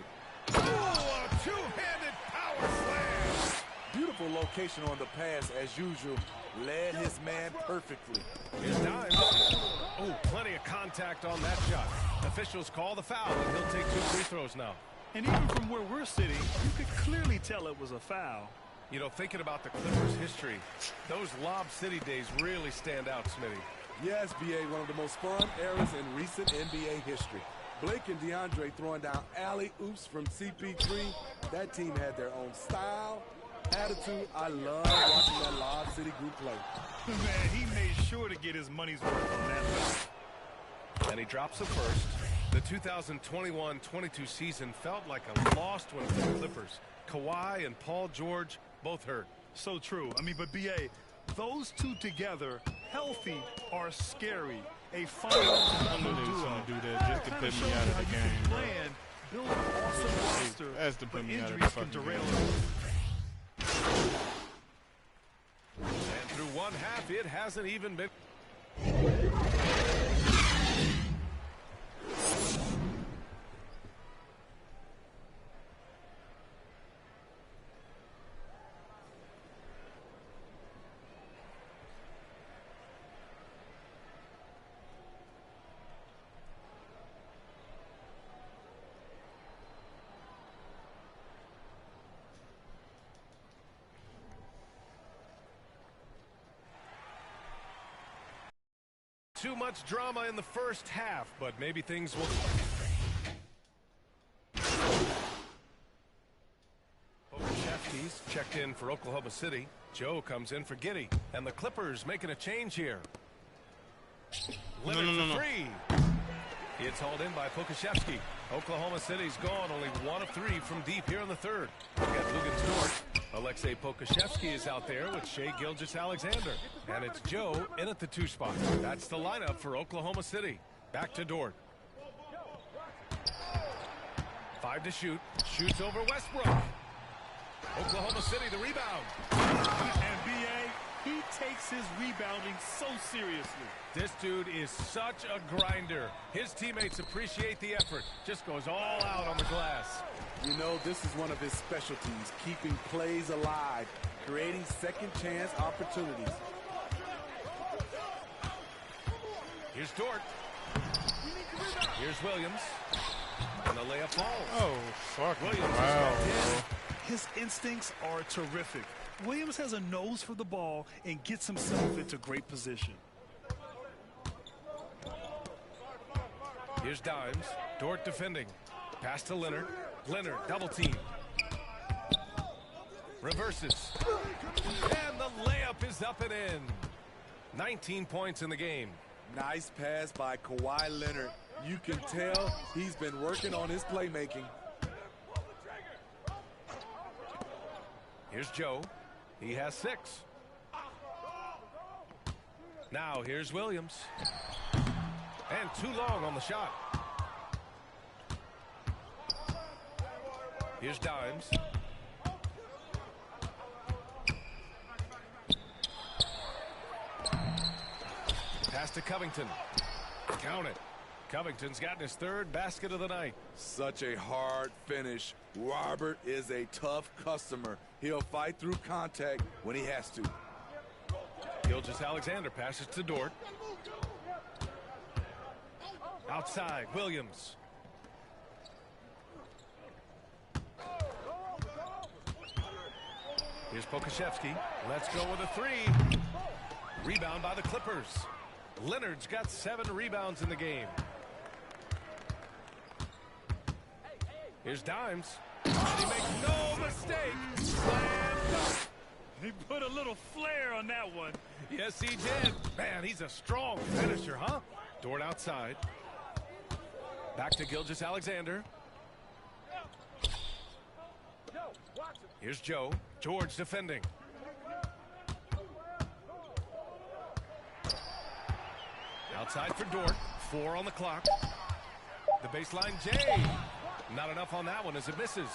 Oh, a two-handed power slam. Beautiful location on the pass, as usual. Led his man perfectly. Here's Dimes. Oh, plenty of contact on that shot. Officials call the foul, and he'll take 2 free throws now. And even from where we're sitting, you could clearly tell it was a foul. You know, thinking about the Clippers' history, those Lob City days really stand out, Smitty. Yes, B.A., one of the most fun eras in recent NBA history. Blake and DeAndre throwing down alley-oops from CP3. That team had their own style, attitude. I love watching that Lob City group play. Man, he made sure to get his money's worth on that foul. And he drops the first. The 2021-22 season felt like a lost one for the Clippers. Kawhi and Paul George both hurt. So true. I mean, but B.A., those two together, healthy, are scary. A final duo. Do that just to put me out of the game, bro. Build an awesome roster, That's to put me out of the injuries can fucking derail game. And through one half, it hasn't even been. Too much drama in the first half, but maybe things will. Pokuševski's checked in for Oklahoma City. Joe comes in for Giddey, and the Clippers making a change here. Leonard for three. It's hauled in by Pokuševski. Oklahoma City's gone only 1 of 3 from deep here in the third. We got Lugan's Dort. Alexei Pokuševski is out there with Shai Gilgeous-Alexander. And it's Joe in at the 2 spot. That's the lineup for Oklahoma City. Back to Dort. 5 to shoot. Shoots over Westbrook. Oklahoma City the rebound. And B.A., he takes his rebounding so seriously. This dude is such a grinder. His teammates appreciate the effort. Just goes all out on the glass. You know, this is one of his specialties, keeping plays alive, creating second chance opportunities. Here's Dort. Here's Williams. And the layup falls. Oh, fuck. Williams Wow. His instincts are terrific. Williams has a nose for the ball and gets himself into great position. Here's Dimes. Dort defending. Pass to Leonard. Leonard double team. Reverses. And the layup is up and in. 19 points in the game. Nice pass by Kawhi Leonard. You can tell he's been working on his playmaking. Here's Joe. He has 6. Now here's Williams. And too long on the shot. Here's Dimes. Pass to Covington. Count it. Covington's gotten his 3rd basket of the night. Such a hard finish. Robert is a tough customer. He'll fight through contact when he has to. Gilgeous-Alexander passes to Dort. Outside, Williams. Here's Pokuševski. Let's go with a 3. Rebound by the Clippers. Leonard's got 7 rebounds in the game. Here's Dimes. And he makes no mistake. Slam dunk. He put a little flair on that one. Yes, he did. Man, he's a strong finisher, huh? Dort outside. Back to Gilgeous-Alexander. Here's Joe. George defending. Outside for Dort. 4 on the clock. The baseline, Jay. Not enough on that one as it misses.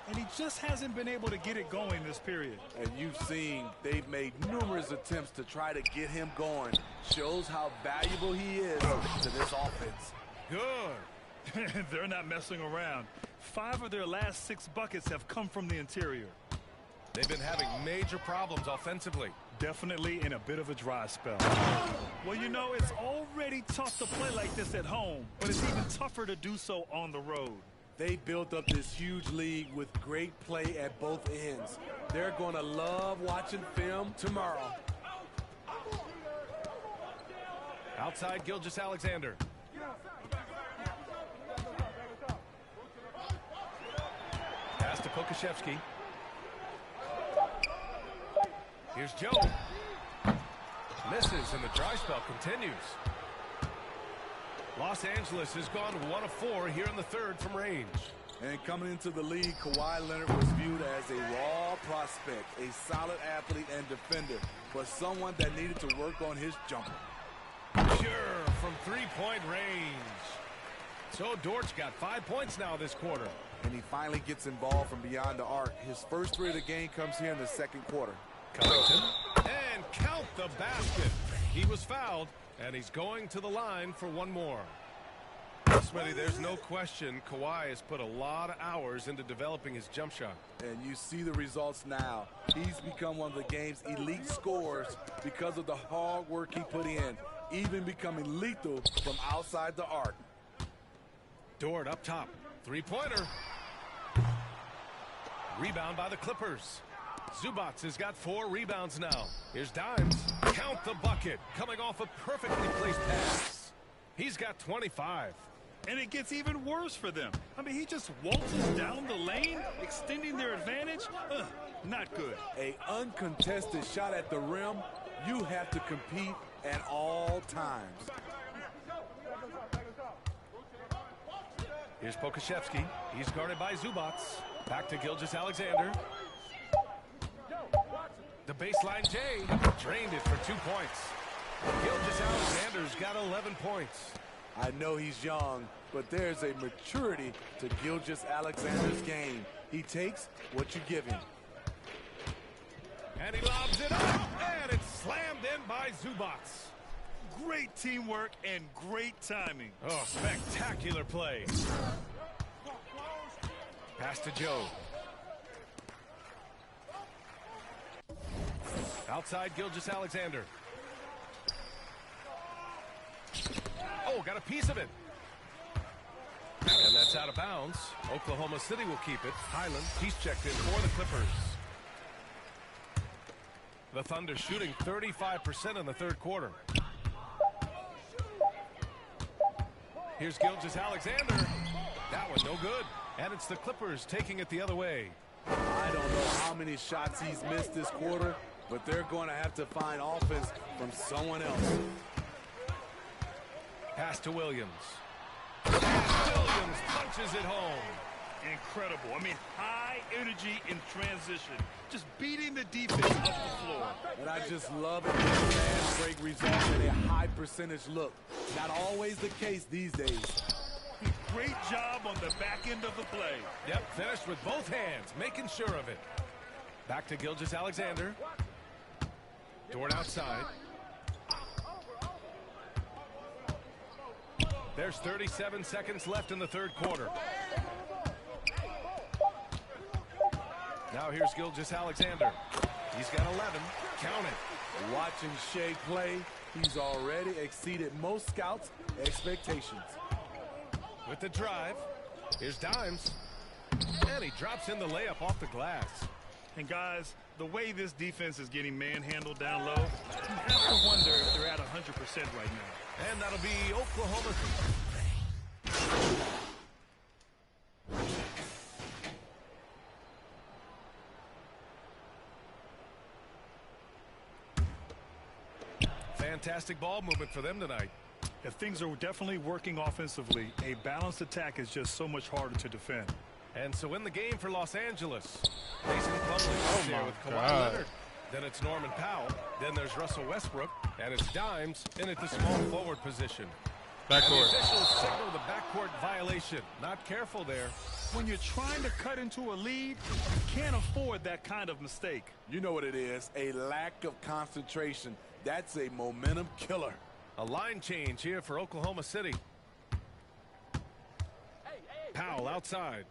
And he just hasn't been able to get it going this period. And you've seen they've made numerous attempts to try to get him going. Shows how valuable he is to this offense. Good. They're not messing around. 5 of their last 6 buckets have come from the interior. They've been having major problems offensively. Definitely in a bit of a dry spell. Well, you know, it's already tough to play like this at home, but it's even tougher to do so on the road. They built up this huge lead with great play at both ends. They're going to love watching film tomorrow. Outside, Gilgeous-Alexander. Pass to Pokusevski. Here's Joe. Misses, and the dry spell continues. Los Angeles has gone 1 of 4 here in the third from range. And coming into the league, Kawhi Leonard was viewed as a raw prospect, a solid athlete and defender, but someone that needed to work on his jumper. Sure, from 3-point range. So Dort's got 5 points now this quarter. And he finally gets involved from beyond the arc. His first 3 of the game comes here in the second quarter. Covington, and count the basket. He was fouled, and he's going to the line for 1 more. Smitty, there's no question Kawhi has put a lot of hours into developing his jump shot. And you see the results now. He's become one of the game's elite scorers because of the hard work he put in, even becoming lethal from outside the arc. Dort up top. 3-pointer. Rebound by the Clippers. Zubac has got 4 rebounds now. Here's Dimes. Count the bucket. Coming off a perfectly placed pass. He's got 25. And it gets even worse for them. I mean, he just waltzes down the lane, extending their advantage. Not good. An uncontested shot at the rim. You have to compete at all times. Here's Pokusevski. He's guarded by Zubac. Back to Gilgeous-Alexander. The baseline, Jay. Drained it for 2 points. Gilgeous-Alexander's got 11 points. I know he's young, but there's a maturity to Gilgeous-Alexander's game. He takes what you give him. And he lobs it up, and it's slammed in by Zubac. Great teamwork and great timing. Oh, spectacular play. Pass to Joe. Outside, Gilgeous-Alexander. Oh, got a piece of it. And that's out of bounds. Oklahoma City will keep it. Highland, he's checked in for the Clippers. The Thunder shooting 35% in the third quarter. Here's Gilgeous-Alexander. That one no good. And it's the Clippers taking it the other way. I don't know how many shots he's missed this quarter, but they're going to have to find offense from someone else. Pass to Williams. Williams punches it home. Incredible. I mean, high energy in transition. Just beating the defense up the floor. And I just love it when fast break results in a high percentage look. Not always the case these days. Great job on the back end of the play. Yep, finished with both hands, making sure of it. Back to Gilgeous-Alexander. Dort outside. There's 37 seconds left in the third quarter. Now here's Gilgeous-Alexander. He's got 11. Count it. Watching Shea play, he's already exceeded most scouts' expectations. With the drive, here's Dimes. And he drops in the layup off the glass. And guys, the way this defense is getting manhandled down low, you have to wonder if they're at 100% right now. And that'll be Oklahoma. Fantastic ball movement for them tonight. If things are definitely working offensively, a balanced attack is just so much harder to defend. And so in the game for Los Angeles, Mason Plumlee there with Kawhi Leonard. Then it's Norman Powell. Then there's Russell Westbrook. And it's Dimes in at the small forward position. And the officials signal the backcourt violation. Not careful there. When you're trying to cut into a lead, you can't afford that kind of mistake. You know what it is, a lack of concentration. That's a momentum killer. A line change here for Oklahoma City. Powell outside.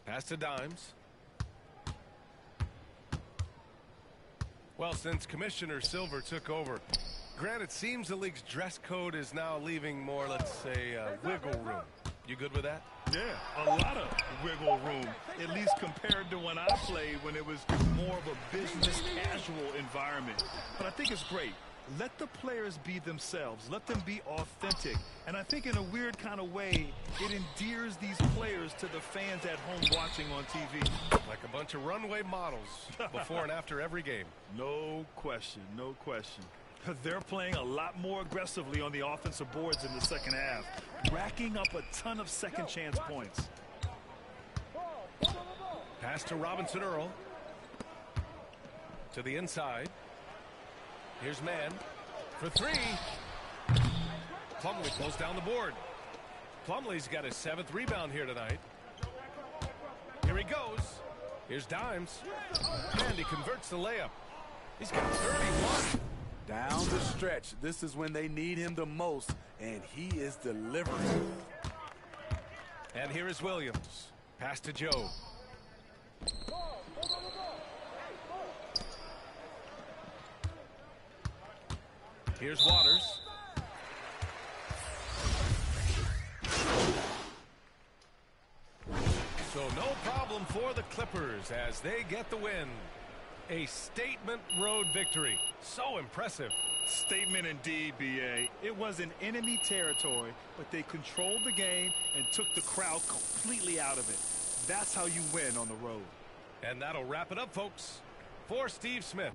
Pass to Dimes. Well, since Commissioner Silver took over, Grant, it seems the league's dress code is now leaving more, let's say, wiggle room. You good with that? Yeah, a lot of wiggle room, at least compared to when I played, when it was more of a business casual environment. But I think it's great. Let the players be themselves. Let them be authentic. And I think in a weird kind of way, it endears these players to the fans at home watching on TV. Like a bunch of runway models before and after every game. No question, no question. They're playing a lot more aggressively on the offensive boards in the second half, racking up a ton of second chance points. Pass to Robinson Earl. To the inside. Here's Mann for three. Plumlee pulls down the board. Plumlee's got his 7th rebound here tonight. Here he goes. Here's Dimes. And he converts the layup. He's got 31. Down the stretch. This is when they need him the most, and he is delivering. And here is Williams. Pass to Joe. Here's Waters. So no problem for the Clippers as they get the win. A statement road victory. So impressive. Statement indeed, B.A. It was in enemy territory, but they controlled the game and took the crowd completely out of it. That's how you win on the road. And that'll wrap it up, folks. For Steve Smith.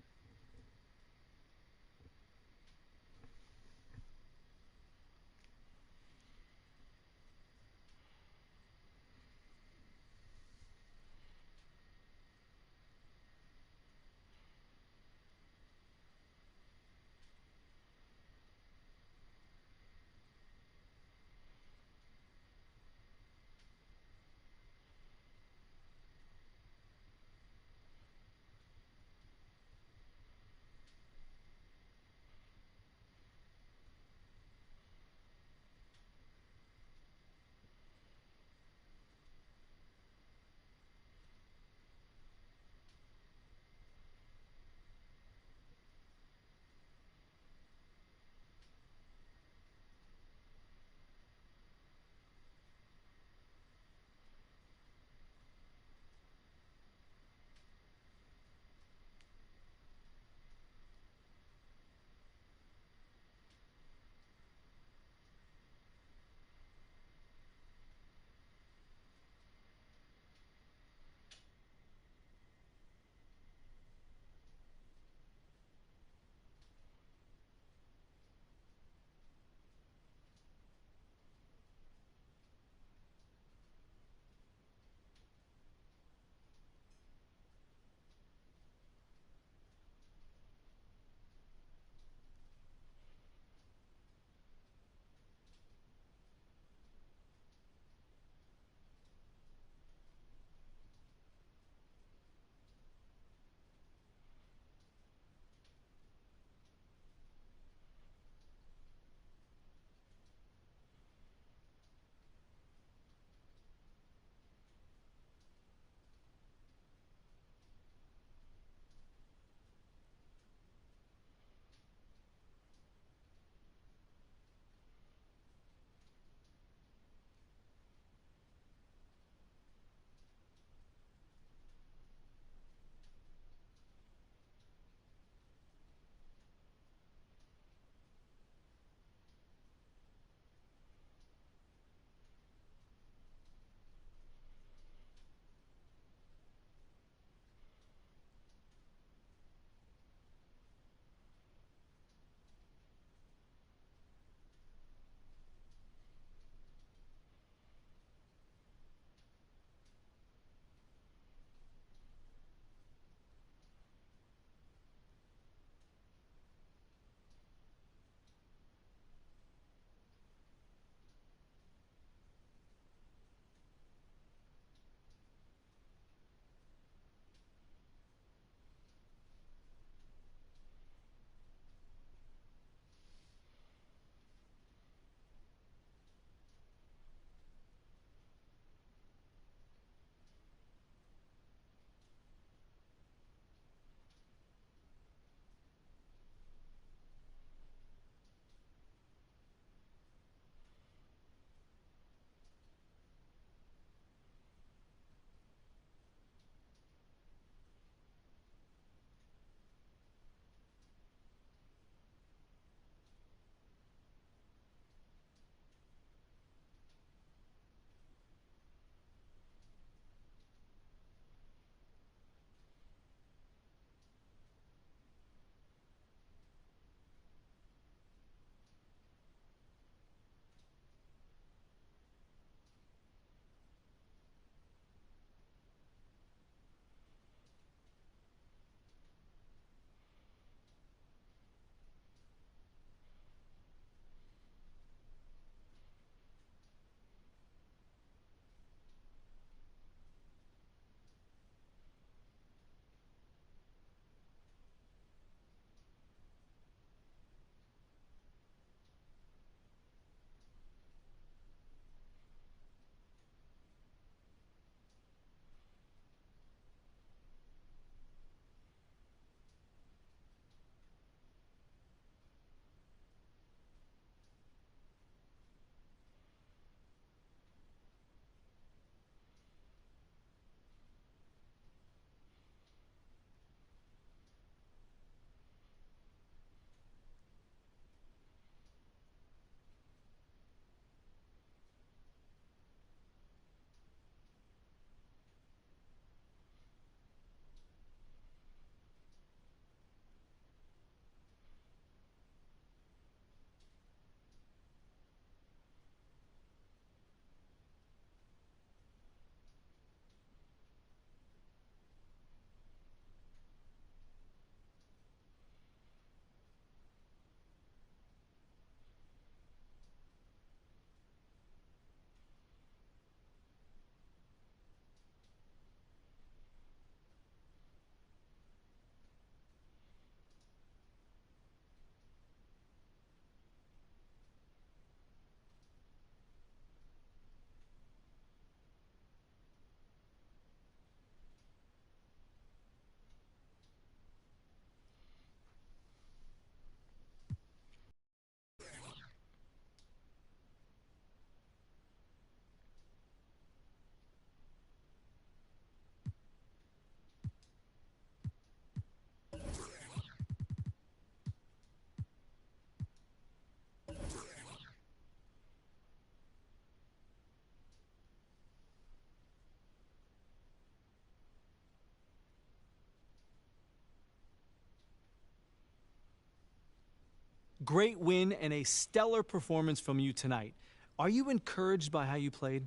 Great win and a stellar performance from you tonight. Are you encouraged by how you played?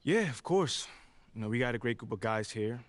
Yeah, of course. You know, we got a great group of guys here.